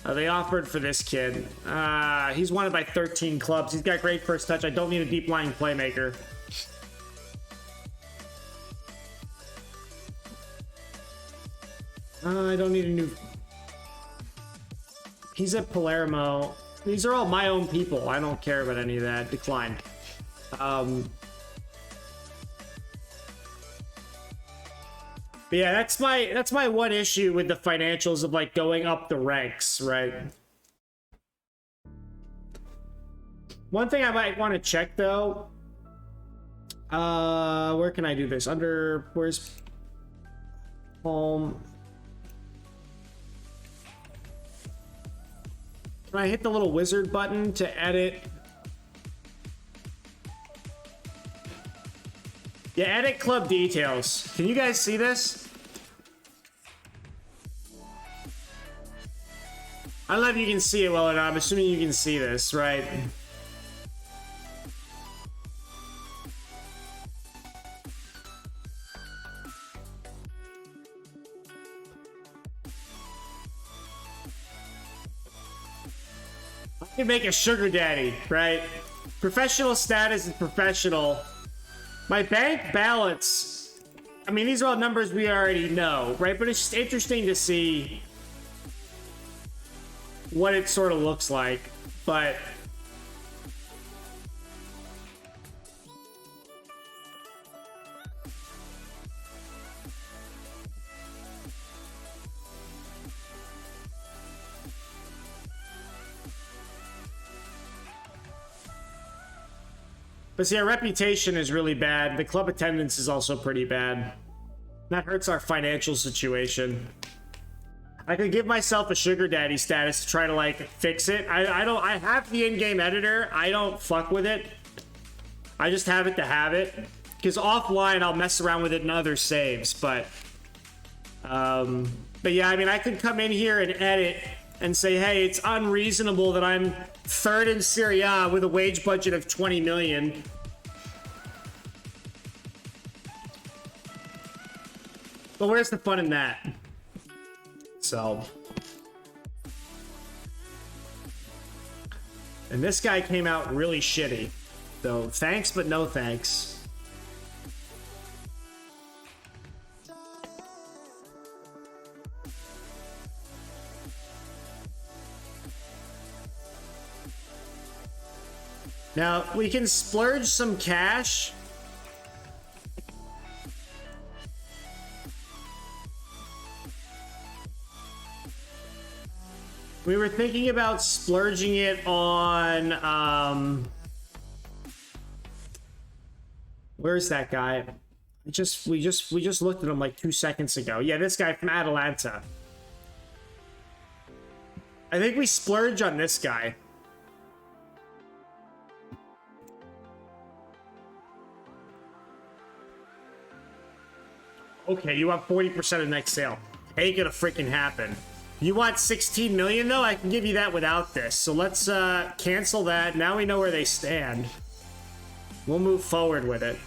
They offered for this kid. He's wanted by 13 clubs. He's got great first touch. I don't need a deep-lying playmaker. I don't need a new... He's at Palermo. These are all my own people. I don't care about any of that. Decline. But yeah, that's my one issue with the financials of like going up the ranks, right? One thing I might want to check though, where can I do this? Under, where's home? Can I hit the little wizard button to edit? Yeah, edit club details. Can you guys see this? I don't know if you can see it well or not. I'm assuming you can see this, right? You make a sugar daddy, right? Professional status is professional. My bank balance. I mean, these are all numbers we already know, right? But it's just interesting to see what it sort of looks like. But see, our reputation is really bad. The club attendance is also pretty bad. That hurts our financial situation. I could give myself a sugar daddy status to try to like fix it. I have the in-game editor. I don't fuck with it. I just have it to have it. Because offline I'll mess around with it in other saves, but yeah, I mean, I could come in here and edit and say, hey, it's unreasonable that I'm third in Serie A with a wage budget of 20 million. But where's the fun in that? So. And this guy came out really shitty. So thanks, but no thanks. Now, we can splurge some cash. We were thinking about splurging it on, where's that guy? We just looked at him like 2 seconds ago. Yeah, this guy from Atalanta. I think we splurge on this guy. Okay, you want 40% of next sale. Ain't gonna freaking happen. You want 16 million though? I can give you that without this. So let's cancel that. Now we know where they stand. We'll move forward with it.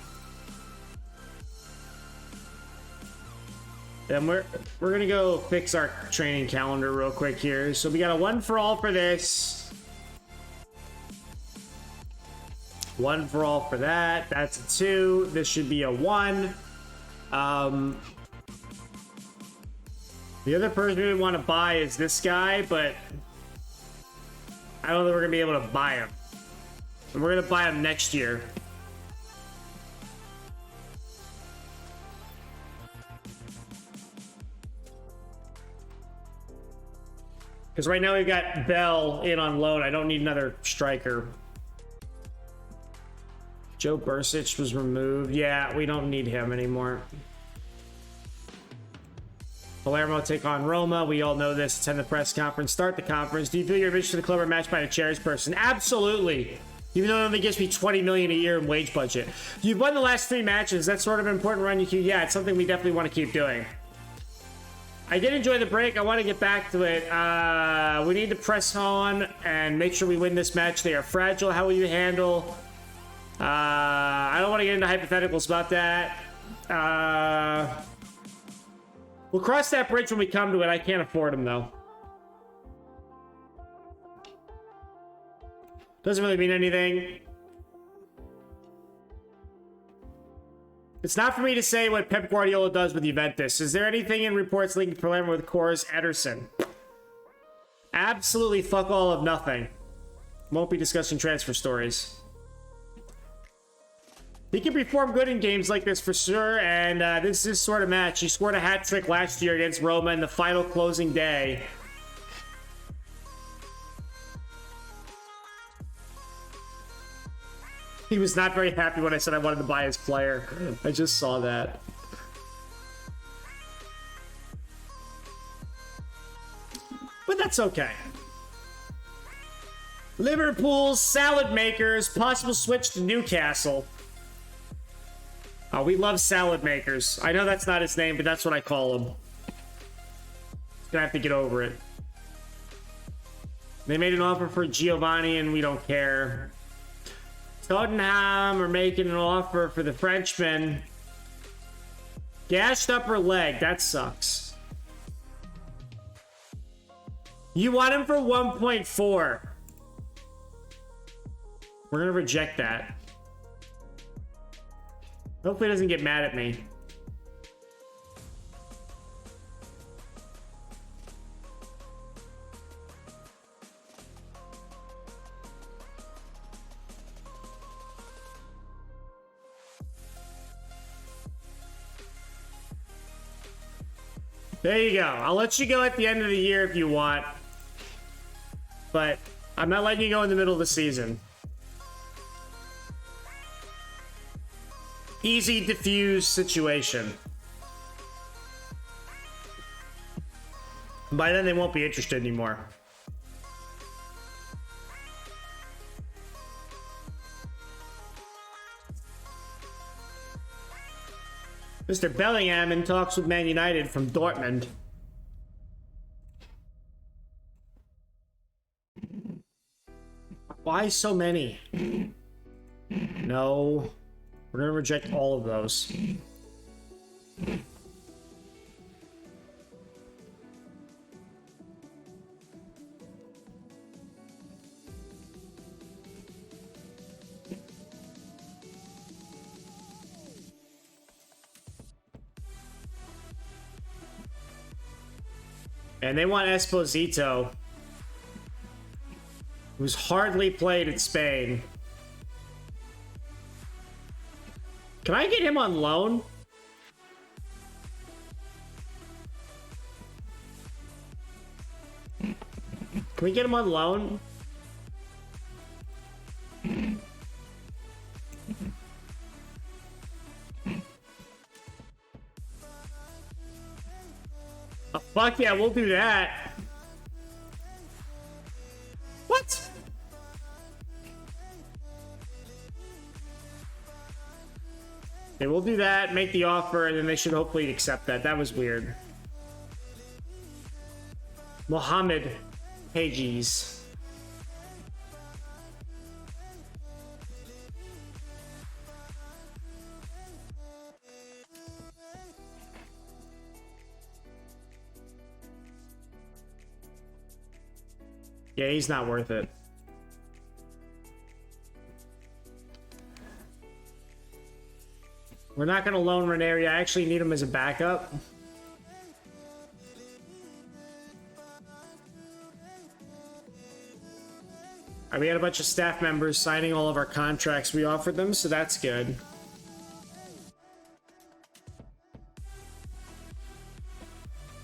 Then we're gonna go fix our training calendar real quick here. So we got a 1 for all for this. 1 for all for that. That's a 2. This should be a 1. The other person we want to buy is this guy, but I don't think we're gonna be able to buy him. And we're gonna buy him next year. Because right now we've got Bell in on loan. I don't need another striker. Joe Bursic was removed. Yeah, we don't need him anymore. Palermo take on Roma. We all know this. Attend the press conference. Start the conference. Do you feel your vision to the club are matched by a cherished person? Absolutely. Even though it only gives me 20 million a year in wage budget. You've won the last 3 matches. That's sort of an important run you keep. Yeah, it's something we definitely want to keep doing. I did enjoy the break. I want to get back to it. We need to press on and make sure we win this match. They are fragile. How will you handle? I don't want to get into hypotheticals about that. We'll cross that bridge when we come to it. I can't afford them, though. Doesn't really mean anything. It's not for me to say what Pep Guardiola does with Juventus. Is there anything in reports linking Palermo with Cora's Ederson? Absolutely fuck all of nothing. Won't be discussing transfer stories. He can perform good in games like this for sure, and this is his sort of match. He scored a hat-trick last year against Roma in the final closing day. He was not very happy when I said I wanted to buy his player. I just saw that. But that's okay. Liverpool's salad makers, possible switch to Newcastle. Oh, we love salad makers. I know that's not his name, but that's what I call him. Gonna have to get over it. They made an offer for Giovanni, and we don't care. Tottenham are making an offer for the Frenchman. Gashed upper leg. That sucks. You want him for 1.4. We're gonna reject that. Hopefully he doesn't get mad at me. There you go. I'll let you go at the end of the year if you want. But I'm not letting you go in the middle of the season. Easy, diffuse situation. By then, they won't be interested anymore. Mr. Bellingham in talks with Man United from Dortmund. Why so many? No. We're gonna reject all of those. And they want Esposito, who's hardly played in Spain. Can I get him on loan? Can we get him on loan? Oh, fuck yeah, we'll do that. What? Okay, we'll do that, make the offer, and then they should hopefully accept that. That was weird. Mohammed Pages. Yeah, he's not worth it. We're not going to loan Ranieri. I actually need him as a backup. We had a bunch of staff members signing all of our contracts we offered them, so that's good.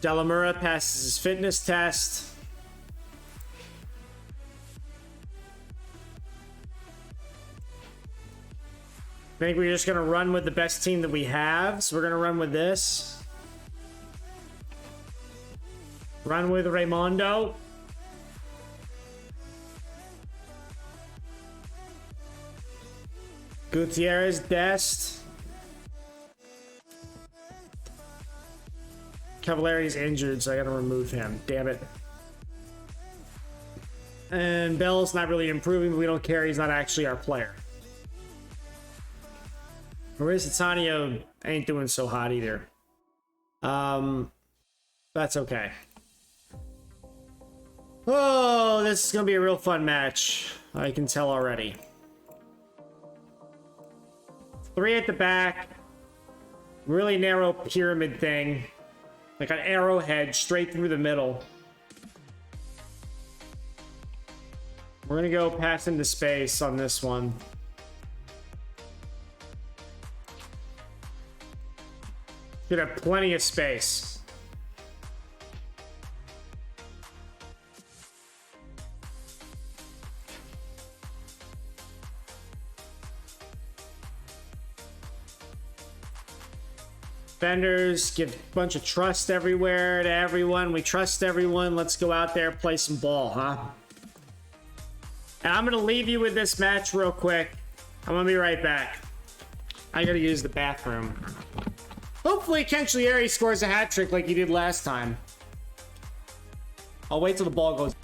Delamura passes his fitness test. I think we're just going to run with the best team that we have. So we're going to run with this. Run with Raimondo. Gutierrez, Dest. Cavallari's injured, so I got to remove him. Damn it. And Bell's not really improving, but we don't care. He's not actually our player. Maurice Itanio ain't doing so hot either. That's okay. Oh, this is gonna be a real fun match. I can tell already. 3 at the back. Really narrow pyramid thing. Like an arrowhead straight through the middle. We're gonna go pass into space on this one. Should have plenty of space. Defenders, give a bunch of trust everywhere to everyone. We trust everyone. Let's go out there, play some ball, huh? And I'm going to leave you with this match real quick. I'm going to be right back. I got to use the bathroom. Hopefully Cancellieri scores a hat trick like he did last time. I'll wait till the ball goes.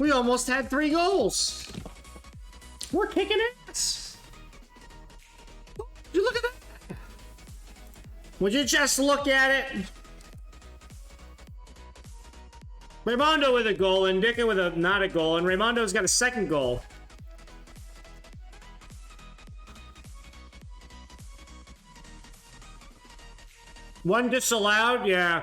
We almost had 3 goals. We're kicking ass. You look at that. Would you just look at it? Raimondo with a goal, and Dicka with a not a goal, and Raimondo's got a second goal. One disallowed, yeah.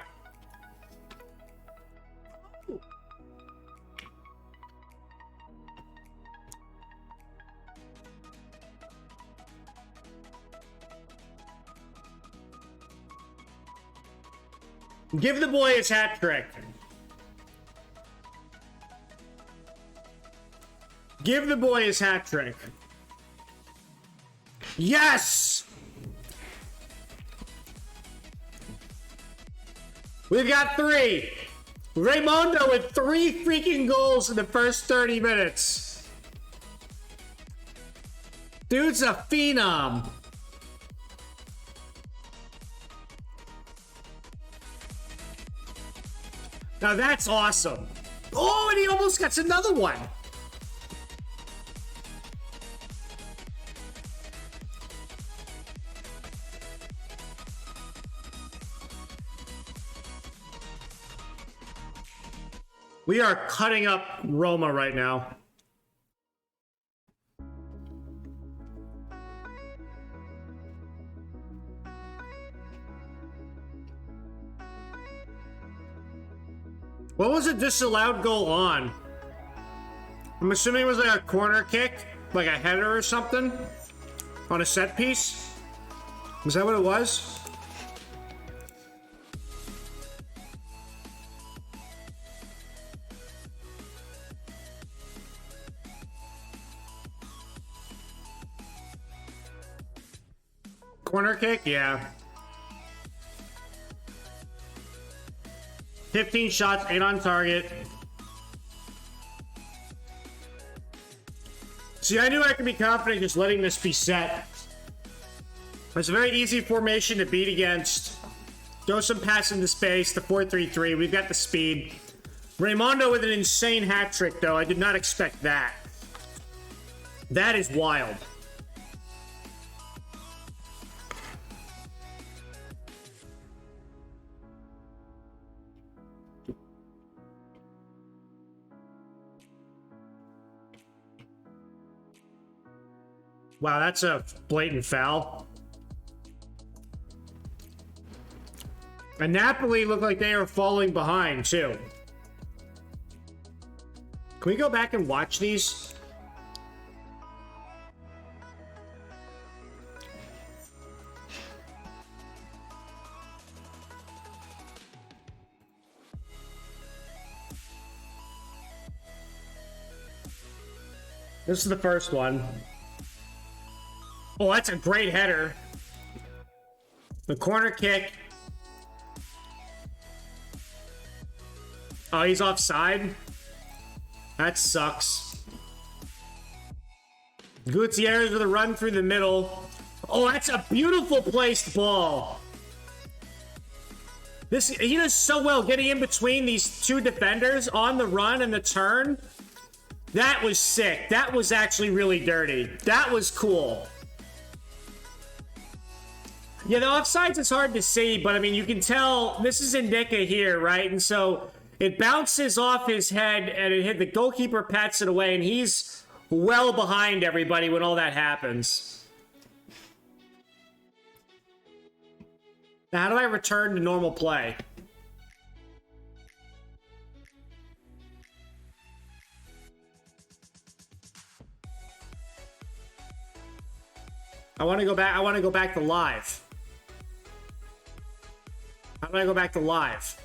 Give the boy his hat trick. Give the boy his hat trick. Yes! We've got 3. Raimondo with 3 freaking goals in the first 30 minutes. Dude's a phenom. Now that's awesome. Oh, and he almost gets another one. We are cutting up Roma right now. What was a disallowed goal on? I'm assuming it was like a corner kick, like a header or something, on a set piece. Was that what it was? Corner kick? Yeah. 15 shots, 8 on target. See, I knew I could be confident just letting this be set. It's a very easy formation to beat against. Throw some pass into space, the 4-3-3. We've got the speed. Raimondo with an insane hat trick, though. I did not expect that. That is wild. Wow, that's a blatant foul. And Napoli looked like they are falling behind, too. Can we go back and watch these? This is the first one. Oh, that's a great header. The corner kick. Oh, he's offside. That sucks. Gutierrez with a run through the middle. Oh, that's a beautiful placed ball. He does so well getting in between these 2 defenders on the run and the turn. That was sick. That was actually really dirty. That was cool. Yeah, the offsides is hard to see, but I mean, you can tell this is Indica here, right? And so it bounces off his head and it hit the goalkeeper, pats it away, and he's well behind everybody when all that happens. Now, how do I return to normal play? I want to go back to live. How do I go back to live?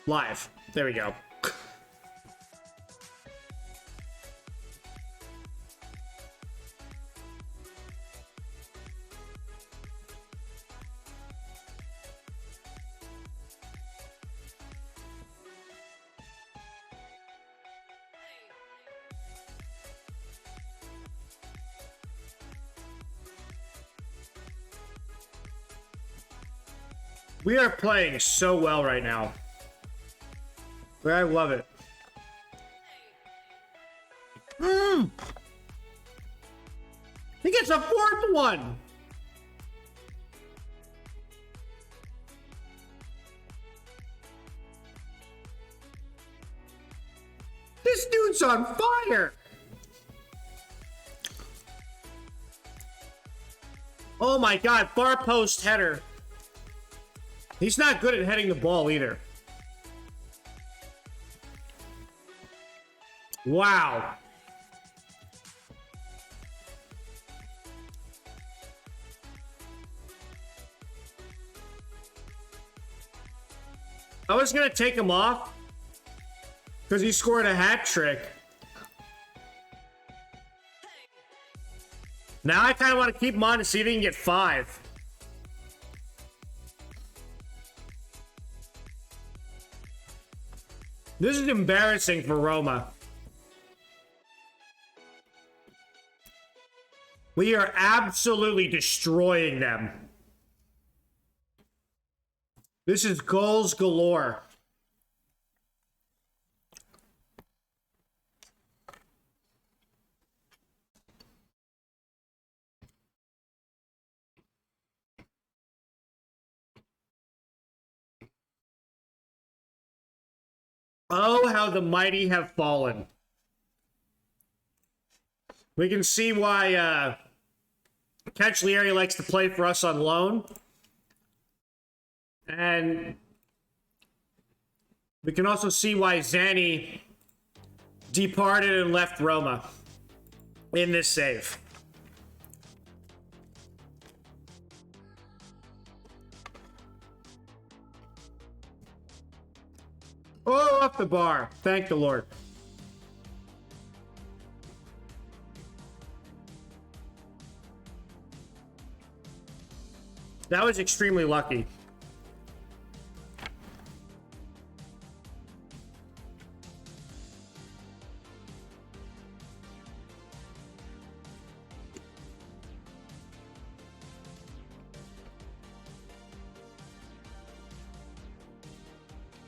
Live. There we go. We are playing so well right now. I love it. He gets a fourth one. This dude's on fire. Oh my God, far post header. He's not good at heading the ball either. Wow. I was going to take him off because he scored a hat trick. Now I kind of want to keep him on to see if he can get 5. This is embarrassing for Roma. We are absolutely destroying them. This is goals galore. Oh, how the mighty have fallen. We can see why Cagliari likes to play for us on loan. And we can also see why Zani departed and left Roma in this save. Oh, off the bar. Thank the Lord. That was extremely lucky.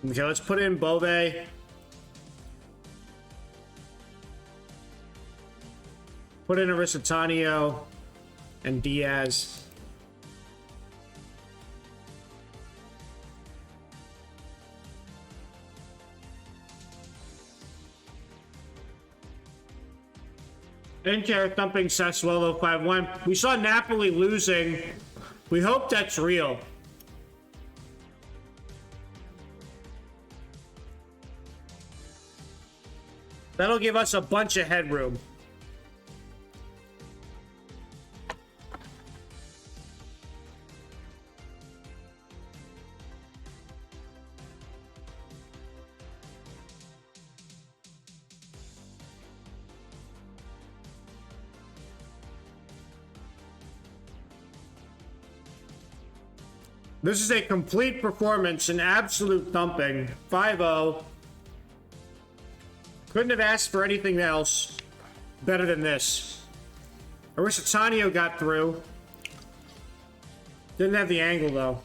Okay, let's put in Bove. Put in Aristotanio and Diaz. Inter thumping Sassuolo 5-1. We saw Napoli losing. We hope that's real. That'll give us a bunch of headroom. This is a complete performance, an absolute thumping. 5-0. Couldn't have asked for anything else better than this. Aristotanio got through. Didn't have the angle, though.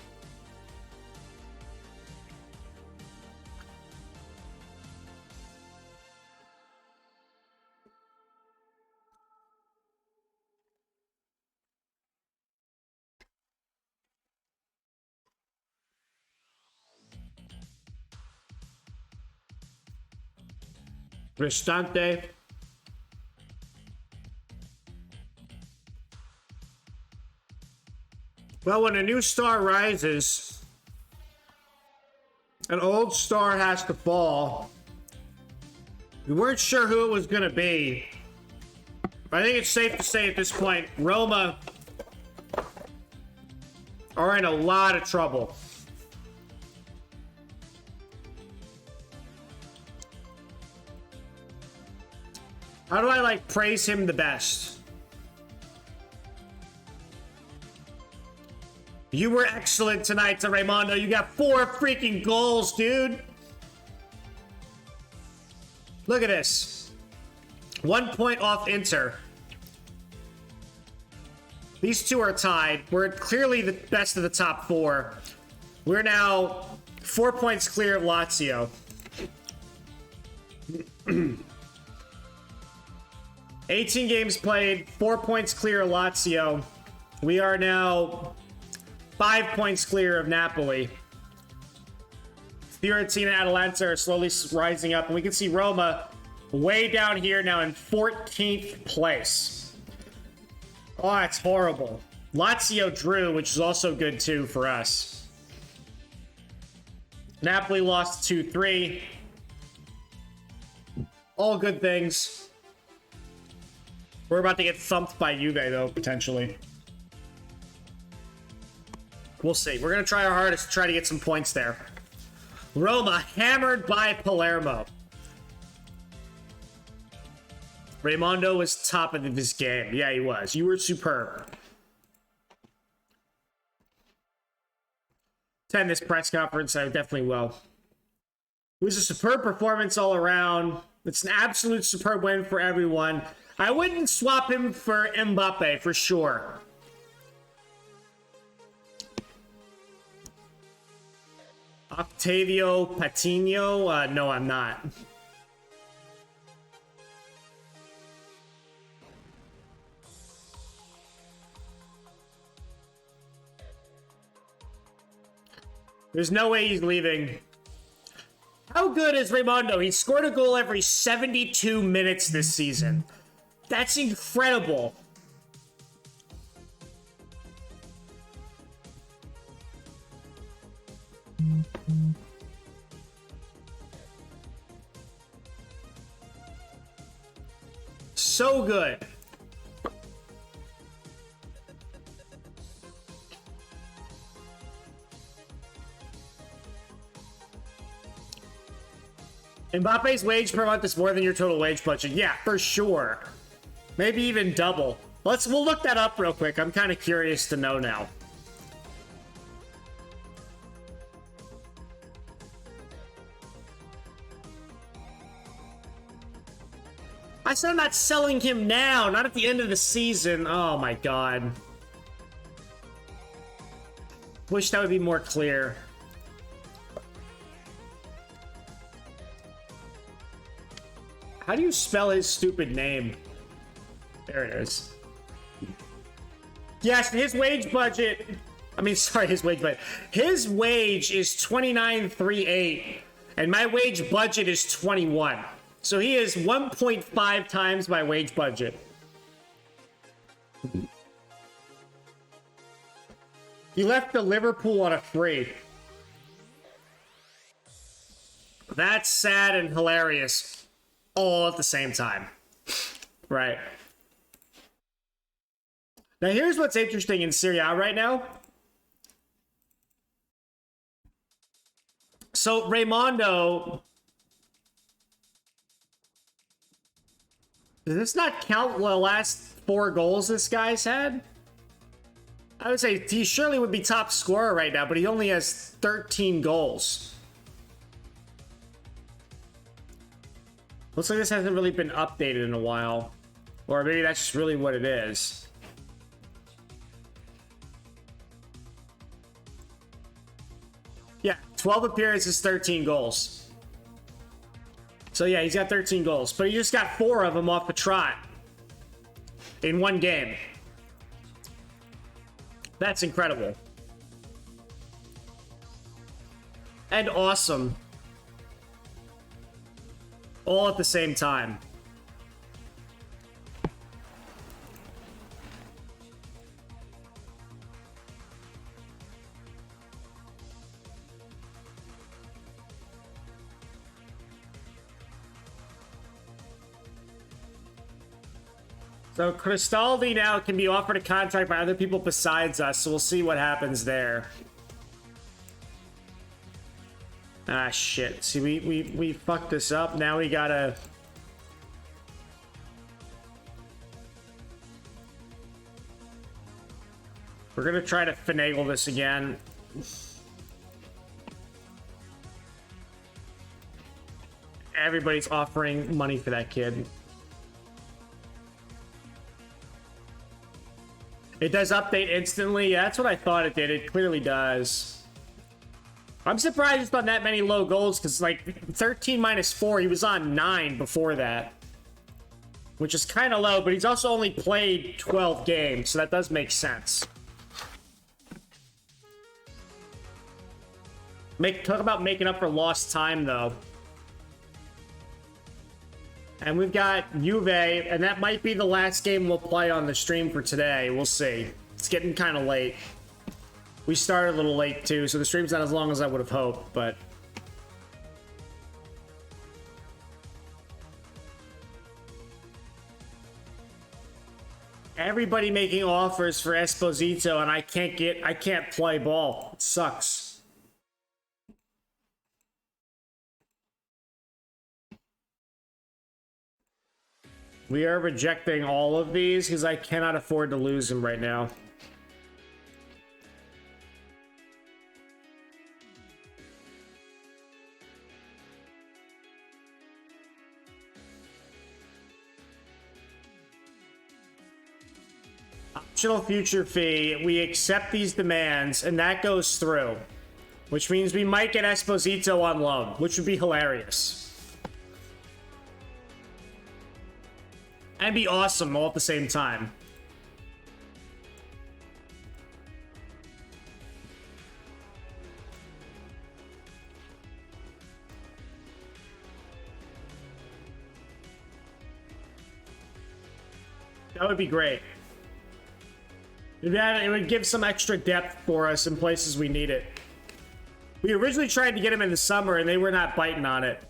Restante. Well, when a new star rises, an old star has to fall. We weren't sure who it was going to be. But I think it's safe to say at this point, Roma are in a lot of trouble. How do I, praise him the best? You were excellent tonight, to Raimondo. You got 4 freaking goals, dude. Look at this. 1 point off Inter. These two are tied. We're clearly the best of the top 4. We're now 4 points clear of Lazio. 18 games played, 4 points clear of Lazio. We are now 5 points clear of Napoli. Fiorentina and Atalanta are slowly rising up, and we can see Roma way down here now in 14th place. Oh, that's horrible. Lazio drew, which is also good too for us. Napoli lost 2-3. All good things. We're about to get thumped by Juve, though, potentially. We'll see. We're going to try our hardest to try to get some points there. Roma hammered by Palermo. Raimondo was top of this game. Yeah, he was. You were superb. Attend this press conference. I definitely will. It was a superb performance all around. It's an absolute superb win for everyone. I wouldn't swap him for Mbappe for sure. Octavio Patino? No, I'm not. There's no way he's leaving. How good is Raimondo? He scored a goal every 72 minutes this season. That's incredible. So good. Mbappe's wage per month is more than your total wage budget. Yeah, for sure. Maybe even double. We'll look that up real quick. I'm kind of curious to know now. I said I'm not selling him now, not at the end of the season. Oh my god. Wish that would be more clear. How do you spell his stupid name? There it is. Yes, his wage budget. I mean, sorry, his wage budget. His wage is $29.38, and my wage budget is 21. So he is 1.5 times my wage budget. He left the Liverpool on a free. That's sad and hilarious all at the same time. Right. Now here's what's interesting in Serie A right now. So Raimondo... Does this not count the last 4 goals this guy's had? I would say he surely would be top scorer right now, but he only has 13 goals. Looks like this hasn't really been updated in a while. Or maybe that's just really what it is. Yeah, 12 appearances, 13 goals. So yeah, he's got 13 goals, but he just got 4 of them off the trot in one game. That's incredible. And awesome. All at the same time. So Cristaldi now can be offered a contract by other people besides us, so we'll see what happens there. Ah, shit. See, we fucked this up. Now we gotta... We're gonna try to finagle this again. Everybody's offering money for that kid. It does update instantly. Yeah, that's what I thought it did. It clearly does. I'm surprised he's on that many low goals, because, like, 13 minus 4, he was on 9 before that. Which is kind of low, but he's also only played 12 games, so that does make sense. Talk about making up for lost time, though. And we've got Juve, and that might be the last game we'll play on the stream for today. We'll see. It's getting kind of late. We started a little late, too, so the stream's not as long as I would have hoped, but... Everybody making offers for Esposito, and I can't play ball. It sucks. We are rejecting all of these because I cannot afford to lose him right now. Optional future fee. We accept these demands, and that goes through. Which means we might get Esposito on loan, which would be hilarious. And be awesome all at the same time. That would be great. It would give some extra depth for us in places we need it. We originally tried to get him in the summer, and they were not biting on it.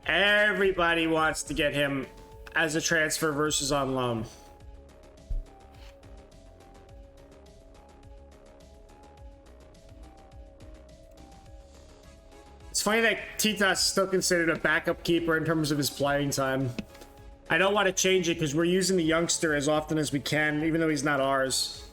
Everybody wants to get him as a transfer versus on loan. It's funny that Titas is still considered a backup keeper in terms of his playing time. I don't want to change it because we're using the youngster as often as we can, even though he's not ours.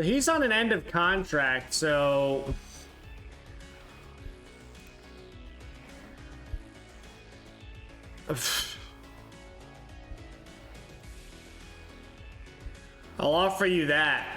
He's on an end of contract, so... I'll offer you that.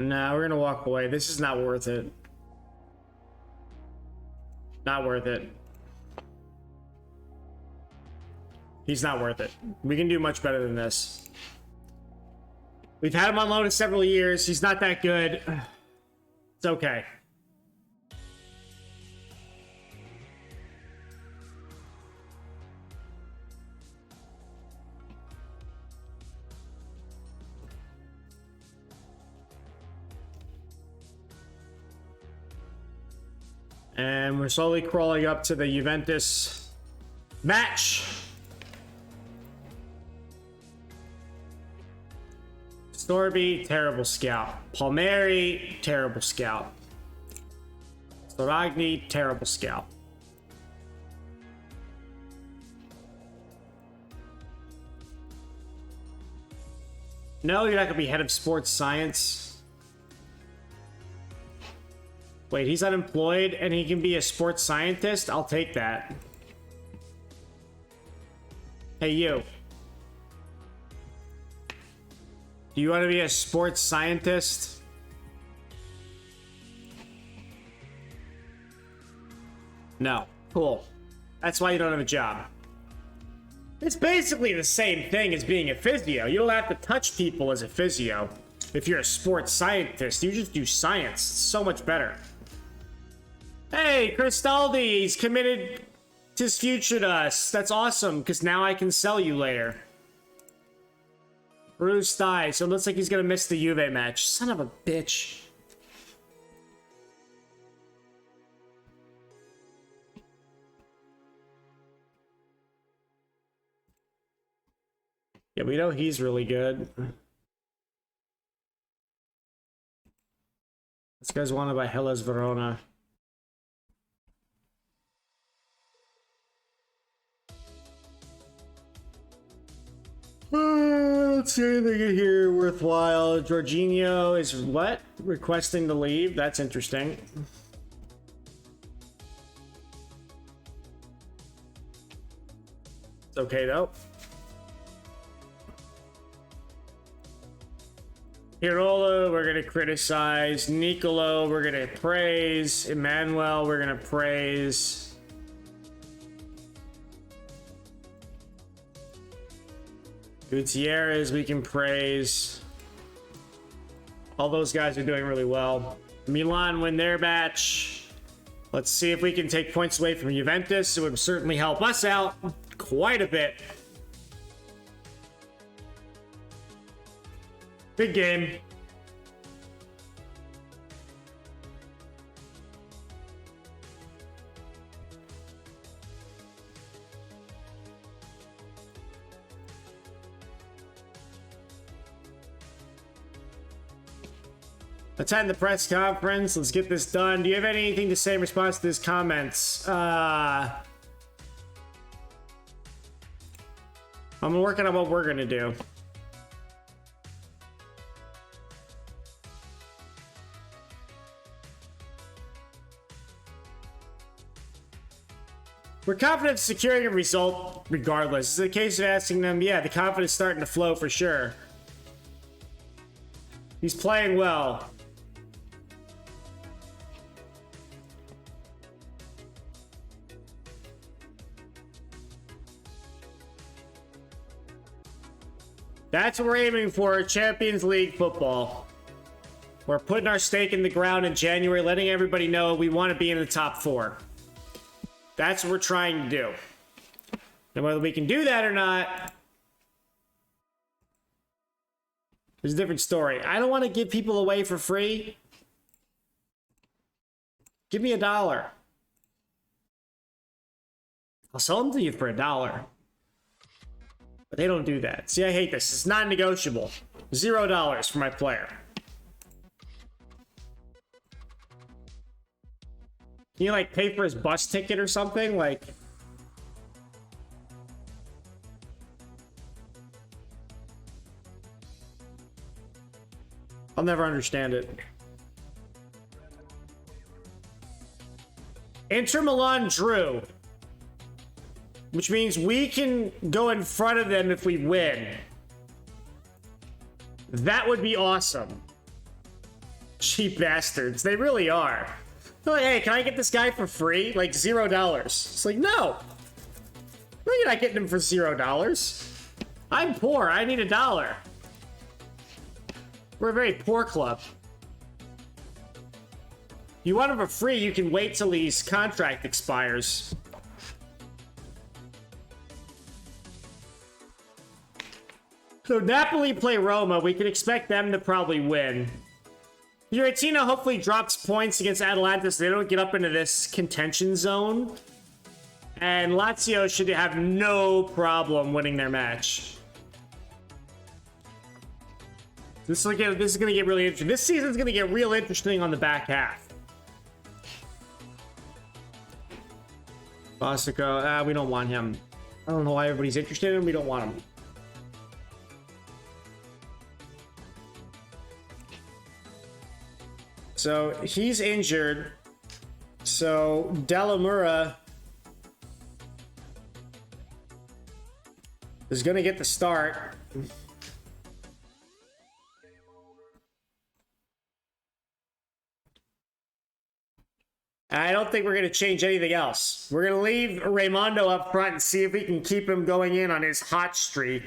Nah, we're gonna walk away. This is not worth it. Not worth it. He's not worth it. We can do much better than this. We've had him on loan in several years. He's not that good. It's okay. And we're slowly crawling up to the Juventus match. Storby, terrible scout. Palmieri, terrible scout. Storagni, terrible scout. No, you're not going to be head of sports science. Wait, he's unemployed and he can be a sports scientist? I'll take that. Hey, you. Do you want to be a sports scientist? No. Cool. That's why you don't have a job. It's basically the same thing as being a physio. You don't have to touch people as a physio. If you're a sports scientist, you just do science. It's so much better. Hey, Cristaldi, he's committed his future to us. That's awesome, because now I can sell you later. Bruce thigh, so it looks like he's gonna miss the Juve match. Son of a bitch. Yeah, we know he's really good. This guy's wanted by Hellas Verona. Let's see anything in here worthwhile. Jorginho is what? Requesting to leave? That's interesting. It's okay though. Pirola, we're gonna criticize. Nicolo, we're gonna praise. Emmanuel, we're gonna praise. Gutierrez, we can praise. All those guys are doing really well. Milan win their match. Let's see if we can take points away from Juventus. It would certainly help us out quite a bit. Big game. Attend the press conference. Let's get this done. Do you have anything to say in response to his comments? I'm working on what we're gonna do. We're confident of securing a result regardless. It's a case of asking them, yeah, the confidence is starting to flow for sure. He's playing well. That's what we're aiming for, Champions League football. We're putting our stake in the ground in January, letting everybody know we want to be in the top 4. That's what we're trying to do. And whether we can do that or not is a different story. I don't want to give people away for free. Give me $1. I'll sell them to you for $1. But they don't do that. See, I hate this. It's non-negotiable. $0 for my player. Can you, like, pay for his bus ticket or something? Like... I'll never understand it. Inter Milan drew. Which means we can go in front of them if we win. That would be awesome. Cheap bastards. They really are. They're like, hey, can I get this guy for free? Like, $0. It's like, no. No, you're not getting him for $0. I'm poor. I need $1. We're a very poor club. You want him for free, you can wait till his contract expires. So Napoli play Roma. We can expect them to probably win. Fiorentina hopefully drops points against Atalanta so they don't get up into this contention zone. And Lazio should have no problem winning their match. This is going to get really interesting. This season's going to get real interesting on the back half. Bosico, we don't want him. I don't know why everybody's interested in him. We don't want him. So he's injured. So Delamura is going to get the start. I don't think we're going to change anything else. We're going to leave Raimondo up front and see if we can keep him going in on his hot streak.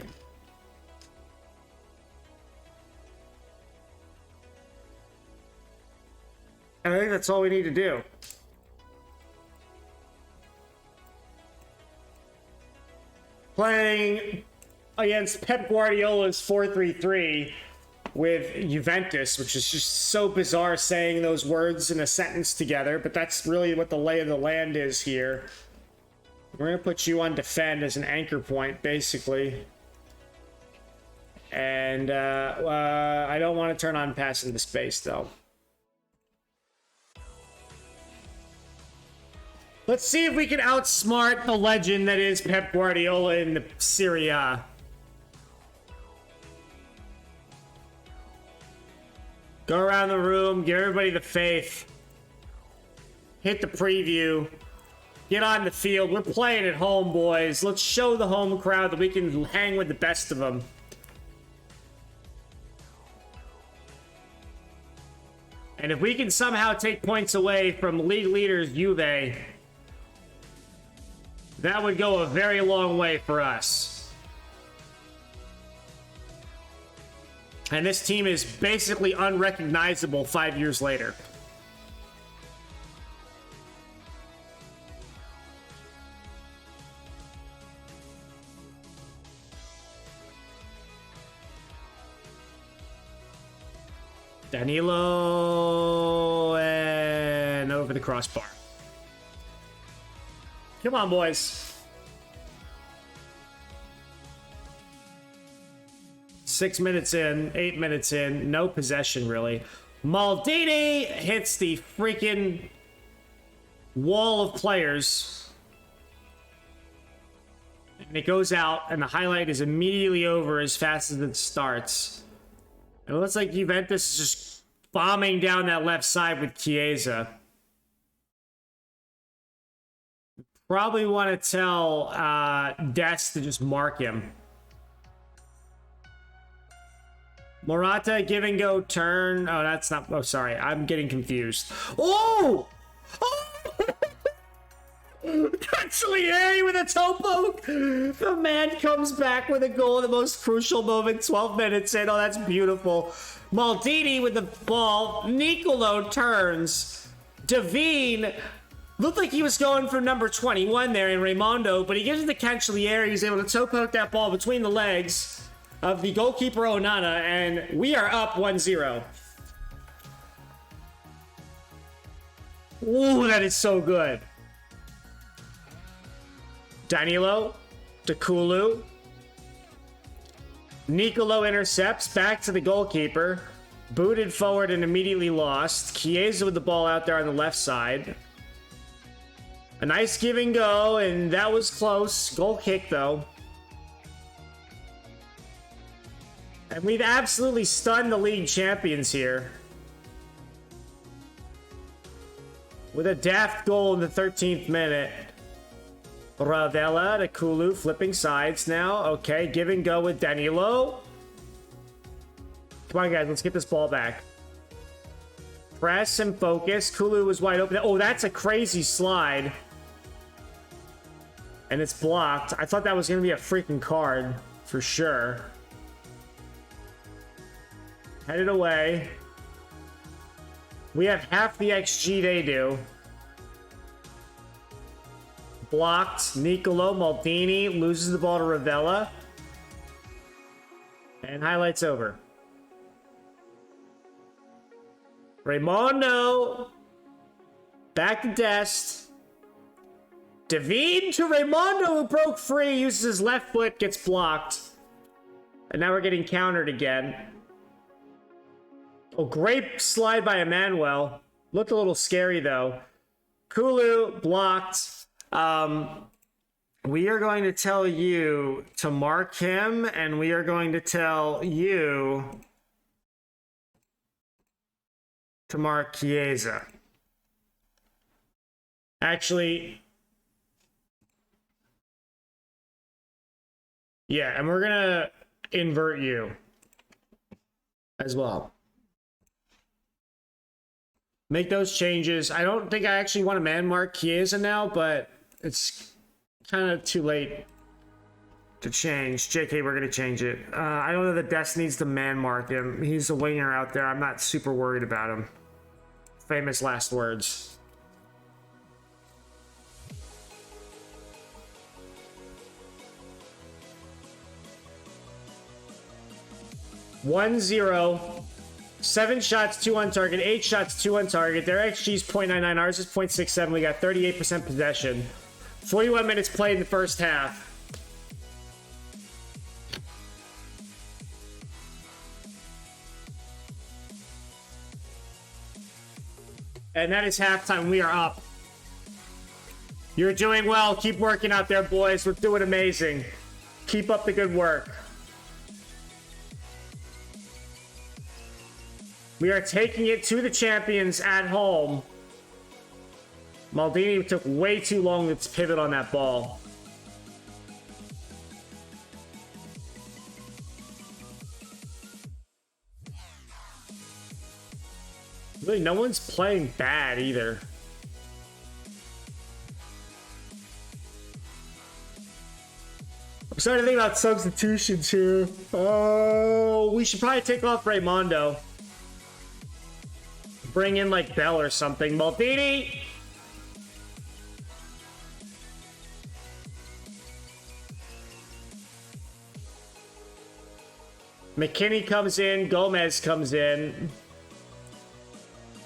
And I think that's all we need to do. Playing against Pep Guardiola's 4-3-3 with Juventus, which is just so bizarre saying those words in a sentence together, but that's really what the lay of the land is here. We're going to put you on defend as an anchor point, basically. And I don't want to turn on pass into space, though. Let's see if we can outsmart the legend that is Pep Guardiola in the Serie A. Go around the room, give everybody the faith. Hit the preview. Get on the field. We're playing at home, boys. Let's show the home crowd that we can hang with the best of them. And if we can somehow take points away from league leaders Juve, that would go a very long way for us. And this team is basically unrecognizable 5 years later. Danilo and over the crossbar. Come on, boys. 6 minutes in, 8 minutes in, no possession really. Maldini hits the freaking wall of players. And it goes out, and the highlight is immediately over as fast as it starts. It looks like Juventus is just bombing down that left side with Chiesa. Probably want to tell Dest to just mark him. Morata, give and go, turn. Oh, that's not... Oh, sorry. I'm getting confused. Oh! Oh! Cancelieri with a toe poke! The man comes back with a goal at the most crucial moment, 12 minutes in. Oh, that's beautiful. Maldini with the ball. Nicolo turns. Davine looked like he was going for number 21 there in Raimondo, but he gives it to Cancellieri. He's able to toe poke that ball between the legs of the goalkeeper Onana, and we are up 1-0. Ooh, that is so good. Danilo, Dekulu. Nicolo intercepts, back to the goalkeeper. Booted forward and immediately lost. Chiesa with the ball out there on the left side. A nice give and go, and that was close. Goal kick, though. And we've absolutely stunned the league champions here. With a daft goal in the 13th minute. Ravella to Kulu, flipping sides now. Okay, give and go with Danilo. Come on, guys, let's get this ball back. Press and focus. Kulu was wide open. Oh, that's a crazy slide. And it's blocked. I thought that was going to be a freaking card for sure. Headed away. We have half the XG they do. Blocked. Nicolo Maldini loses the ball to Ravella. And highlights over. Raimondo. Back to Dest. Davine to Raimondo, who broke free. Uses his left foot. Gets blocked. And now we're getting countered again. Oh, great slide by Emmanuel. Looked a little scary, though. Kulu blocked. We are going to tell you to mark him, and we are going to tell you to mark Chiesa. Actually, yeah, and we're going to invert you as well. Make those changes. I don't think I actually want to man mark Chiesa now, but it's kind of too late to change. JK, we're going to change it. I don't know that Dest needs to man mark him. He's a winger out there. I'm not super worried about him. Famous last words. 1-0. 7 shots, 2 on target. 8 shots, 2 on target. Their XG is 0.99. Ours is 0.67. We got 38% possession. 41 minutes played in the first half. And that is halftime. We are up. You're doing well. Keep working out there, boys. We're doing amazing. Keep up the good work. We are taking it to the champions at home. Maldini took way too long to pivot on that ball. Really, no one's playing bad either. I'm starting to think about substitutions here. Oh, we should probably take off Raimondo. Bring in like Bell or something. Maldini! McKinney comes in. Gomez comes in.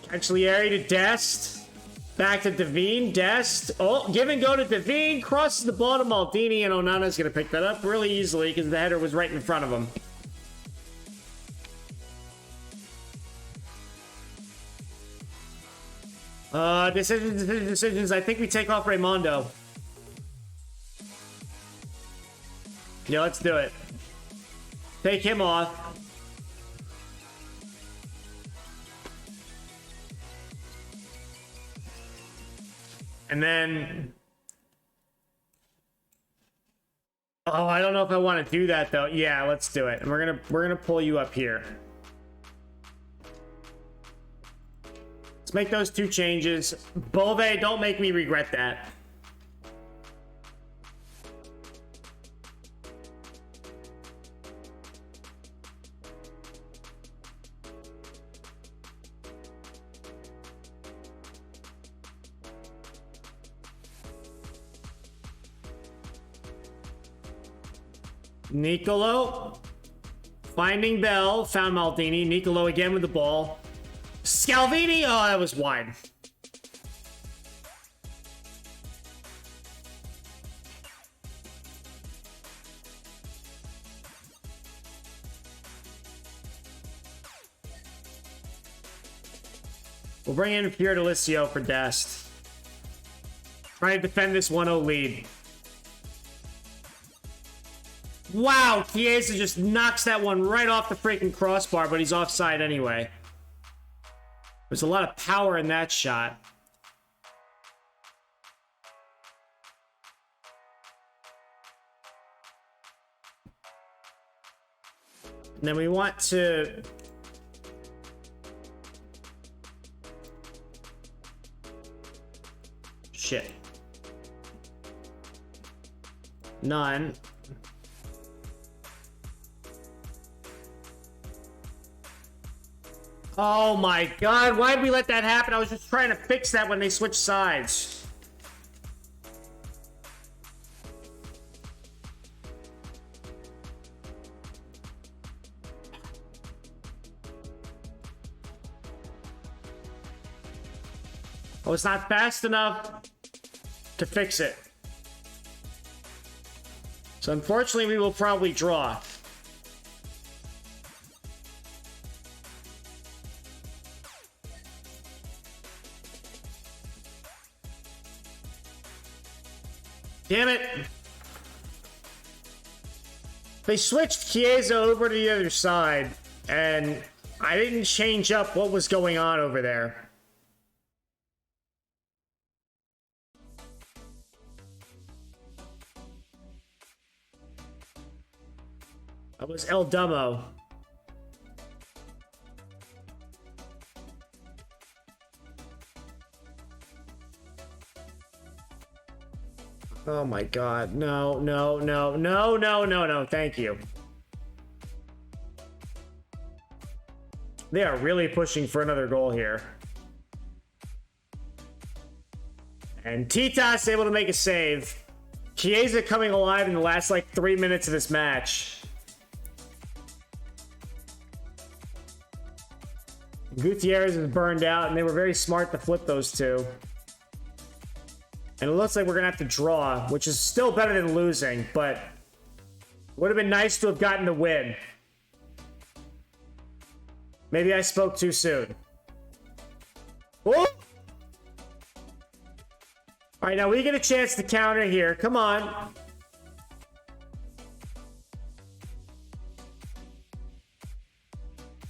Cancelieri to Dest. Back to Devine. Dest. Oh, give and go to Devine. Crosses the ball to Maldini, and Onana's going to pick that up really easily because the header was right in front of him. Decisions. I think we take off Raimondo. Yeah, let's do it. Take him off. And then... Oh, I don't know if I want to do that, though. Yeah, let's do it. And we're gonna pull you up here. Let's make those 2 changes. Bove, don't make me regret that. Nicolo. Finding Bell. Found Maldini. Nicolo again with the ball. Scalvini! Oh, that was wide. We'll bring in Fiordalicio for Dest. Try to defend this 1-0 lead. Wow, Chiesa just knocks that one right off the freaking crossbar, but he's offside anyway. There's a lot of power in that shot. And then we want to... Shit. None. Oh my god, why did we let that happen? I was just trying to fix that when they switched sides. I was not fast enough to fix it. So unfortunately, we will probably draw. Damn it. They switched Chiesa over to the other side, and I didn't change up what was going on over there. That was El Dummo. Oh my god. No, no, no, no, no, no, no. Thank you. They are really pushing for another goal here. And Titas able to make a save. Chiesa coming alive in the last like 3 minutes of this match. Gutierrez is burned out, and they were very smart to flip those two. And it looks like we're going to have to draw, which is still better than losing, but would have been nice to have gotten the win. Maybe I spoke too soon. Oh! All right, now we get a chance to counter here. Come on.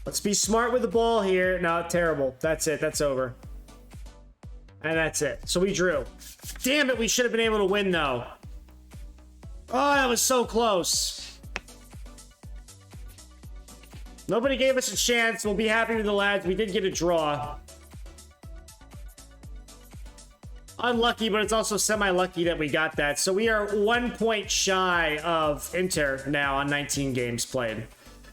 Let's be smart with the ball here. No, terrible. That's it. That's over. And that's it. So we drew. Damn it, we should have been able to win, though. Oh, that was so close. Nobody gave us a chance. We'll be happy with the lads. We did get a draw. Unlucky, but it's also semi-lucky that we got that. So we are 1 point shy of Inter now on 19 games played.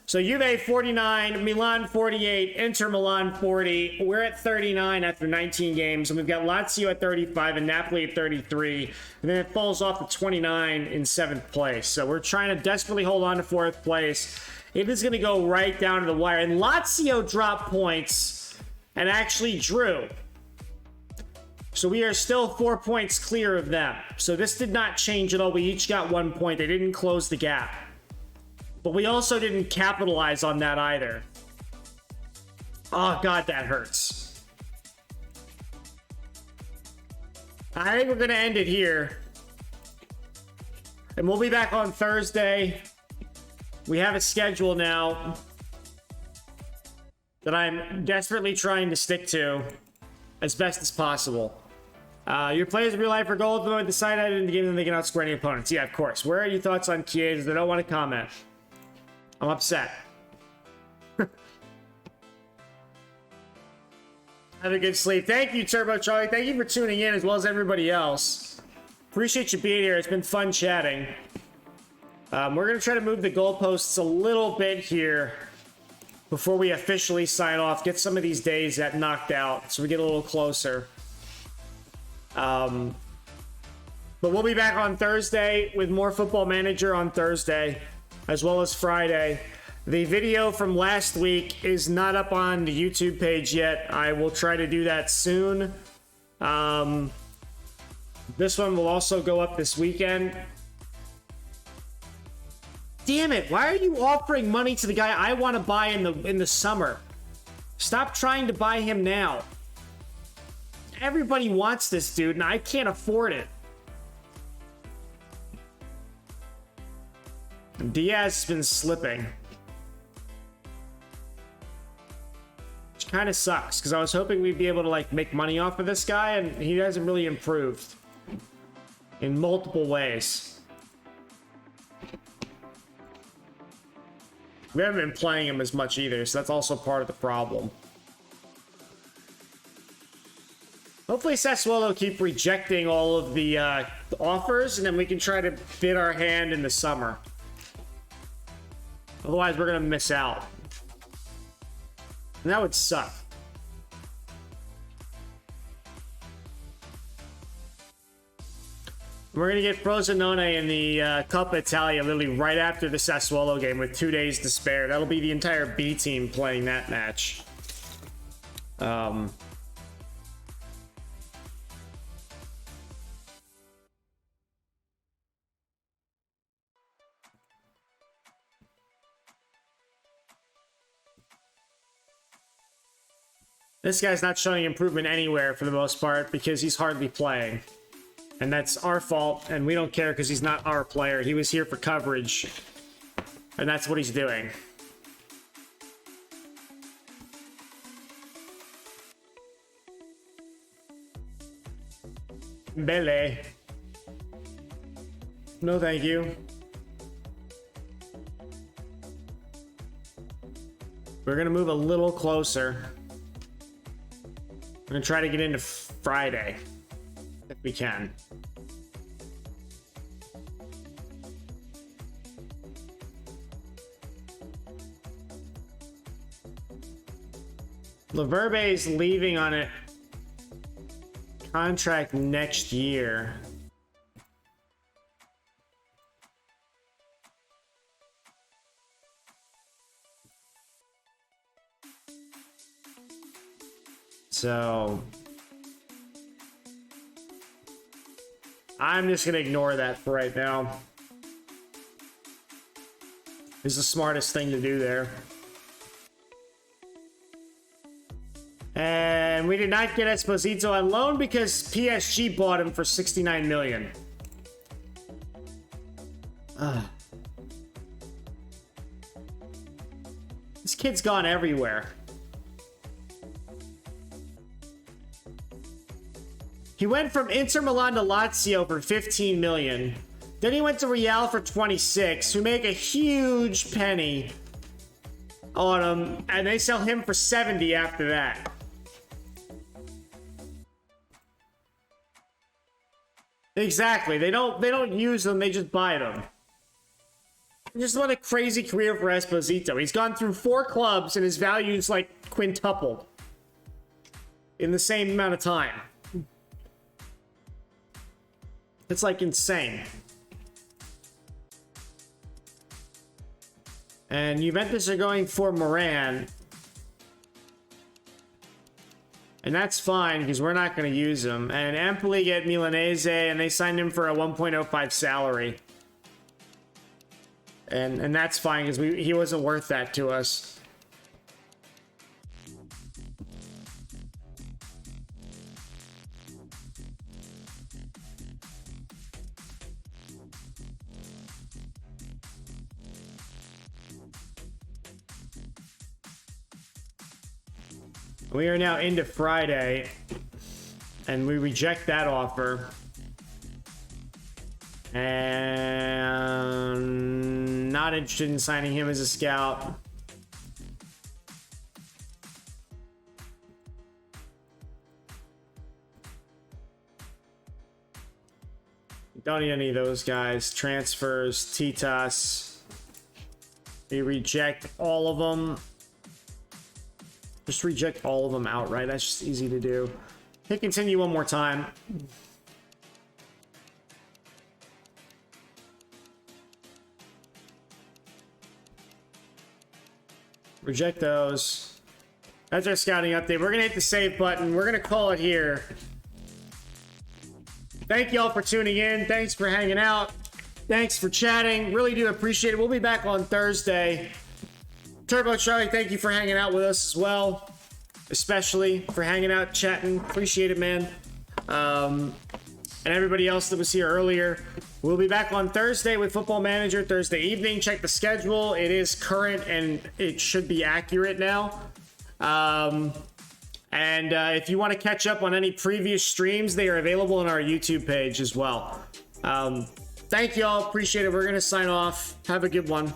So Juve 49, Milan 48, Inter Milan 40. We're at 39 after 19 games, and we've got Lazio at 35 and Napoli at 33. And then it falls off to 29 in 7th place. So we're trying to desperately hold on to 4th place. It is going to go right down to the wire. And Lazio dropped points and actually drew. So we are still 4 points clear of them. So this did not change at all. We each got 1 point. They didn't close the gap. But we also didn't capitalize on that either. Oh, God, that hurts. I think we're going to end it here. And we'll be back on Thursday. We have a schedule now that I'm desperately trying to stick to as best as possible. Your players in real life are gold at the moment. Decided in the game that they can outscore any opponents. Yeah, of course. Where are your thoughts on Chiesa? They don't want to comment. I'm upset. Have a good sleep. Thank you, Turbo Charlie. Thank you for tuning in as well as everybody else. Appreciate you being here. It's been fun chatting. We're going to try to move the goalposts a little bit here before we officially sign off. Get some of these days that knocked out so we get a little closer. But we'll be back on Thursday with more Football Manager on Thursday, as well as Friday. The video from last week is not up on the YouTube page yet. I will try to do that soon. This one will also go up this weekend. Damn it, why are you offering money to the guy I want to buy in the summer? Stop trying to buy him now. Everybody wants this dude, and I can't afford it. Diaz has been slipping. Which kind of sucks, because I was hoping we'd be able to, like, make money off of this guy, and he hasn't really improved in multiple ways. We haven't been playing him as much either, so that's also part of the problem. Hopefully Sassuolo keep rejecting all of the offers, and then we can try to bid our hand in the summer. Otherwise, we're going to miss out. And that would suck. We're going to get Frosinone in the Coppa Italia literally right after the Sassuolo game with 2 days to spare. That'll be the entire B team playing that match. This guy's not showing improvement anywhere for the most part because he's hardly playing. And that's our fault, and we don't care because he's not our player. He was here for coverage, and that's what he's doing. Bele. No, thank you. We're going to move a little closer. I'm going to try to get into Friday, if we can. Laverbe's leaving on a contract next year. So I'm just going to ignore that for right now. Is the smartest thing to do there. And we did not get Esposito on loan because PSG bought him for 69 million. This kid's gone everywhere. He went from Inter Milan to Lazio for 15 million. Then he went to Real for 26, who make a huge penny on him, and they sell him for 70 after that. Exactly. They don't use them, they just buy them. Just what a crazy career for Esposito. He's gone through 4 clubs and his value's like quintupled in the same amount of time. It's like insane. And Juventus are going for Moran. And that's fine, because we're not going to use him. And Empoli get Milanese, and they signed him for a 1.05 salary. And that's fine, because he wasn't worth that to us. We are now into Friday, and we reject that offer. And not interested in signing him as a scout. Don't need any of those guys. Transfers, Titas. We reject all of them. Just reject all of them outright. That's just easy to do. Hit continue one more time. Reject those. That's our scouting update. We're going to hit the save button. We're going to call it here. Thank you all for tuning in. Thanks for hanging out. Thanks for chatting. Really do appreciate it. We'll be back on Thursday. Turbo Charlie, thank you for hanging out with us as well. Especially for hanging out, chatting. Appreciate it, man. And everybody else that was here earlier. We'll be back on Thursday with Football Manager Thursday evening. Check the schedule. It is current and it should be accurate now. If you want to catch up on any previous streams, they are available on our YouTube page as well. Thank you all. Appreciate it. We're going to sign off. Have a good one.